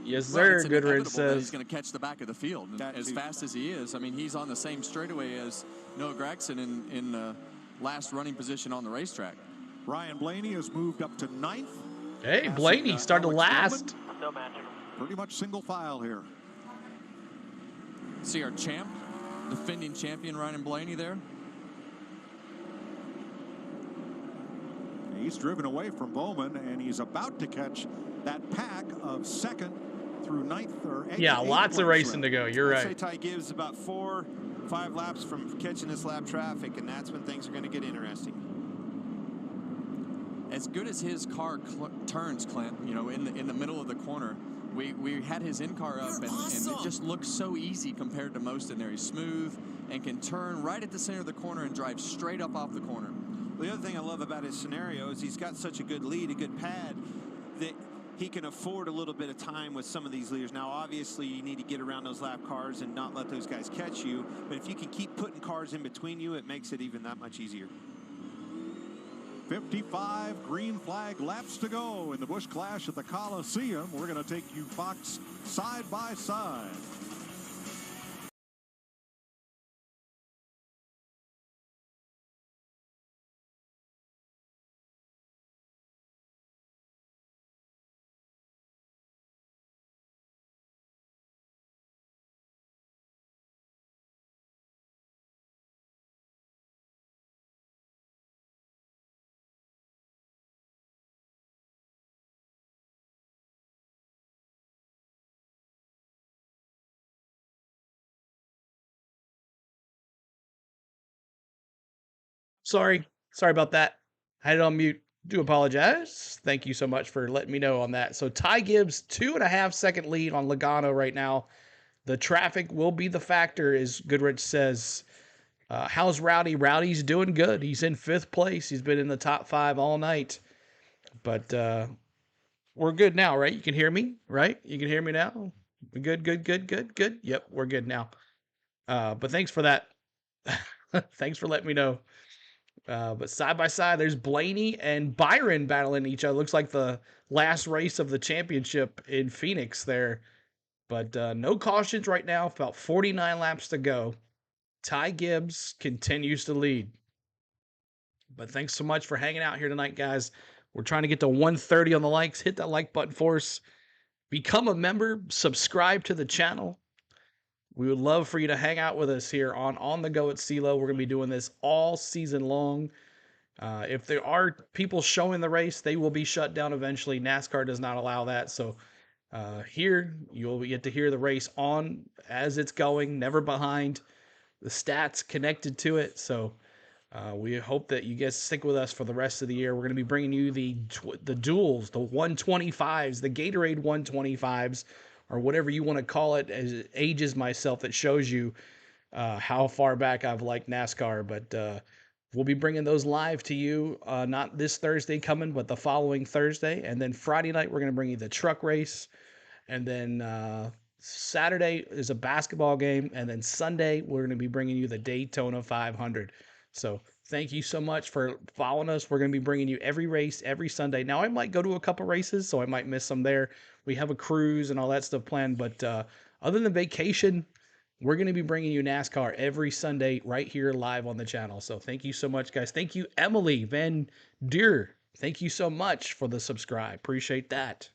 [SPEAKER 1] Yes, sir, Goodwrench says.
[SPEAKER 7] He's going to catch the back of the field as fast as he is. I mean, he's on the same straightaway as Noah Gragson in last running position on the racetrack.
[SPEAKER 19] Ryan Blaney has moved up to 9th.
[SPEAKER 1] Hey, Blaney started last.
[SPEAKER 8] No magic.
[SPEAKER 19] Pretty much single file here.
[SPEAKER 7] See our champ, defending champion Ryan Blaney there.
[SPEAKER 19] He's driven away from Bowman, and he's about to catch that pack of 2nd through 9th or 8th.
[SPEAKER 1] Yeah, lots of racing to go. You're
[SPEAKER 9] I'd
[SPEAKER 1] right.
[SPEAKER 9] say Ty Gibbs about 4-5 laps from catching this lap traffic, and that's when things are going to get interesting.
[SPEAKER 7] As good as his car turns, Clint, you know, in the middle of the corner, we had his in-car up, and it just looks so easy compared to most in there. He's smooth and can turn right at the center of the corner and drive straight up off the corner.
[SPEAKER 9] Well, the other thing I love about his scenario is he's got such a good lead, a good pad, that he can afford a little bit of time with some of these leaders. Now, obviously, you need to get around those lap cars and not let those guys catch you. But if you can keep putting cars in between you, it makes it even that much easier.
[SPEAKER 19] 55 green flag laps to go in the Busch Clash at the Coliseum. We're going to take you, Fox, side by side.
[SPEAKER 1] Sorry about that. I had it on mute. Do apologize. Thank you so much for letting me know on that. So Ty Gibbs, 2.5 second lead on Logano right now. The traffic will be the factor, as Goodrich says. How's Rowdy? Rowdy's doing good. He's in 5th place. He's been in the top 5 all night. But we're good now, right? You can hear me, right? You can hear me now? Good. Yep, we're good now. But thanks for that. Thanks for letting me know. But side by side, there's Blaney and Byron battling each other. Looks like the last race of the championship in Phoenix there. But no cautions right now. About 49 laps to go. Ty Gibbs continues to lead. But thanks so much for hanging out here tonight, guys. We're trying to get to 130 on the likes. Hit that like button for us. Become a member. Subscribe to the channel. We would love for you to hang out with us here on the Go at CeeLo. We're going to be doing this all season long. If there are people showing the race, they will be shut down eventually. NASCAR does not allow that. So here, you'll get to hear the race on as it's going, never behind. The stats connected to it. So we hope that you guys stick with us for the rest of the year. We're going to be bringing you the duels, the 125s, the Gatorade 125s, or whatever you want to call it, as it ages myself. That shows you how far back I've liked NASCAR. But we'll be bringing those live to you, not this Thursday coming, but the following Thursday. And then Friday night, we're going to bring you the truck race. And then Saturday is a basketball game. And then Sunday, we're going to be bringing you the Daytona 500. So thank you so much for following us. We're going to be bringing you every race every Sunday. Now, I might go to a couple races, so I might miss some there. We have a cruise and all that stuff planned. But other than vacation, we're going to be bringing you NASCAR every Sunday right here live on the channel. So thank you so much, guys. Thank you, Emily Van Deer. Thank you so much for the subscribe. Appreciate that.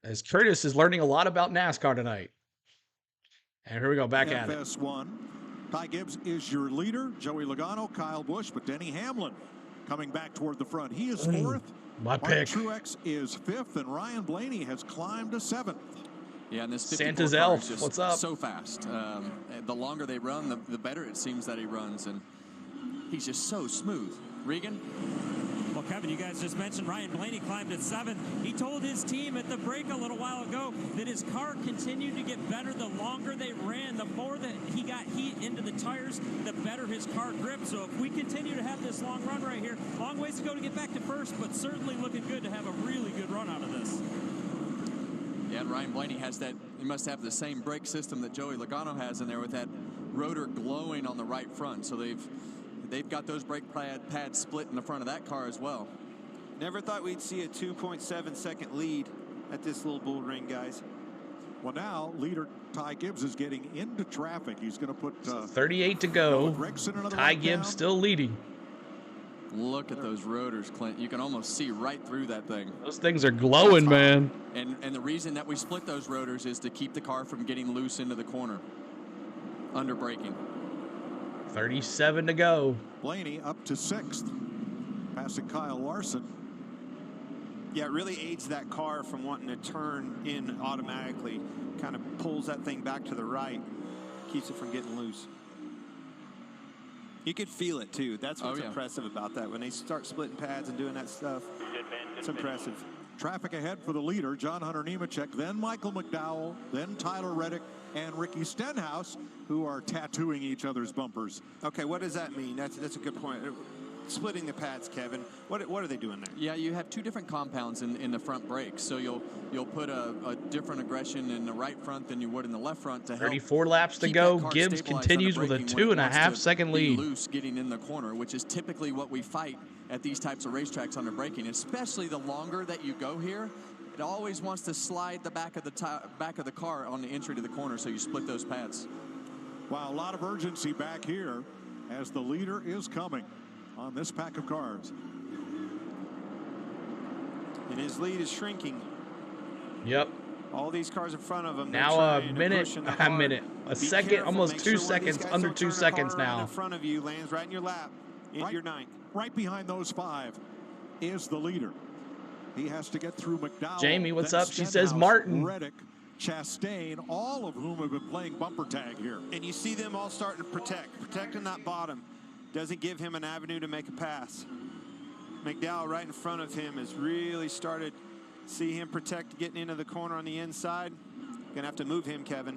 [SPEAKER 1] As Curtis is learning a lot about NASCAR tonight. And here we go, back at it.
[SPEAKER 19] FS1. Ty Gibbs is your leader. Joey Logano, Kyle Busch, but Denny Hamlin coming back toward the front. He is 4th.
[SPEAKER 1] My pick.
[SPEAKER 19] Truex is 5th, and Ryan Blaney has climbed to 7th.
[SPEAKER 7] Yeah, and this
[SPEAKER 1] Santa's elf. What's up?
[SPEAKER 7] So fast. The longer they run, the better it seems that he runs, and he's just so smooth. Regan?
[SPEAKER 5] Well, Kevin, you guys just mentioned Ryan Blaney climbed at 7th. He told his team at the break a little while ago that his car continued to get better the longer they ran. The more that he got heat into the tires, the better his car gripped. So if we continue to have this long run right here, long ways to go to get back to first, but certainly looking good to have a really good run out of this.
[SPEAKER 7] Yeah, and Ryan Blaney has that. He must have the same brake system that Joey Logano has in there, with that rotor glowing on the right front. So they've got those brake pads split in the front of that car as well.
[SPEAKER 9] Never thought we'd see a 2.7 second lead at this little bull ring, guys.
[SPEAKER 19] Well, now leader Ty Gibbs is getting into traffic. He's going to put
[SPEAKER 1] 38 to go. Ty Gibbs still leading.
[SPEAKER 7] Look at those rotors, Clint. You can almost see right through that thing.
[SPEAKER 1] Those things are glowing, man.
[SPEAKER 7] And the reason that we split those rotors is to keep the car from getting loose into the corner under braking.
[SPEAKER 1] 37 to go.
[SPEAKER 19] Blaney up to 6th, passing Kyle Larson.
[SPEAKER 9] Yeah, it really aids that car from wanting to turn in automatically. Kind of pulls that thing back to the right, keeps it from getting loose. You could feel it too. That's what's impressive about that. When they start splitting pads and doing that stuff, it's impressive.
[SPEAKER 19] Traffic ahead for the leader, John Hunter Nemechek, then Michael McDowell, then Tyler Reddick, and Ricky Stenhouse, who are tattooing each other's bumpers.
[SPEAKER 9] Okay, what does that mean? That's a good point. Splitting the pads, Kevin. What are they doing there?
[SPEAKER 7] Yeah, you have 2 different compounds in the front brakes. So you'll put a different aggression in the right front than you would in the left front to help.
[SPEAKER 1] 34 laps to go. Gibbs continues with a 2.5 second lead.
[SPEAKER 7] Loose getting in the corner, which is typically what we fight at these types of racetracks under braking, especially the longer that you go here. It always wants to slide the back of the car on the entry to the corner, so you split those pads.
[SPEAKER 19] Wow, a lot of urgency back here as the leader is coming on this pack of cars.
[SPEAKER 9] And his lead is shrinking.
[SPEAKER 1] Yep.
[SPEAKER 9] All these cars in front of him.
[SPEAKER 1] Now a second, almost 2 seconds, under 2 seconds now.
[SPEAKER 9] In front of you, lands right in your lap, your 9th.
[SPEAKER 19] Right behind those 5 is the leader. He has to get through McDowell.
[SPEAKER 1] Jamie, what's up? She says Martin.
[SPEAKER 19] Reddick, Chastain, all of whom have been playing bumper tag here.
[SPEAKER 9] And you see them all starting to protecting that bottom. Doesn't give him an avenue to make a pass. McDowell right in front of him has really started. See him protect getting into the corner on the inside. Gonna have to move him, Kevin.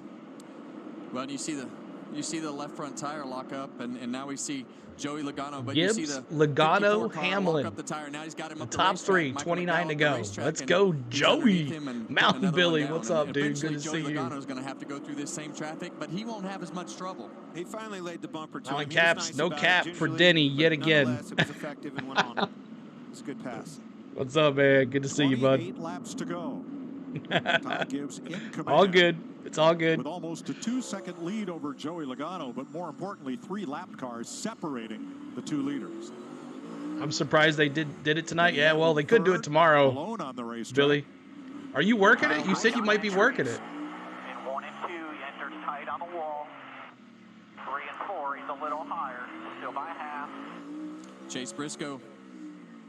[SPEAKER 7] Well, you see the left front tire lock up, and now we see Joey Logano. But
[SPEAKER 1] Gibbs,
[SPEAKER 7] you see the
[SPEAKER 1] Logano,
[SPEAKER 7] Hamlin.
[SPEAKER 1] Hamlin.
[SPEAKER 7] Up the tire. Now he's got him up
[SPEAKER 1] The top three, 29 to go. Let's go, Joey. Mountain Billy, what's up, dude? Good to see you.
[SPEAKER 7] Logano's going to have to go through this same traffic, but he won't have as much trouble.
[SPEAKER 9] He finally laid the bumper to him.
[SPEAKER 1] Caps, no cap for Denny yet again.
[SPEAKER 9] It was effective and went on. It's a good pass.
[SPEAKER 1] What's up, man? Good to see you, bud.
[SPEAKER 19] 8 laps to go. Ty Gibbs in command.
[SPEAKER 1] All good. It's all good.
[SPEAKER 19] With almost a 2-second lead over Joey Logano, but more importantly, 3 lap cars separating the 2 leaders.
[SPEAKER 1] I'm surprised they did it tonight. Yeah, well, they could do it tomorrow.
[SPEAKER 19] Alone on the racetrack.
[SPEAKER 1] Billy, are you working it? You said you might be working it.
[SPEAKER 8] In 1 and 2, he enters tight on the wall. 3 and 4, he's a little higher, still by half.
[SPEAKER 7] Chase Briscoe.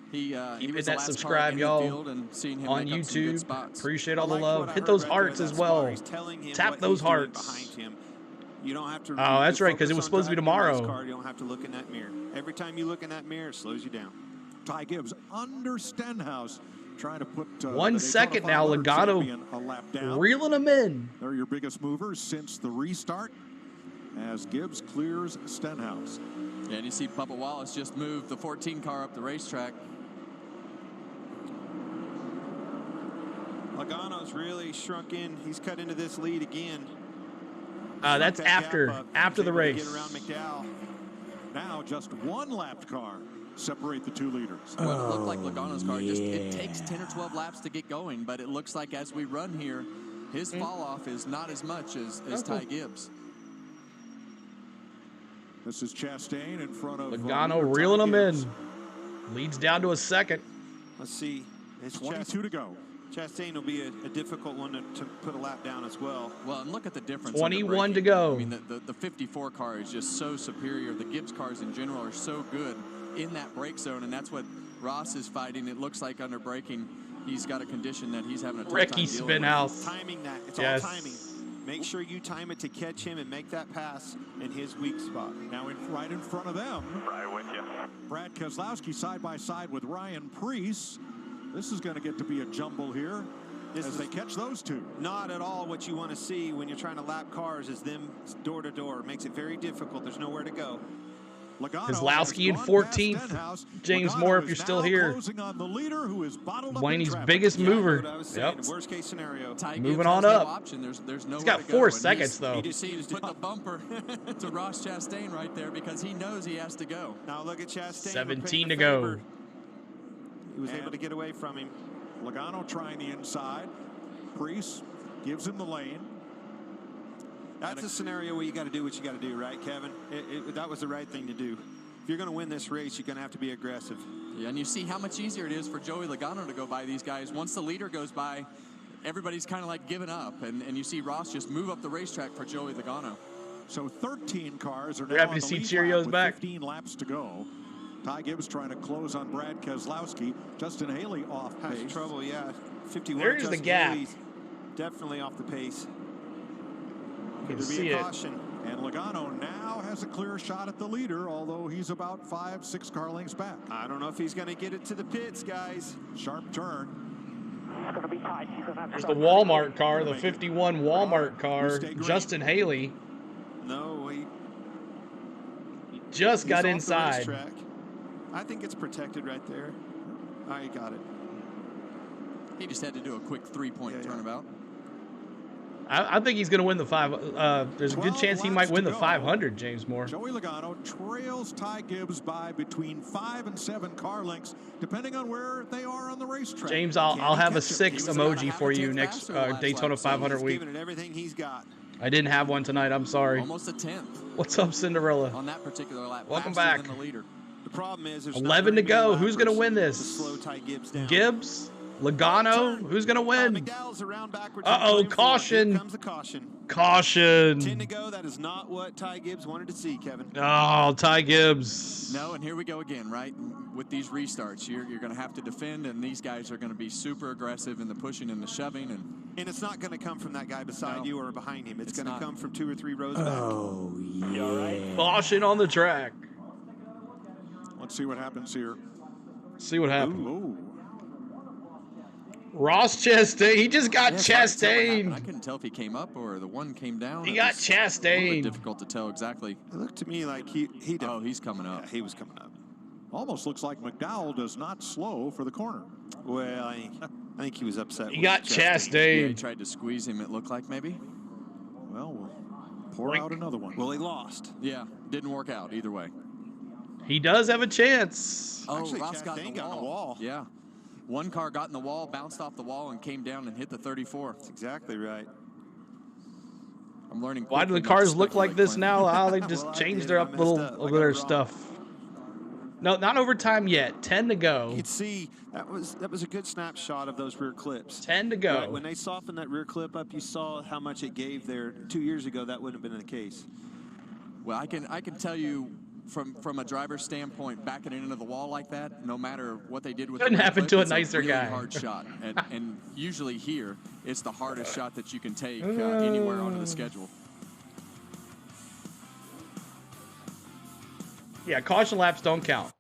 [SPEAKER 7] He
[SPEAKER 1] Keep
[SPEAKER 7] was
[SPEAKER 1] that
[SPEAKER 7] the last
[SPEAKER 1] subscribe,
[SPEAKER 7] car in
[SPEAKER 1] y'all,
[SPEAKER 7] the field, and seeing him
[SPEAKER 1] on
[SPEAKER 7] make up some good
[SPEAKER 1] YouTube.
[SPEAKER 7] spots.
[SPEAKER 1] Appreciate all the love. Hit those hearts as well. Tap those hearts.
[SPEAKER 9] You don't have to.
[SPEAKER 1] Oh, that's right, because it was supposed to be tomorrow.
[SPEAKER 9] You don't have to look in that mirror. Every time you look in that mirror, it slows you down.
[SPEAKER 19] Ty Gibbs under Stenhouse, trying to put
[SPEAKER 1] 1 second now. Logano reeling them in.
[SPEAKER 19] They're your biggest movers since the restart, as Gibbs clears Stenhouse.
[SPEAKER 7] Yeah, and you see Bubba Wallace just moved the 14 car up the racetrack.
[SPEAKER 9] Logano's really shrunk in. He's cut into this lead again.
[SPEAKER 1] That's after the race.
[SPEAKER 9] Get around McDowell.
[SPEAKER 19] Now just 1 lapped car separate the 2 leaders.
[SPEAKER 7] Well, it looked like Logano's car it takes 10 or 12 laps to get going, but it looks like as we run here, his fall off is not as much as Ty Gibbs.
[SPEAKER 19] This is Chastain in front of
[SPEAKER 1] Logano reeling them in. Leads down to a second.
[SPEAKER 9] Let's see. It's
[SPEAKER 19] 22 to go.
[SPEAKER 9] Chastain will be a difficult one to put a lap down as well.
[SPEAKER 7] Well, and look at the difference.
[SPEAKER 1] 21 to go.
[SPEAKER 7] I mean, the 54 car is just so superior. The Gibbs cars in general are so good in that brake zone, and that's what Ross is fighting. It looks like under braking, he's got a condition that he's having a tough time dealing with.
[SPEAKER 1] spin house.
[SPEAKER 9] Timing that. It's all timing. Make sure you time it to catch him and make that pass in his weak spot.
[SPEAKER 19] Now right in front of them.
[SPEAKER 8] Right with you.
[SPEAKER 19] Brad Keselowski side by side with Ryan Preece. This is going to get to be a jumble here as they catch those 2.
[SPEAKER 9] Not at all what you want to see when you're trying to lap cars is them door to door. It makes it very difficult. There's nowhere to go.
[SPEAKER 1] Keselowski in 14th. James Moore, if you're still here. Blaney's biggest mover. Yep.
[SPEAKER 9] Worst case scenario.
[SPEAKER 1] Moving on up.
[SPEAKER 7] There's no
[SPEAKER 1] He's got 4 seconds, though.
[SPEAKER 7] He just put the bumper to Ross Chastain right there because he knows he has to go.
[SPEAKER 9] Now look at Chastain.
[SPEAKER 1] 17 to go.
[SPEAKER 9] He was able to get away from him.
[SPEAKER 19] Logano trying the inside. Preece gives him the lane.
[SPEAKER 9] That's a scenario where you got to do what you got to do, right, Kevin? That was the right thing to do. If you're going to win this race, you're going to have to be aggressive.
[SPEAKER 7] Yeah, and you see how much easier it is for Joey Logano to go by these guys. Once the leader goes by, everybody's kind of like giving up, and you see Ross just move up the racetrack for Joey Logano.
[SPEAKER 19] So 13 cars are now
[SPEAKER 1] We're happy
[SPEAKER 19] on
[SPEAKER 1] to
[SPEAKER 19] the
[SPEAKER 1] see
[SPEAKER 19] lead
[SPEAKER 1] Cheerios
[SPEAKER 19] lap
[SPEAKER 1] back.
[SPEAKER 19] with 15 laps to go. Ty Gibbs trying to close on Brad Keselowski. Justin Haley off pace.
[SPEAKER 9] Has trouble, yeah. 51.
[SPEAKER 1] There's
[SPEAKER 9] Justin
[SPEAKER 1] the gap.
[SPEAKER 9] Haley's definitely off the pace.
[SPEAKER 1] Can
[SPEAKER 9] Could
[SPEAKER 1] see
[SPEAKER 9] be a
[SPEAKER 1] it.
[SPEAKER 9] caution.
[SPEAKER 19] And Logano now has a clear shot at the leader, although he's about 5-6 car lengths back.
[SPEAKER 9] I don't know if he's going to get it to the pits, guys.
[SPEAKER 19] Sharp turn.
[SPEAKER 8] It's going to be tight. He's going to have
[SPEAKER 1] There's the Walmart car, the 51 Walmart car. Justin Haley.
[SPEAKER 9] No, he
[SPEAKER 1] just got
[SPEAKER 9] off the
[SPEAKER 1] inside.
[SPEAKER 9] racetrack. I think it's protected right there. I got it.
[SPEAKER 7] He just had to do a quick 3-point turnabout.
[SPEAKER 1] I think he's going to win the 5. There's a good chance he might win the 500, James Moore.
[SPEAKER 19] Joey Logano trails Ty Gibbs by between 5 and 7 car lengths, depending on where they are on the racetrack.
[SPEAKER 1] James, I'll have a 6 emoji for you next Daytona 500 week.
[SPEAKER 9] Giving it everything he's got.
[SPEAKER 1] I didn't have one tonight. I'm sorry.
[SPEAKER 7] Almost a 10th.
[SPEAKER 1] What's up, Cinderella?
[SPEAKER 7] On that particular lap.
[SPEAKER 1] Welcome
[SPEAKER 7] faster
[SPEAKER 1] back.
[SPEAKER 7] than the leader.
[SPEAKER 9] The problem is there's
[SPEAKER 1] 11 to go. Who's going to win
[SPEAKER 9] to
[SPEAKER 1] this?
[SPEAKER 9] slow Ty Gibbs down.
[SPEAKER 1] Gibbs? Logano? Who's going to win?
[SPEAKER 9] McDowell's around backwards.
[SPEAKER 1] Uh-oh,
[SPEAKER 9] Here
[SPEAKER 1] caution.
[SPEAKER 9] comes the caution.
[SPEAKER 1] Caution.
[SPEAKER 9] 10 to go. That is not what Ty Gibbs wanted to see, Kevin.
[SPEAKER 1] Oh, Ty Gibbs.
[SPEAKER 7] No, and here we go again, right? with these restarts. You're going to have to defend, and these guys are going to be super aggressive in the pushing and the shoving.
[SPEAKER 3] And it's not going to come from that guy beside you or behind him. It's going to come from 2 or 3 rows back.
[SPEAKER 1] Oh, yeah. Caution on the track.
[SPEAKER 19] Let's see what happens here.
[SPEAKER 1] See what happened. Ross Chastain, he just got Chastain.
[SPEAKER 7] I couldn't tell if he came up or the one came down.
[SPEAKER 1] He got Chastain.
[SPEAKER 7] A little bit difficult to tell exactly.
[SPEAKER 3] It looked to me like he
[SPEAKER 7] Oh, he's coming up.
[SPEAKER 3] Yeah, he was coming up.
[SPEAKER 19] Almost looks like McDowell does not slow for the corner.
[SPEAKER 3] Well, I think he was upset.
[SPEAKER 1] He got Chastain.
[SPEAKER 7] Yeah, he tried to squeeze him, it looked like, maybe.
[SPEAKER 19] Well, we'll pour out another one.
[SPEAKER 3] Well, he lost.
[SPEAKER 7] Yeah, didn't work out either way.
[SPEAKER 1] He does have a chance.
[SPEAKER 7] Oh,
[SPEAKER 3] Actually,
[SPEAKER 7] Ross got in the wall. Yeah. One car got in the wall, bounced off the wall, and came down and hit the 34.
[SPEAKER 3] That's exactly right.
[SPEAKER 7] I'm learning.
[SPEAKER 1] Why do the cars look like this now? How they just changed their their stuff. No, not overtime yet. 10 to go.
[SPEAKER 3] You could see that was a good snapshot of those rear clips.
[SPEAKER 1] 10 to go.
[SPEAKER 3] Right, when they softened that rear clip up, you saw how much it gave there. 2 years ago, that wouldn't have been the case.
[SPEAKER 7] Well, I can tell you from a driver's standpoint, backing it into the wall like that, no matter what they did with
[SPEAKER 1] couldn't
[SPEAKER 7] the
[SPEAKER 1] happen
[SPEAKER 7] clip,
[SPEAKER 1] to a
[SPEAKER 7] it's
[SPEAKER 1] nicer
[SPEAKER 7] really
[SPEAKER 1] guy.
[SPEAKER 7] Hard shot, and usually here it's the hardest shot that you can take anywhere onto the schedule.
[SPEAKER 1] Yeah, caution laps don't count.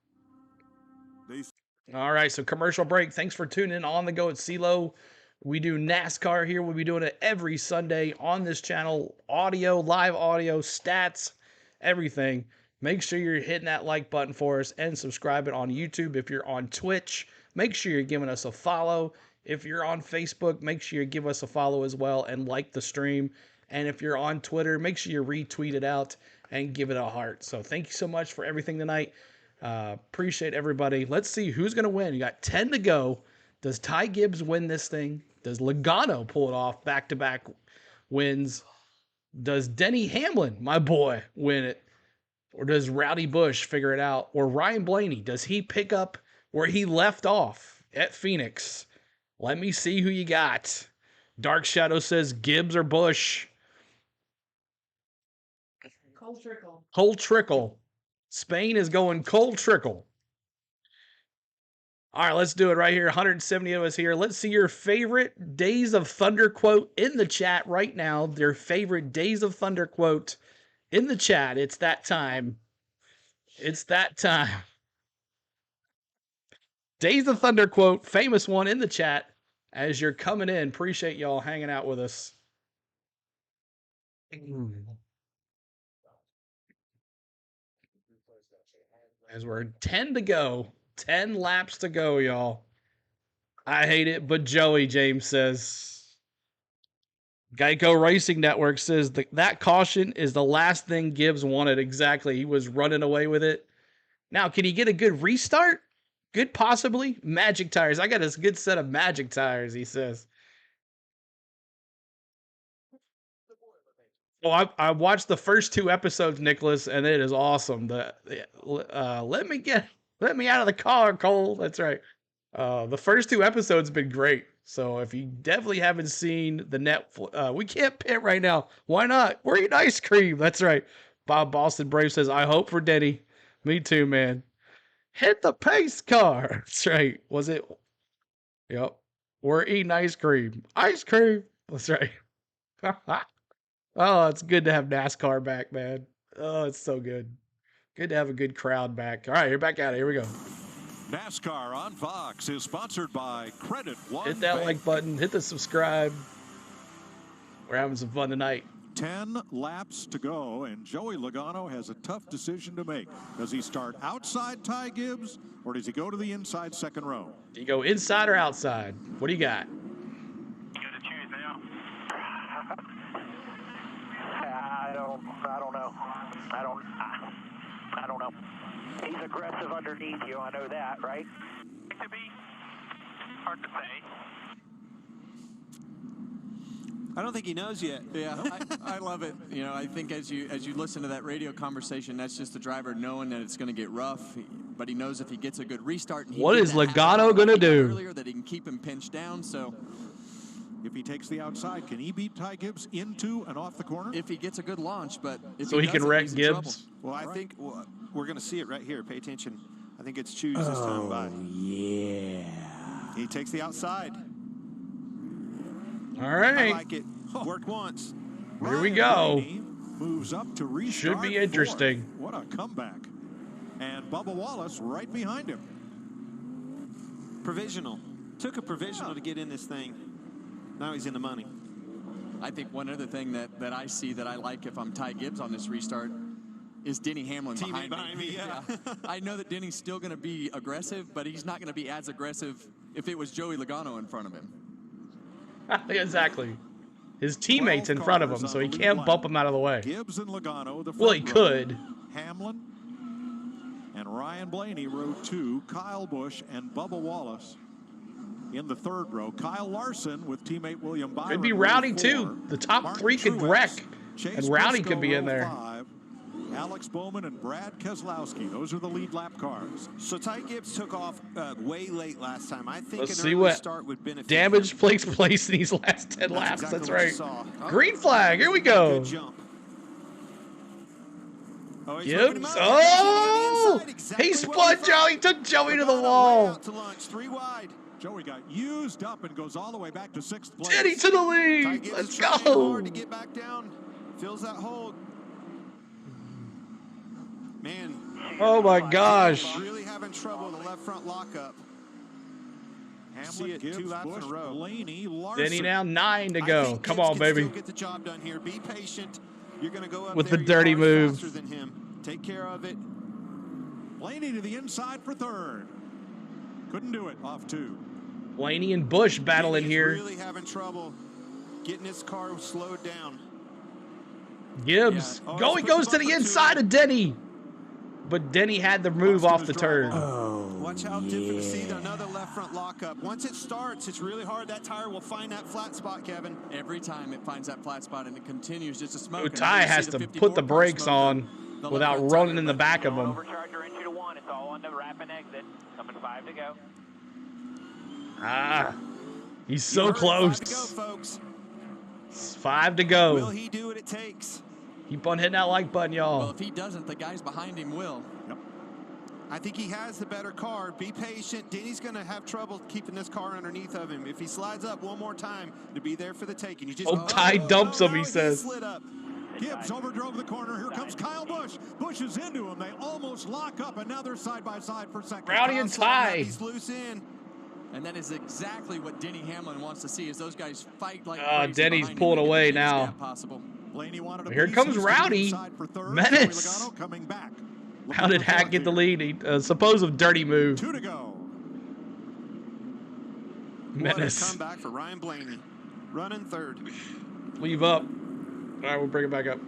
[SPEAKER 1] All right, so commercial break. Thanks for tuning in on the go at CeeLo. We do NASCAR here. We'll be doing it every Sunday on this channel. Audio, live audio, stats, everything. Make sure you're hitting that like button for us and subscribing on YouTube. If you're on Twitch, make sure you're giving us a follow. If you're on Facebook, make sure you give us a follow as well and like the stream. And if you're on Twitter, make sure you retweet it out and give it a heart. So thank you so much for everything tonight. Appreciate everybody. Let's see who's going to win. You got 10 to go. Does Ty Gibbs win this thing? Does Logano pull it off back-to-back wins? Does Denny Hamlin, my boy, win it? Or does Rowdy Busch figure it out? Or Ryan Blaney, does he pick up where he left off at Phoenix? Let me see who you got. Dark Shadow says Gibbs or Busch.
[SPEAKER 10] Cold trickle.
[SPEAKER 1] Cold trickle. Spain is going cold trickle. All right, let's do it right here. 170 of us here. Let's see your favorite Days of Thunder quote in the chat right now. Their favorite Days of Thunder quote in the chat. It's that time. It's that time. Days of Thunder quote, famous one in the chat as you're coming in. Appreciate y'all hanging out with us. As we're 10 to go. 10 laps to go, y'all. I hate it, but Joey James says. Geico Racing Network says that caution is the last thing Gibbs wanted. Exactly. He was running away with it. Now, can he get a good restart? Good, possibly. Magic tires. I got a good set of magic tires, he says. Oh, I watched the first 2 episodes, Nicholas, and it is awesome. Let me out of the car, Cole. That's right. The first 2 episodes have been great. So if you definitely haven't seen the Netflix, we can't pit right now. Why not? We're eating ice cream. That's right. Bob Boston Brave says, I hope for Denny. Me too, man. Hit the pace car. That's right. Was it? Yep. We're eating ice cream. Ice cream. That's right. Oh, it's good to have NASCAR back, man. Oh, it's so good. Good to have a good crowd back. All right, you're back at it. Here we go.
[SPEAKER 19] NASCAR on Fox is sponsored by Credit One.
[SPEAKER 1] Hit that like button. Hit the subscribe. We're having some fun tonight.
[SPEAKER 19] 10 laps to go, and Joey Logano has a tough decision to make. Does he start outside Ty Gibbs, or does he go to the inside second row?
[SPEAKER 1] Do you go inside or outside? What do you got?
[SPEAKER 8] You gotta choose now. I don't know. I don't know. He's aggressive underneath you. I know that, right? It could be. Hard to say.
[SPEAKER 3] I don't think he knows yet.
[SPEAKER 7] Yeah, I love it. You know, I think as you listen to that radio conversation, that's just the driver knowing that it's going to get rough, but he knows if he gets a good restart. And
[SPEAKER 1] what is Logano going to do?
[SPEAKER 7] Earlier, that he can keep him pinched down. So,
[SPEAKER 19] if he takes the outside, can he beat Ty Gibbs into and off the corner?
[SPEAKER 7] If he gets a good launch, but if
[SPEAKER 1] so he can wreck Gibbs.
[SPEAKER 3] Well, I think we're going to see it right here. Pay attention.
[SPEAKER 9] I think it's choose this time by.
[SPEAKER 1] Yeah.
[SPEAKER 9] He takes the outside.
[SPEAKER 1] All right.
[SPEAKER 9] I like it. Worked once.
[SPEAKER 1] Here we go.
[SPEAKER 19] Moves up to restart.
[SPEAKER 1] Should be interesting.
[SPEAKER 19] What a comeback. And Bubba Wallace right behind him.
[SPEAKER 9] Provisional. Took a provisional to get in this thing. Now he's in the money.
[SPEAKER 7] I think one other thing that I see that I like if I'm Ty Gibbs on this restart is Denny Hamlin behind me.
[SPEAKER 9] Yeah.
[SPEAKER 7] I know that Denny's still going to be aggressive, but he's not going to be as aggressive if it was Joey Logano in front of him.
[SPEAKER 1] Exactly. His teammates in front of him, so he can't bump him out of the way.
[SPEAKER 19] Gibbs and Logano, the
[SPEAKER 1] well, he could.
[SPEAKER 19] Hamlin and Ryan Blaney, row 2. Kyle Busch and Bubba Wallace in the 3rd row. Kyle Larson with teammate William Byron.
[SPEAKER 1] Could be Rowdy, too. The top 3 could wreck, and Rowdy could be in there.
[SPEAKER 19] 5. Alex Bowman and Brad Keselowski. Those are the lead lap cars.
[SPEAKER 9] So Ty Gibbs took off way late last time. I think
[SPEAKER 1] Let's
[SPEAKER 9] an
[SPEAKER 1] see
[SPEAKER 9] early
[SPEAKER 1] what
[SPEAKER 9] start would benefit
[SPEAKER 1] damage
[SPEAKER 9] him.
[SPEAKER 1] takes place in these last 10 laps.
[SPEAKER 9] exactly
[SPEAKER 1] That's
[SPEAKER 9] what you
[SPEAKER 1] right.
[SPEAKER 9] saw.
[SPEAKER 1] Green flag. Here we go.
[SPEAKER 9] Good jump. Oh, he's
[SPEAKER 1] Gibbs. Oh! He spun Joey. He took Joey to the wall.
[SPEAKER 9] Out to lunch, 3 wide.
[SPEAKER 19] Joey got used up and goes all the way back to 6th place.
[SPEAKER 1] Denny to the lead. Let's go.
[SPEAKER 9] Hard to get back down. Feels that hold. Man.
[SPEAKER 1] Oh my gosh.
[SPEAKER 9] Really having trouble with the left front lockup.
[SPEAKER 19] Hamlin,
[SPEAKER 9] See it
[SPEAKER 19] Gibbs,
[SPEAKER 9] 2 laps
[SPEAKER 19] Busch,
[SPEAKER 9] in a row.
[SPEAKER 19] Blaney, Larson.
[SPEAKER 1] Denny now 9 to
[SPEAKER 9] I
[SPEAKER 1] go.
[SPEAKER 9] think
[SPEAKER 1] Come
[SPEAKER 9] Gibbs
[SPEAKER 1] on,
[SPEAKER 9] can
[SPEAKER 1] baby.
[SPEAKER 9] Still get the job done here. Be patient. You're going to go up
[SPEAKER 1] With
[SPEAKER 9] there.
[SPEAKER 1] the dirty
[SPEAKER 9] Your
[SPEAKER 1] move.
[SPEAKER 9] car's faster than him. Take care of it.
[SPEAKER 19] Blaney to the inside for 3rd. Couldn't do it. Off 2.
[SPEAKER 1] Blaney and Busch battling
[SPEAKER 9] He's
[SPEAKER 1] here.
[SPEAKER 9] really having trouble getting his car slowed down.
[SPEAKER 1] Gibbs.
[SPEAKER 9] Yeah.
[SPEAKER 1] He goes to the inside of Denny. But Denny had the move off the turn.
[SPEAKER 9] Watch how different. See another left front lockup. Once it starts, it's really hard. That tire will find that flat spot, Kevin.
[SPEAKER 7] Every time it finds that flat spot and it continues just to smoke.
[SPEAKER 1] So Ty has to put the brakes on without running in the back of him.
[SPEAKER 10] Overcharger entry to 1. It's all on the wrap and exit. Coming 5 to go.
[SPEAKER 1] Ah, he's so close.
[SPEAKER 9] 5 to go, folks.
[SPEAKER 1] It's 5 to go.
[SPEAKER 9] Will he do what it takes?
[SPEAKER 1] Keep on hitting that like button, y'all.
[SPEAKER 7] Well, if he doesn't, the guys behind him will.
[SPEAKER 19] Yep.
[SPEAKER 9] I think he has the better car. Be patient. Denny's going to have trouble keeping this car underneath of him. If he slides up one more time, to be there for the taking. You just
[SPEAKER 1] Ty dumps him, he says.
[SPEAKER 9] Slid up.
[SPEAKER 19] Gibbs overdrove the corner. Here comes Kyle Busch. Busch is into him. They almost lock up, and now they're side by side for second.
[SPEAKER 1] Rowdy and Ty.
[SPEAKER 9] He's loose in.
[SPEAKER 7] And that is exactly what Denny Hamlin wants to see, is those guys fight like crazy
[SPEAKER 1] Denny's
[SPEAKER 7] behind him
[SPEAKER 1] pulling
[SPEAKER 7] to make
[SPEAKER 1] away
[SPEAKER 7] the biggest
[SPEAKER 1] now.
[SPEAKER 7] gap possible.
[SPEAKER 19] Blaney wanted to
[SPEAKER 1] Here comes Rowdy. Menace.
[SPEAKER 19] Logano coming back.
[SPEAKER 1] How did Hack get the lead? Supposed dirty move.
[SPEAKER 19] 2 to go.
[SPEAKER 1] Menace.
[SPEAKER 9] What a comeback for Ryan Blaney. Running 3rd.
[SPEAKER 1] Leave up. All right, we'll bring it back up.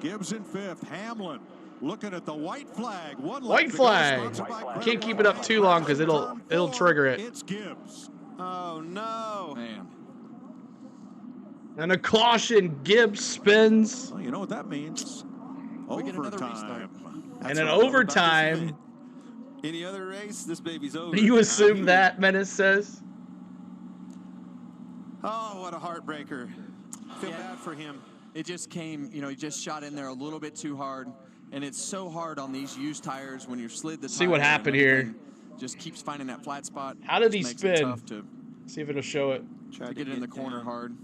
[SPEAKER 19] Gibbs in 5th. Hamlin looking at the white flag.
[SPEAKER 1] White flag. Can't keep it up too long because it'll trigger it.
[SPEAKER 19] It's Gibbs.
[SPEAKER 9] Oh no.
[SPEAKER 7] Man.
[SPEAKER 1] And a caution. Gibbs spins.
[SPEAKER 19] Well, you know what that means.
[SPEAKER 7] We get another
[SPEAKER 19] Overtime.
[SPEAKER 1] And an overtime.
[SPEAKER 9] Any other race, this baby's over.
[SPEAKER 1] You assume that, Menace says?
[SPEAKER 9] Oh, what a heartbreaker. Feel bad for him.
[SPEAKER 7] It just came, he just shot in there a little bit too hard. And it's so hard on these used tires when you're slid the tire.
[SPEAKER 1] See what happened here.
[SPEAKER 7] Just keeps finding that flat spot.
[SPEAKER 1] How did he
[SPEAKER 7] Just makes it
[SPEAKER 1] spin?
[SPEAKER 7] tough to
[SPEAKER 1] See if it'll show it.
[SPEAKER 7] to get it in the corner hard.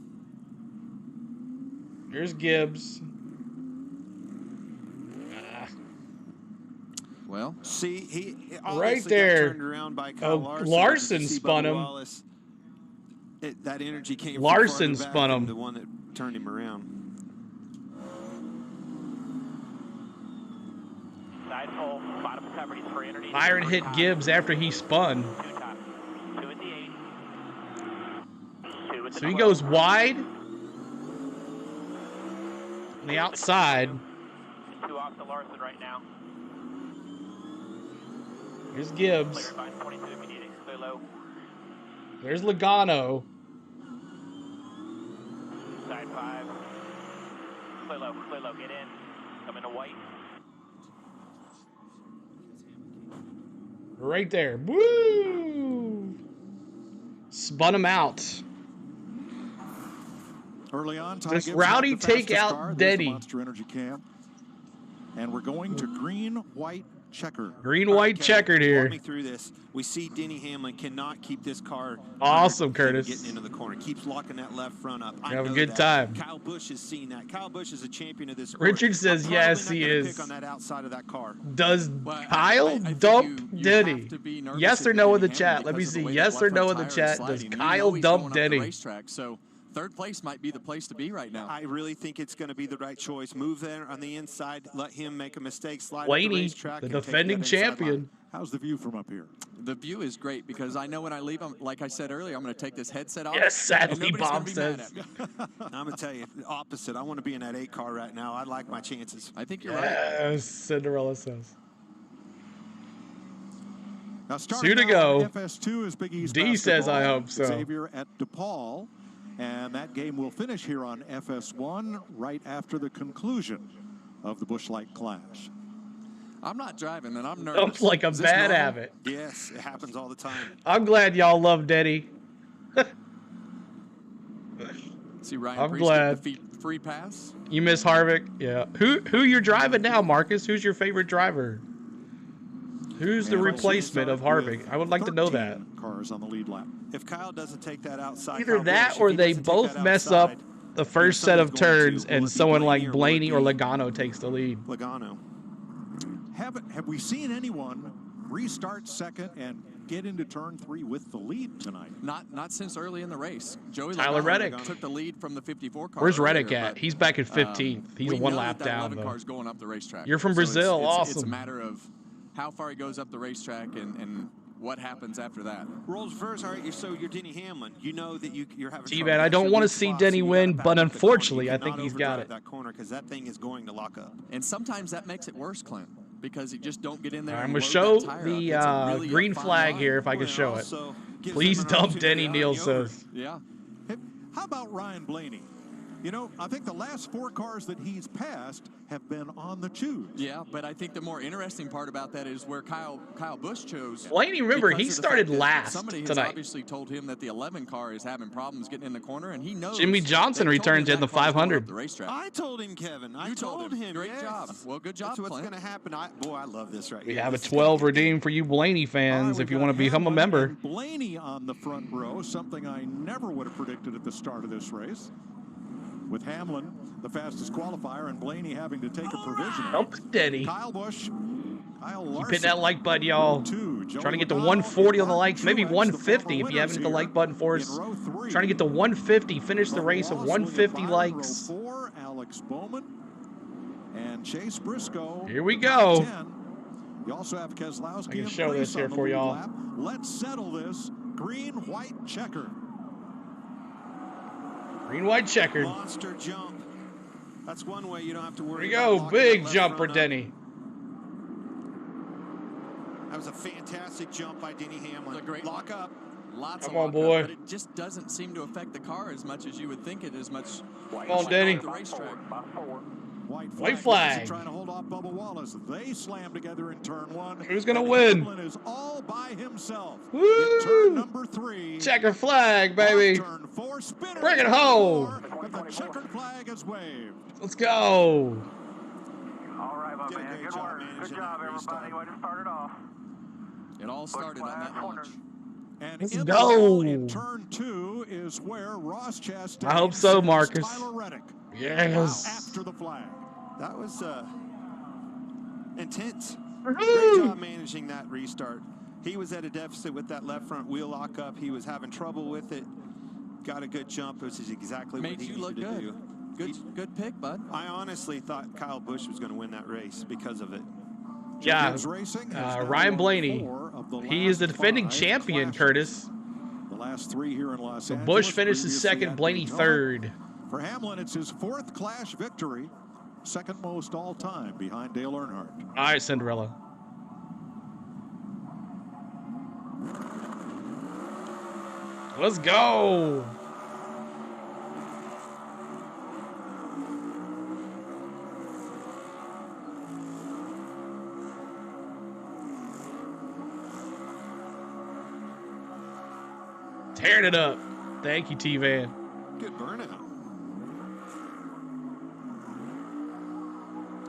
[SPEAKER 1] Here's Gibbs.
[SPEAKER 7] Well,
[SPEAKER 9] see, he
[SPEAKER 1] right
[SPEAKER 9] obviously
[SPEAKER 1] there.
[SPEAKER 9] got turned around by Kyle Larson.
[SPEAKER 1] Larson
[SPEAKER 9] You see
[SPEAKER 1] spun
[SPEAKER 9] Bubba
[SPEAKER 1] him.
[SPEAKER 9] Wallace, that energy came
[SPEAKER 1] Larson
[SPEAKER 9] from farther back
[SPEAKER 1] spun
[SPEAKER 9] than
[SPEAKER 1] him.
[SPEAKER 9] The one that turned him around.
[SPEAKER 10] Side pole, bottom cover, he's free underneath.
[SPEAKER 1] Byron hit Gibbs after he spun.
[SPEAKER 10] 2 top. 2 at the 8. 2 at the
[SPEAKER 1] So he
[SPEAKER 10] 12.
[SPEAKER 1] goes wide. On the outside.
[SPEAKER 10] 2 off to Larson right now.
[SPEAKER 1] Here's Gibbs.
[SPEAKER 10] Clear by 22 if you need it. Clear low.
[SPEAKER 1] There's Logano.
[SPEAKER 10] Side 5. Clear low, get in. Come into white.
[SPEAKER 1] Right there. Woo! Spun him out.
[SPEAKER 19] Early on, Ty
[SPEAKER 1] Does
[SPEAKER 19] Gibbs
[SPEAKER 1] Rowdy
[SPEAKER 19] not the
[SPEAKER 1] take
[SPEAKER 19] fastest
[SPEAKER 1] out
[SPEAKER 19] car. There's the
[SPEAKER 1] Denny?
[SPEAKER 19] Monster Energy cam. And we're going to green, white, checker.
[SPEAKER 1] Green, white, checkered here.
[SPEAKER 9] Walk me through this. We see Denny Hamlin cannot keep this car.
[SPEAKER 1] Awesome, Curtis.
[SPEAKER 9] Getting into the corner. Keeps locking that left front up. I
[SPEAKER 1] Have a
[SPEAKER 9] know
[SPEAKER 1] good
[SPEAKER 9] that.
[SPEAKER 1] time.
[SPEAKER 9] Kyle Busch has seen that. Kyle Busch is a champion of this sport.
[SPEAKER 1] Richard says
[SPEAKER 9] I'm
[SPEAKER 1] yes,
[SPEAKER 9] probably
[SPEAKER 1] he
[SPEAKER 9] not gonna
[SPEAKER 1] is.
[SPEAKER 9] pick on that outside of that car.
[SPEAKER 1] Does Kyle dump Denny? Yes or no in the chat? Let me see. Yes or no in the chat. Does Kyle dump Denny?
[SPEAKER 7] So third place might be the place to be right now.
[SPEAKER 9] I really think it's going to be the right choice. Move there on the inside. Let him make a mistake. Slide up the
[SPEAKER 1] Blaney,
[SPEAKER 9] racetrack.
[SPEAKER 1] the
[SPEAKER 9] and take
[SPEAKER 1] defending
[SPEAKER 9] that inside
[SPEAKER 1] champion.
[SPEAKER 9] line.
[SPEAKER 19] How's the view from up here?
[SPEAKER 7] The view is great because I know when I leave, like I said earlier, I'm going to take this headset off.
[SPEAKER 1] Yes, sadly,
[SPEAKER 7] and nobody's gonna
[SPEAKER 1] Bob
[SPEAKER 7] be
[SPEAKER 1] says.
[SPEAKER 7] mad at me.
[SPEAKER 9] I'm going to tell you, the opposite. I want to be in that 8 car right now. I like my chances.
[SPEAKER 7] I think you're right.
[SPEAKER 1] Yes, Cinderella says.
[SPEAKER 19] Now
[SPEAKER 1] Two to go.
[SPEAKER 19] FS2 is Big East
[SPEAKER 1] D says, I
[SPEAKER 19] basketball.
[SPEAKER 1] hope so.
[SPEAKER 19] Xavier at DePaul. And that game will finish here on FS1 right after the conclusion of the Busch Light Clash.
[SPEAKER 7] I'm not driving, and I'm nervous.
[SPEAKER 1] Sounds like a
[SPEAKER 7] Is this
[SPEAKER 1] bad
[SPEAKER 7] normal?
[SPEAKER 1] habit.
[SPEAKER 9] Yes, it happens all the time.
[SPEAKER 1] I'm glad y'all love Denny.
[SPEAKER 7] See Ryan
[SPEAKER 1] I'm
[SPEAKER 7] Priest
[SPEAKER 1] glad.
[SPEAKER 7] get the free pass.
[SPEAKER 1] You miss Harvick? Yeah. Who you're driving now, Marcus? Who's your favorite driver? Who's the replacement of Harvick? I would like to know that.
[SPEAKER 19] Cars on the lead lap.
[SPEAKER 9] If Kyle doesn't take that outside,
[SPEAKER 1] Either
[SPEAKER 9] Kyle
[SPEAKER 1] that
[SPEAKER 9] Busch,
[SPEAKER 1] or
[SPEAKER 9] if he
[SPEAKER 1] they
[SPEAKER 9] doesn't take
[SPEAKER 1] both
[SPEAKER 9] that
[SPEAKER 1] mess
[SPEAKER 9] outside,
[SPEAKER 1] up the first set of
[SPEAKER 9] someone's going
[SPEAKER 1] turns
[SPEAKER 9] to. Will
[SPEAKER 1] and
[SPEAKER 9] it be
[SPEAKER 1] someone
[SPEAKER 9] Blaney
[SPEAKER 1] like
[SPEAKER 9] or will it
[SPEAKER 1] Blaney or
[SPEAKER 9] be
[SPEAKER 1] Logano takes the lead.
[SPEAKER 9] Logano.
[SPEAKER 19] Have we seen anyone restart second and get into turn 3 with the lead tonight?
[SPEAKER 7] Not since early in the race. Joey
[SPEAKER 1] Tyler
[SPEAKER 7] Logano
[SPEAKER 1] Reddick
[SPEAKER 7] took the lead from the 54 car.
[SPEAKER 1] Where's
[SPEAKER 7] earlier,
[SPEAKER 1] Reddick at?
[SPEAKER 7] but,
[SPEAKER 1] He's back at 15th. He's
[SPEAKER 7] we
[SPEAKER 1] one
[SPEAKER 7] know
[SPEAKER 1] lap
[SPEAKER 7] that
[SPEAKER 1] down,
[SPEAKER 7] 11
[SPEAKER 1] though.
[SPEAKER 7] car's going up the racetrack.
[SPEAKER 1] You're from
[SPEAKER 7] So
[SPEAKER 1] Brazil.
[SPEAKER 7] It's a
[SPEAKER 1] Awesome.
[SPEAKER 7] matter of how far he goes up the racetrack and what happens after that.
[SPEAKER 9] Rolls first, all right, so you're Denny Hamlin. You know that you're having trouble.
[SPEAKER 1] T-Man, I don't
[SPEAKER 9] That's
[SPEAKER 1] want to
[SPEAKER 9] your
[SPEAKER 1] see
[SPEAKER 9] weak spot,
[SPEAKER 1] Denny
[SPEAKER 9] so you
[SPEAKER 1] win,
[SPEAKER 9] gotta
[SPEAKER 1] but
[SPEAKER 9] back up the corner.
[SPEAKER 1] unfortunately,
[SPEAKER 9] You
[SPEAKER 1] I think
[SPEAKER 9] cannot
[SPEAKER 1] he's got
[SPEAKER 9] overdrive
[SPEAKER 1] it.
[SPEAKER 9] that corner because that thing is going to lock up.
[SPEAKER 7] And sometimes that makes it worse, Clint, because you just don't get in there.
[SPEAKER 1] I'm
[SPEAKER 7] and
[SPEAKER 1] going to
[SPEAKER 7] load
[SPEAKER 1] show
[SPEAKER 7] that tire
[SPEAKER 1] the
[SPEAKER 7] up. It's a really
[SPEAKER 1] green
[SPEAKER 7] fine
[SPEAKER 1] flag
[SPEAKER 7] line.
[SPEAKER 1] here if I can show it. Please dump Denny, Neil says.
[SPEAKER 7] Yeah.
[SPEAKER 19] Hey, how about Ryan Blaney? You know, I think the last 4 cars that he's passed have been on the choose.
[SPEAKER 7] Yeah, but I think the more interesting part about that is where Kyle Busch chose.
[SPEAKER 1] Blaney, remember,
[SPEAKER 7] because
[SPEAKER 1] he
[SPEAKER 7] of the
[SPEAKER 1] started
[SPEAKER 7] fact that
[SPEAKER 1] last
[SPEAKER 7] somebody has
[SPEAKER 1] tonight.
[SPEAKER 7] obviously told him that the 11 car is having problems getting in the corner, and he knows.
[SPEAKER 1] Jimmy Johnson
[SPEAKER 7] they told
[SPEAKER 1] returns
[SPEAKER 7] him
[SPEAKER 1] in the
[SPEAKER 7] that car's going
[SPEAKER 1] 500.
[SPEAKER 7] up the racetrack.
[SPEAKER 9] I told him, Kevin. I
[SPEAKER 7] You told him. Great
[SPEAKER 9] yes.
[SPEAKER 7] job. Well, good job,
[SPEAKER 9] That's what's
[SPEAKER 7] Clint.
[SPEAKER 9] going to happen. Boy, I love this right
[SPEAKER 1] We
[SPEAKER 9] here.
[SPEAKER 1] have a
[SPEAKER 9] This is
[SPEAKER 1] 12 redeemed for you Blaney fans if you want to become a member.
[SPEAKER 19] And Blaney on the front row, something I never would have predicted at the start of this race. With Hamlin, the fastest qualifier, and Blaney having to take a provisional.
[SPEAKER 1] Dump Denny.
[SPEAKER 19] Kyle Busch. Kyle
[SPEAKER 1] Keep
[SPEAKER 19] Larson.
[SPEAKER 1] hitting that like button, y'all. Trying to get to 140 on the likes, maybe 150 if you haven't hit the like button for us. Trying to get to 150, finish the race at 150 likes.
[SPEAKER 19] Row 4, Alex Bowman and Chase Briscoe.
[SPEAKER 1] Here we go.
[SPEAKER 19] 10. You also have Keselowski.
[SPEAKER 1] I can
[SPEAKER 19] and
[SPEAKER 1] show this
[SPEAKER 19] Preece
[SPEAKER 1] here
[SPEAKER 19] on the
[SPEAKER 1] for
[SPEAKER 19] lead
[SPEAKER 1] y'all.
[SPEAKER 19] lap. Let's settle this. Green, white, checker.
[SPEAKER 1] Green, white, checkered.
[SPEAKER 9] Monster jump. That's one way you don't have to worry.
[SPEAKER 1] Here we
[SPEAKER 9] about
[SPEAKER 1] go.
[SPEAKER 9] locking
[SPEAKER 1] Big
[SPEAKER 9] that
[SPEAKER 1] jump
[SPEAKER 9] left
[SPEAKER 1] for
[SPEAKER 9] front up.
[SPEAKER 1] Denny.
[SPEAKER 9] That was a fantastic jump by Denny Hamlin.
[SPEAKER 7] Great
[SPEAKER 9] lock up.
[SPEAKER 7] Lots
[SPEAKER 1] Come
[SPEAKER 7] of
[SPEAKER 1] on,
[SPEAKER 7] lock
[SPEAKER 1] boy.
[SPEAKER 7] up, but it just doesn't seem to affect the car as much as you would think it as much.
[SPEAKER 1] Come on, Denny.
[SPEAKER 7] The racetrack.
[SPEAKER 1] White flag.
[SPEAKER 19] Trying to hold off Bubba Wallace. They slam together in turn 1.
[SPEAKER 1] Who's gonna
[SPEAKER 19] And
[SPEAKER 1] win?
[SPEAKER 19] Hamlin is all by himself.
[SPEAKER 1] Woo!
[SPEAKER 19] In turn number 3.
[SPEAKER 1] Checker flag, baby.
[SPEAKER 19] Turn 4, spinner.
[SPEAKER 1] Bring it home.
[SPEAKER 19] But the checkered flag is waved.
[SPEAKER 1] Let's go.
[SPEAKER 8] All right, my
[SPEAKER 9] Did a
[SPEAKER 8] man.
[SPEAKER 9] great
[SPEAKER 8] Good
[SPEAKER 9] job
[SPEAKER 8] work.
[SPEAKER 9] managing
[SPEAKER 8] Good
[SPEAKER 9] that
[SPEAKER 8] job,
[SPEAKER 9] restart.
[SPEAKER 8] everybody. Way to start it off.
[SPEAKER 7] It all started on that launch.
[SPEAKER 19] And
[SPEAKER 1] Let's
[SPEAKER 19] in
[SPEAKER 1] go.
[SPEAKER 19] the wall in turn 2 is where Ross Chastain
[SPEAKER 1] I hope so,
[SPEAKER 19] sends
[SPEAKER 1] Marcus.
[SPEAKER 19] Tyler Reddick
[SPEAKER 1] Yes.
[SPEAKER 19] after the flag.
[SPEAKER 9] That was intense.
[SPEAKER 1] Woohoo!
[SPEAKER 9] Great job managing that restart. He was at a deficit with that left front wheel lock up. He was having trouble with it. Got a good jump, which is exactly
[SPEAKER 7] Made
[SPEAKER 9] what he
[SPEAKER 7] you
[SPEAKER 9] needed
[SPEAKER 7] look
[SPEAKER 9] to
[SPEAKER 7] good.
[SPEAKER 9] do.
[SPEAKER 7] Good pick, bud.
[SPEAKER 9] I honestly thought Kyle Busch was going to win that race because of it.
[SPEAKER 1] Yeah.
[SPEAKER 19] Champions Racing has now
[SPEAKER 1] Ryan
[SPEAKER 19] won
[SPEAKER 1] Blaney.
[SPEAKER 19] 4 of the
[SPEAKER 1] He is the
[SPEAKER 19] last
[SPEAKER 1] defending
[SPEAKER 19] 5
[SPEAKER 1] champion,
[SPEAKER 19] clashes.
[SPEAKER 1] Curtis.
[SPEAKER 19] The last 3 here in Los Angeles.
[SPEAKER 1] Busch finishes
[SPEAKER 19] previously
[SPEAKER 1] second,
[SPEAKER 19] at
[SPEAKER 1] Blaney
[SPEAKER 19] Daytona.
[SPEAKER 1] third.
[SPEAKER 19] For Hamlin, it's his 4th Clash victory, second most all time behind Dale Earnhardt.
[SPEAKER 1] All right, Cinderella. Let's go. Tearing it up. Thank you, T-Van.
[SPEAKER 9] Good burnout.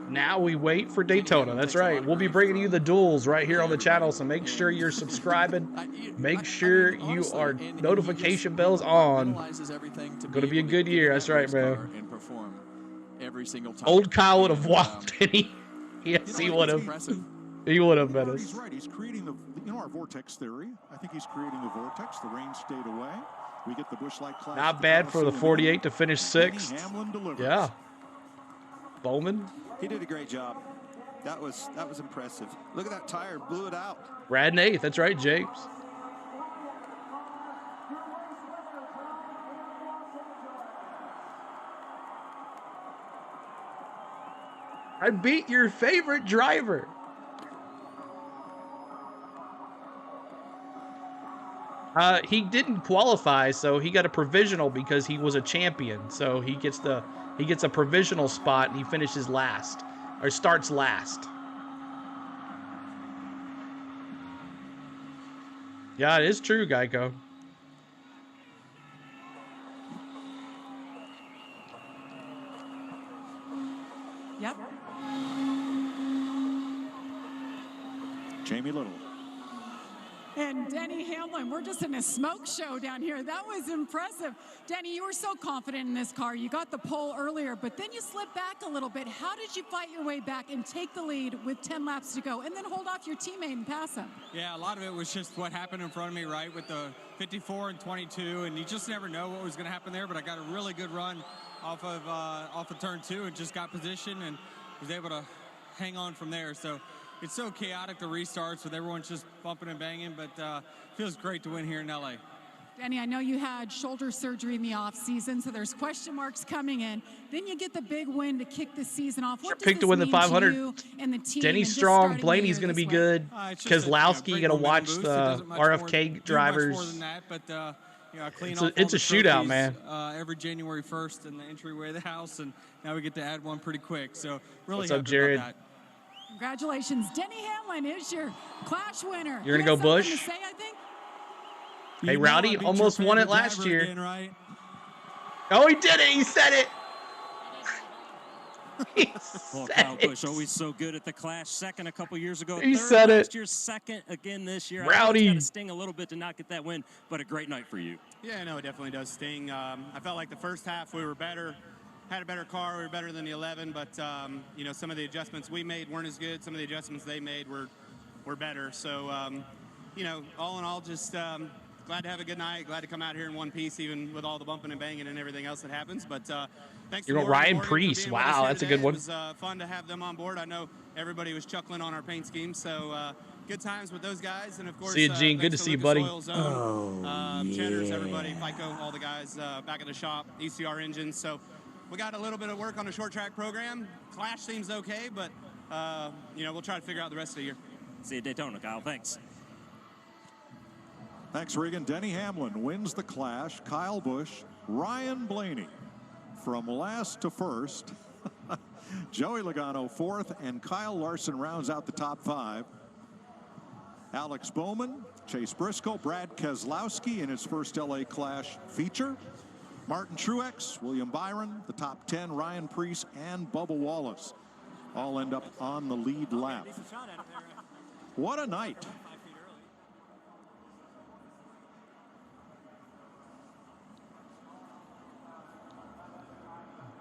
[SPEAKER 1] Now we wait for Daytona. That's right. We'll be bringing you the duels right here on the channel, so make sure you're subscribing. Make sure you are notification bells on. Going to be a good year. That's right, man.
[SPEAKER 7] And perform every single time.
[SPEAKER 1] Old Kyle would have walked, and yes, he would have. He would have been us.
[SPEAKER 19] He's right. He's creating our vortex theory. I think he's creating the vortex. The rain stayed away. We get the Busch Light Clash.
[SPEAKER 1] Not bad for the 48 to finish 6th.
[SPEAKER 19] Hamlin delivers.
[SPEAKER 1] Yeah. Bowman.
[SPEAKER 9] He did a great job. That was impressive. Look at that tire, blew it out.
[SPEAKER 1] Brad and 8th. That's right, James. I beat your favorite driver. He didn't qualify, so he got a provisional because he was a champion. So he gets a provisional spot, and he finishes last, or starts last. Yeah, it is true, Geico.
[SPEAKER 4] Yep.
[SPEAKER 19] Jamie Little.
[SPEAKER 4] And Denny Hamlin, we're just in a smoke show down here. That was impressive. Denny, you were so confident in this car. You got the pole earlier, but then you slipped back a little bit. How did you fight your way back and take the lead with 10 laps to go and then hold off your teammate and pass him?
[SPEAKER 12] Yeah, a lot of it was just what happened in front of me, right, with the 54 and 22, and you just never know what was going to happen there, but I got a really good run off of turn 2 and just got position and was able to hang on from there. So it's so chaotic, the restarts with everyone just bumping and banging, but feels great to win here in LA.
[SPEAKER 4] Danny, I know you had shoulder surgery in the offseason, so there's question marks coming in. Then you get the big win to kick the season off. What
[SPEAKER 1] Picked to win the 500. Denny's strong. Blaney's going to be good. Keselowski, going to watch the RFK drivers.
[SPEAKER 12] More than that, but I clean
[SPEAKER 1] it's a shootout, man.
[SPEAKER 12] Every January 1st in the entryway of the house, and now we get to add one pretty quick. So really
[SPEAKER 1] What's
[SPEAKER 12] happy
[SPEAKER 1] up, Jared?
[SPEAKER 12] about that.
[SPEAKER 4] Congratulations. Denny Hamlin is your Clash winner.
[SPEAKER 1] You're going to go Busch?
[SPEAKER 4] To say, I think?
[SPEAKER 1] Hey, Rowdy almost won it last year.
[SPEAKER 12] Again, right?
[SPEAKER 1] Oh, he did it. He said it.
[SPEAKER 5] Well, Kyle Busch, always so good at the Clash. Second a couple years ago.
[SPEAKER 1] He
[SPEAKER 5] Third
[SPEAKER 1] said
[SPEAKER 5] last
[SPEAKER 1] it.
[SPEAKER 5] year, second again this year.
[SPEAKER 1] Rowdy.
[SPEAKER 5] I know it's got to sting a little bit to not get that win, but a great night for you.
[SPEAKER 14] Yeah, no, it definitely does sting. I felt like the first half we were better, had a better car, we were better than the 11, but you know, some of the adjustments we made weren't as good. Some of the adjustments they made were better. So, you know, all in all, just glad to have a good night. Glad to come out here in one piece, even with all the bumping and banging and everything else that happens. But thanks.
[SPEAKER 1] You're going Ryan Preece. Wow, that's a good one.
[SPEAKER 14] It was fun to have them on board. I know everybody was chuckling on our paint scheme, so good times with those guys. And of course,
[SPEAKER 1] see you, Gene. Good to see you, buddy.
[SPEAKER 14] Cheddars, everybody, FICO, all the guys back at the shop, ECR engines. So we got a little bit of work on the short track program. Clash seems okay, but you know, we'll try to figure out the rest of the year.
[SPEAKER 5] See you at Daytona, Kyle. Thanks.
[SPEAKER 19] Thanks, Regan. Denny Hamlin wins the Clash. Kyle Busch, Ryan Blaney from last to first. Joey Logano fourth, and Kyle Larson rounds out the top 5. Alex Bowman, Chase Briscoe, Brad Keselowski in his first LA Clash feature. Martin Truex, William Byron, the top 10, Ryan Preece, and Bubba Wallace all end up on the lead lap. What a night.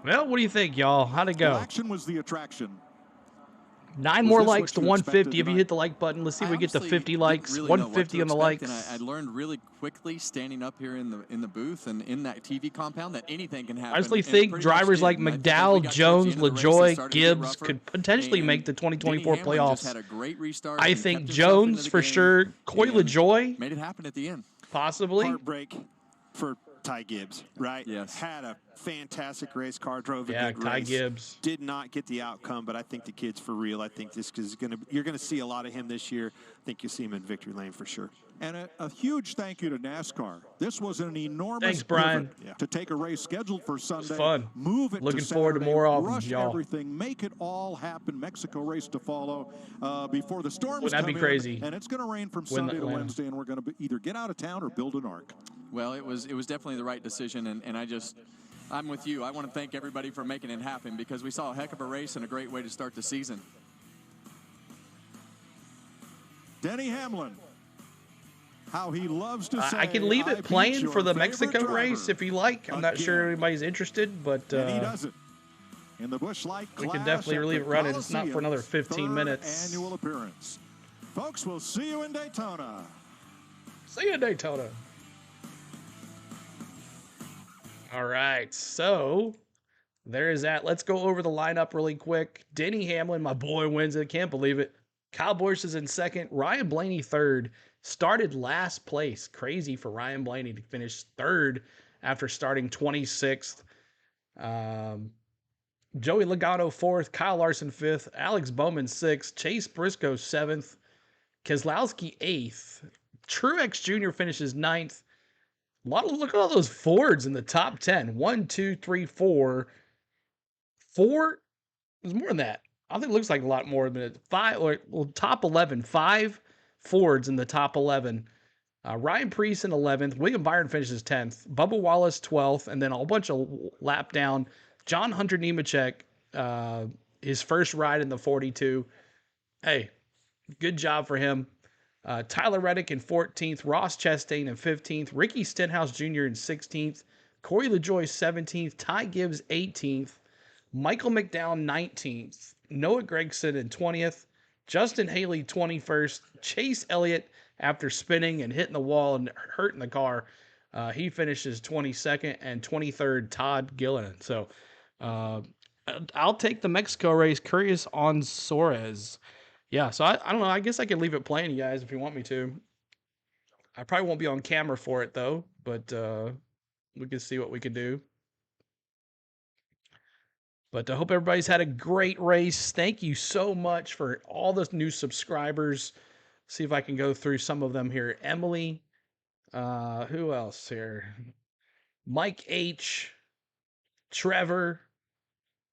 [SPEAKER 1] Well, what do you think, y'all? How'd it go?
[SPEAKER 19] Action was the attraction.
[SPEAKER 1] 9 more likes to 150. If you hit the like button, let's see if we get to 50 likes.
[SPEAKER 7] Really
[SPEAKER 1] 150 on the likes.
[SPEAKER 7] And I learned really quickly standing up here in the booth and in that TV compound that anything can happen.
[SPEAKER 1] I honestly think drivers like McDowell, Jones, LaJoy, Gibbs could potentially make the 2024 playoffs.
[SPEAKER 7] Had a great restart.
[SPEAKER 1] I think Jones for sure. Coy LaJoy
[SPEAKER 7] made it happen at the end.
[SPEAKER 1] Possibly.
[SPEAKER 9] Heartbreak for Ty Gibbs, right?
[SPEAKER 7] Yes.
[SPEAKER 9] Had a fantastic race car, drove a good
[SPEAKER 1] Ty
[SPEAKER 9] race.
[SPEAKER 1] Gibbs
[SPEAKER 9] did not get the outcome, but I think the kid's for real. I think this is you're gonna see a lot of him this year. I think you'll see him in victory lane for sure.
[SPEAKER 19] And a huge thank you to NASCAR. This was an enormous
[SPEAKER 1] Thanks, Brian.
[SPEAKER 19] to take a race scheduled for Sunday,
[SPEAKER 1] fun.
[SPEAKER 19] move it
[SPEAKER 1] Looking
[SPEAKER 19] to
[SPEAKER 1] forward to
[SPEAKER 19] Saturday,
[SPEAKER 1] more of them,
[SPEAKER 19] rush
[SPEAKER 1] y'all.
[SPEAKER 19] everything, make it all happen. Mexico race to follow before the storms
[SPEAKER 1] Wouldn't that
[SPEAKER 19] come
[SPEAKER 1] be crazy?
[SPEAKER 19] in, and it's going to rain from
[SPEAKER 1] Win
[SPEAKER 19] Sunday to
[SPEAKER 1] Atlanta.
[SPEAKER 19] Wednesday, and we're going to either get out of town or build an ark.
[SPEAKER 7] Well, it was definitely the right decision, and I just I'm with you. I want to thank everybody for making it happen because we saw a heck of a race and a great way to start the season.
[SPEAKER 19] Denny Hamlin. How he loves to say,
[SPEAKER 1] I can leave it playing for the Mexico race if you like. I'm not sure anybody's interested, but
[SPEAKER 19] and he does it. In the Busch Light Clash,
[SPEAKER 1] we can definitely leave it running. It's not for another 15 minutes.
[SPEAKER 19] Annual appearance. Folks, we'll see you in Daytona.
[SPEAKER 1] See you in Daytona. All right, so there is that. Let's go over the lineup really quick. Denny Hamlin, my boy, wins it. Can't believe it. Kyle Busch is in second. Ryan Blaney third. Started last place. Crazy for Ryan Blaney to finish third after starting 26th. Joey Logano fourth. Kyle Larson fifth. Alex Bowman sixth. Chase Briscoe seventh. Keselowski eighth. Truex Jr. finishes ninth. Look at all those Fords in the top 10. 1, 2, 3, 4. 4. There's more than that. I think it looks like a lot more than it. 5, or well, top 11. 5 Fords in the top 11. Ryan Preece in 11th. William Byron finishes 10th. Bubba Wallace 12th. And then a whole bunch of lap down. John Hunter Nemechek, his first ride in the 42. Hey, good job for him. Tyler Reddick in 14th, Ross Chastain in 15th, Ricky Stenhouse Jr. in 16th, Corey LaJoie 17th, Ty Gibbs 18th, Michael McDowell 19th, Noah Gragson in 20th, Justin Haley 21st, Chase Elliott after spinning and hitting the wall and hurting the car, he finishes 22nd, and 23rd Todd Gilliland. So I'll take the Mexico race. Curious on Suarez. Yeah, so I don't know. I guess I could leave it playing, you guys, if you want me to. I probably won't be on camera for it, though, but we can see what we can do. But I hope everybody's had a great race. Thank you so much for all the new subscribers. See if I can go through some of them here. Emily. Who else here? Mike H. Trevor.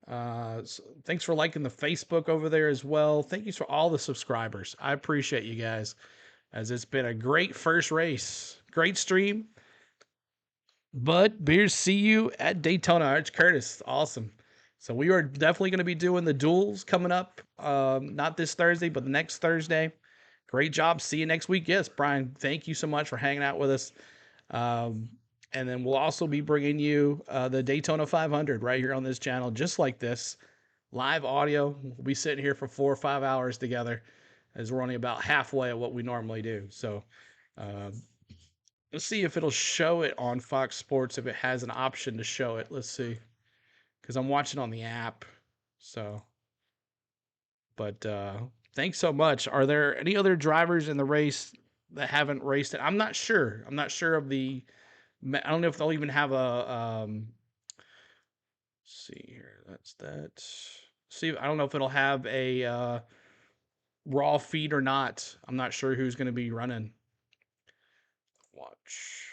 [SPEAKER 1] Thanks for liking the Facebook over there as well. Thank you for all the subscribers. I appreciate you guys, as it's been a great first race. Great stream. Bud Beers, see you at Daytona. Arch Curtis, awesome. So we are definitely going to be doing the duels coming up. Not this Thursday, but the next Thursday. Great job. See you next week. Yes, Brian, thank you so much for hanging out with us. And then we'll also be bringing you the Daytona 500 right here on this channel, just like this. Live audio. We'll be sitting here for 4 or 5 hours together, as we're only about halfway of what we normally do. So let's see if it'll show it on Fox Sports, if it has an option to show it. Let's see. Because I'm watching on the app. So, but thanks so much. Are there any other drivers in the race that haven't raced it? I'm not sure. I'm not sure of the... I don't know if they'll even have a, let's see here, that's that. See, I don't know if it'll have a raw feed or not. I'm not sure who's going to be running. Watch.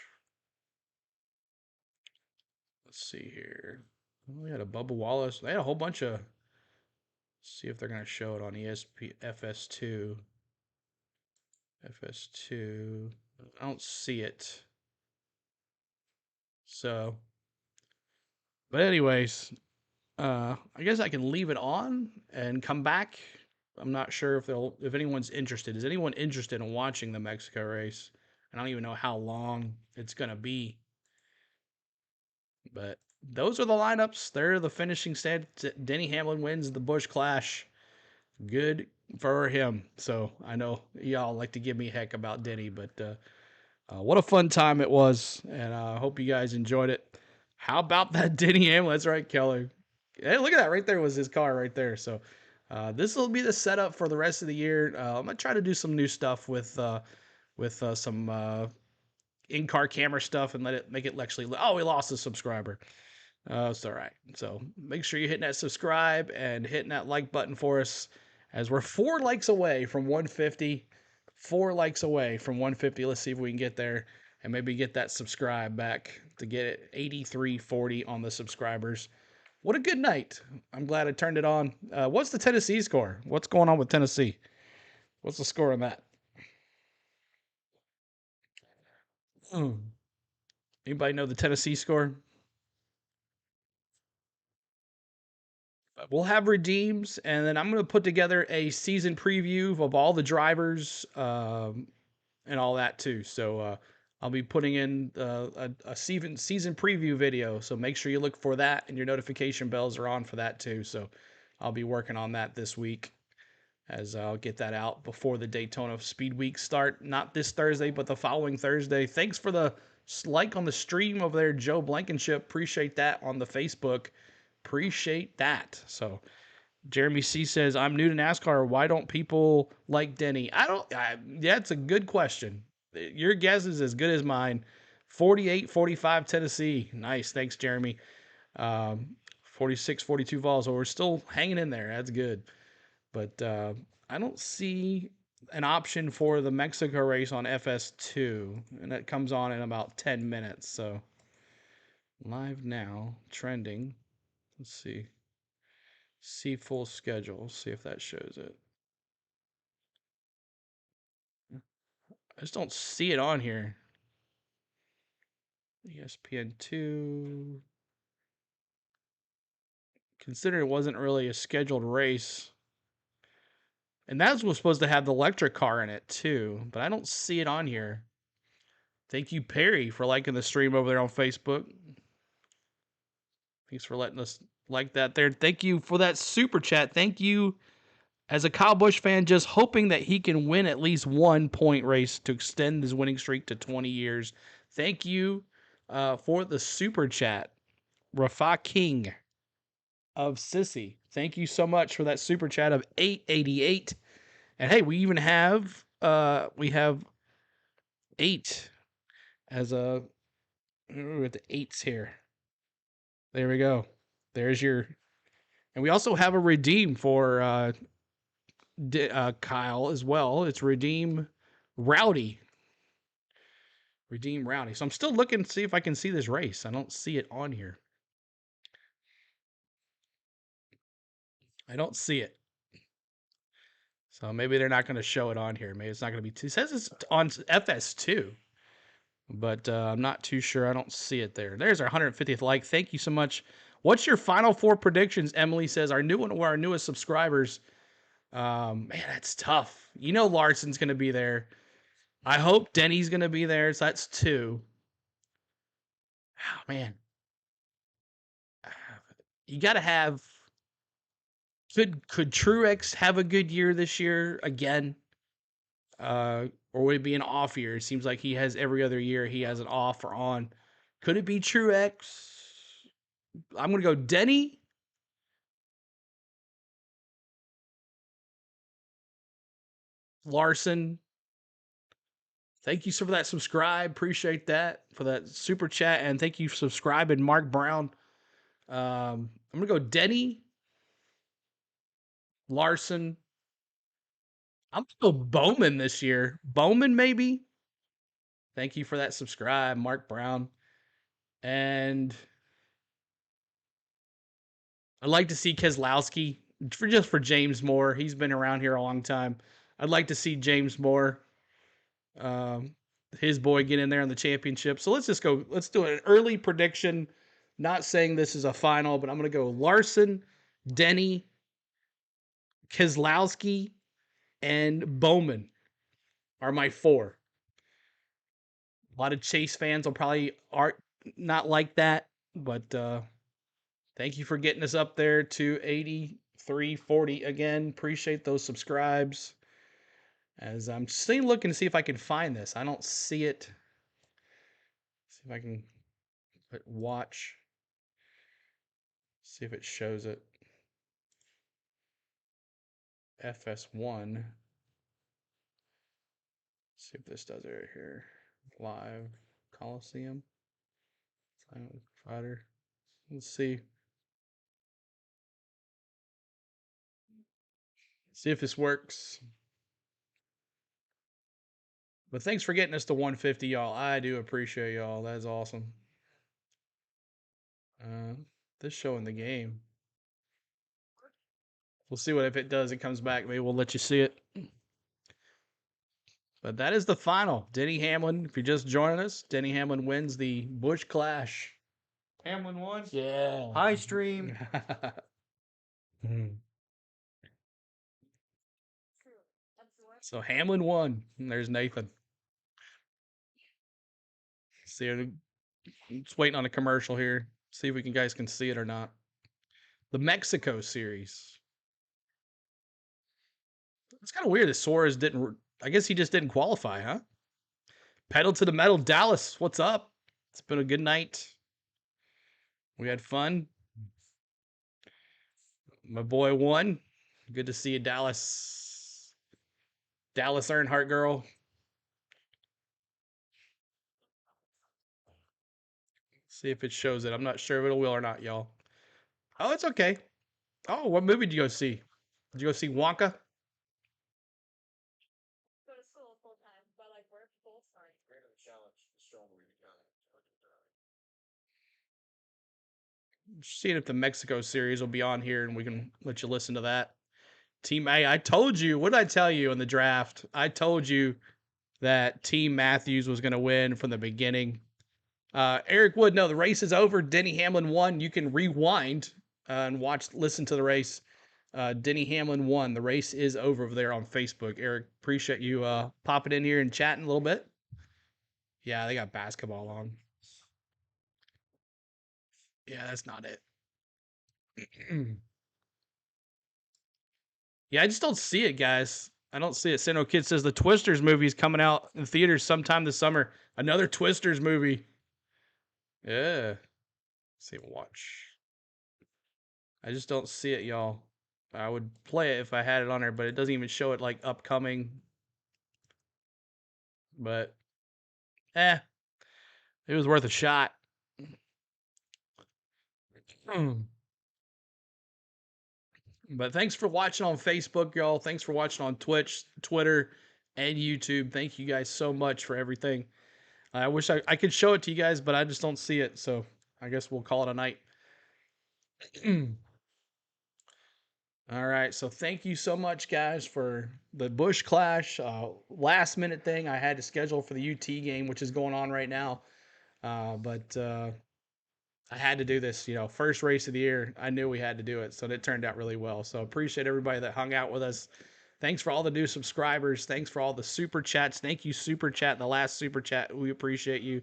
[SPEAKER 1] Let's see here. We had a Bubba Wallace. They had a whole bunch of, see if they're going to show it on ESP FS2. FS2. I don't see it. So, but anyways, I guess I can leave it on and come back. I'm not sure if anyone's interested. Is anyone interested in watching the Mexico race? I don't even know how long it's gonna be. But those are the lineups. They're the finishing stats. Denny Hamlin wins the Busch Clash. Good for him. So I know y'all like to give me heck about Denny, but what a fun time it was, and I hope you guys enjoyed it. How about that Denny Hamlin? That's right, Keller. Hey, look at that. Right there was his car right there. So this will be the setup for the rest of the year. I'm going to try to do some new stuff with some in-car camera stuff and make it actually... Oh, we lost a subscriber. It's all right. So make sure you're hitting that subscribe and hitting that like button for us, as we're 4 likes away from 150. 4 likes away from 150. Let's see if we can get there and maybe get that subscribe back to get it 8340 on the subscribers. What a good night. I'm glad I turned it on. What's the Tennessee score? What's going on with Tennessee? What's the score on that? Anybody know the Tennessee score? we'll have redeems, and then I'm going to put together a season preview of all the drivers and all that too. So I'll be putting in a season preview video. So make sure you look for that, and your notification bells are on for that too. So I'll be working on that this week, as I'll get that out before the Daytona Speed Week start. Not this Thursday, but the following Thursday. Thanks for the like on the stream over there, Joe Blankenship. Appreciate that on the Facebook. Appreciate that. So Jeremy C says, I'm new to NASCAR. Why don't people like Denny? Yeah, it's a good question. Your guess is as good as mine. 48-45 Tennessee. Nice. Thanks, Jeremy. 46-42 Vols. So we're still hanging in there. That's good. But I don't see an option for the Mexico race on FS2. And that comes on in about 10 minutes. So live now, trending. Let's see. See full schedule. See if that shows it. I just don't see it on here. ESPN2. Considering it wasn't really a scheduled race. And that was supposed to have the electric car in it too. But I don't see it on here. Thank you, Perry, for liking the stream over there on Facebook. Thanks for letting us like that there. Thank you for that super chat. Thank you. As a Kyle Busch fan, just hoping that he can win at least 1 point race to extend his winning streak to 20 years. Thank you for the super chat. Rafa King of Sissy. Thank you so much for that super chat of 888. And hey, we even have 8 as a with the 8s here. There we go. There's your, and we also have a redeem for Kyle as well. It's Redeem Rowdy. Redeem Rowdy. So I'm still looking to see if I can see this race. I don't see it on here. I don't see it. So maybe they're not going to show it on here. Maybe it's not going to be. It says it's on FS2, but I'm not too sure. I don't see it there. There's our 150th like. Thank you so much. What's your final 4 predictions? Emily says our newest subscribers. Man, that's tough. You know Larson's going to be there. I hope Denny's going to be there. So that's 2. Oh, man. You got to have. Could Truex have a good year this year again? Or would it be an off year? It seems like he has every other year he has an off or on. Could it be Truex? I'm going to go Denny. Larson. Thank you so for that subscribe. Appreciate that for that super chat. And thank you for subscribing, Mark Brown. I'm going to go Denny. Larson. I'm going to go Bowman this year. Bowman, maybe. Thank you for that subscribe, Mark Brown. And I'd like to see Keselowski for James Moore. He's been around here a long time. I'd like to see James Moore, his boy, get in there in the championship. So let's just go. Let's do an early prediction. Not saying this is a final, but I'm going to go Larson, Denny, Keselowski, and Bowman are my 4. A lot of Chase fans will probably not like that, but thank you for getting us up there to 8340 again. Appreciate those subscribes. As I'm still looking to see if I can find this. I don't see it. See if I can put watch. See if it shows it. FS1. See if this does it right here. Live Coliseum. Fighter. Let's see. See if this works. But thanks for getting us to 150, y'all. I do appreciate y'all. That's awesome. This showing the game. We'll see what if it does. It comes back. Maybe we'll let you see it. But that is the final. Denny Hamlin, if you're just joining us, Denny Hamlin wins the Busch Clash.
[SPEAKER 11] Hamlin won?
[SPEAKER 1] Yeah.
[SPEAKER 11] High stream.
[SPEAKER 1] Mhm. So Hamlin won. And there's Nathan. See, just waiting on a commercial here. See if guys can see it or not. The Mexico Series. It's kind of weird that Suarez didn't. I guess he just didn't qualify, huh? Pedal to the metal, Dallas. What's up? It's been a good night. We had fun. My boy won. Good to see you, Dallas. Dallas Earnhardt girl. See if it shows it. I'm not sure if it will or not, y'all. Oh, it's okay. Oh, what movie did you go see? Did you go see Wonka? Seeing if the Mexico series will be on here and we can let you listen to that. Team A, I told you. What did I tell you in the draft? I told you that Team Matthews was going to win from the beginning. Eric Wood, no, the race is over. Denny Hamlin won. You can rewind and listen to the race. Denny Hamlin won. The race is over there on Facebook. Eric, appreciate you popping in here and chatting a little bit. Yeah, they got basketball on. Yeah, that's not it. Yeah, I just don't see it, guys. I don't see it. Sano Kid says the Twisters movie is coming out in theaters sometime this summer. Another Twisters movie. Yeah. Let's see, watch. I just don't see it, y'all. I would play it if I had it on there, but it doesn't even show it like upcoming. But, it was worth a shot. But thanks for watching on Facebook, y'all. Thanks for watching on Twitch, Twitter, and YouTube. Thank you guys so much for everything. I wish I could show it to you guys, but I just don't see it. So I guess we'll call it a night. All right. So thank you so much, guys, for the Busch Clash last minute thing I had to schedule for the UT game, which is going on right now. But I had to do this, first race of the year. I knew we had to do it. So it turned out really well. So appreciate everybody that hung out with us. Thanks for all the new subscribers. Thanks for all the super chats. Thank you, Super Chat, the last super chat. We appreciate you.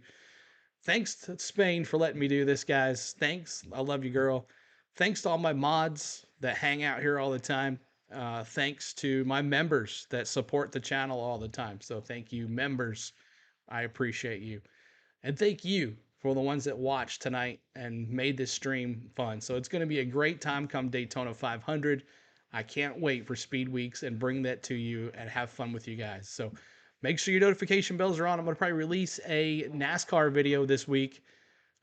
[SPEAKER 1] Thanks to Spain for letting me do this, guys. Thanks. I love you, girl. Thanks to all my mods that hang out here all the time. Thanks to my members that support the channel all the time. So thank you, members. I appreciate you. And thank you for the ones that watched tonight and made this stream fun. So it's going to be a great time come Daytona 500. I can't wait for Speed Weeks and bring that to you and have fun with you guys. So make sure your notification bells are on. I'm going to probably release a NASCAR video this week.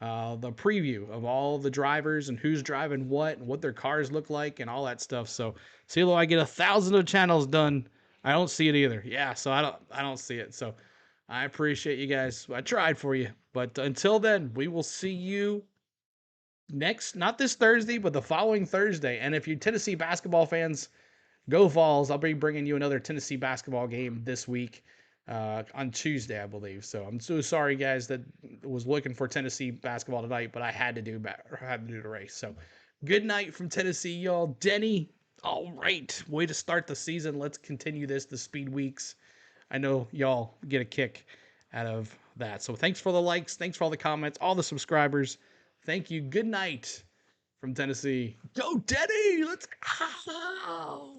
[SPEAKER 1] The preview of all the drivers and who's driving what and what their cars look like and all that stuff. So see, though I get 1,000 of channels done, I don't see it either. Yeah, so I don't see it. So I appreciate you guys. I tried for you. But until then, we will see you not this Thursday, but the following Thursday. And if you're Tennessee basketball fans, go Vols. I'll be bringing you another Tennessee basketball game this week on Tuesday, I believe. So I'm so sorry, guys, that was looking for Tennessee basketball tonight, but I had to do the race. So good night from Tennessee, y'all. Denny, all right. Way to start the season. Let's continue the Speed Weeks. I know y'all get a kick out of that. So thanks for the likes. Thanks for all the comments, all the subscribers. Thank you. Good night from Tennessee. Go, Denny! Let's go!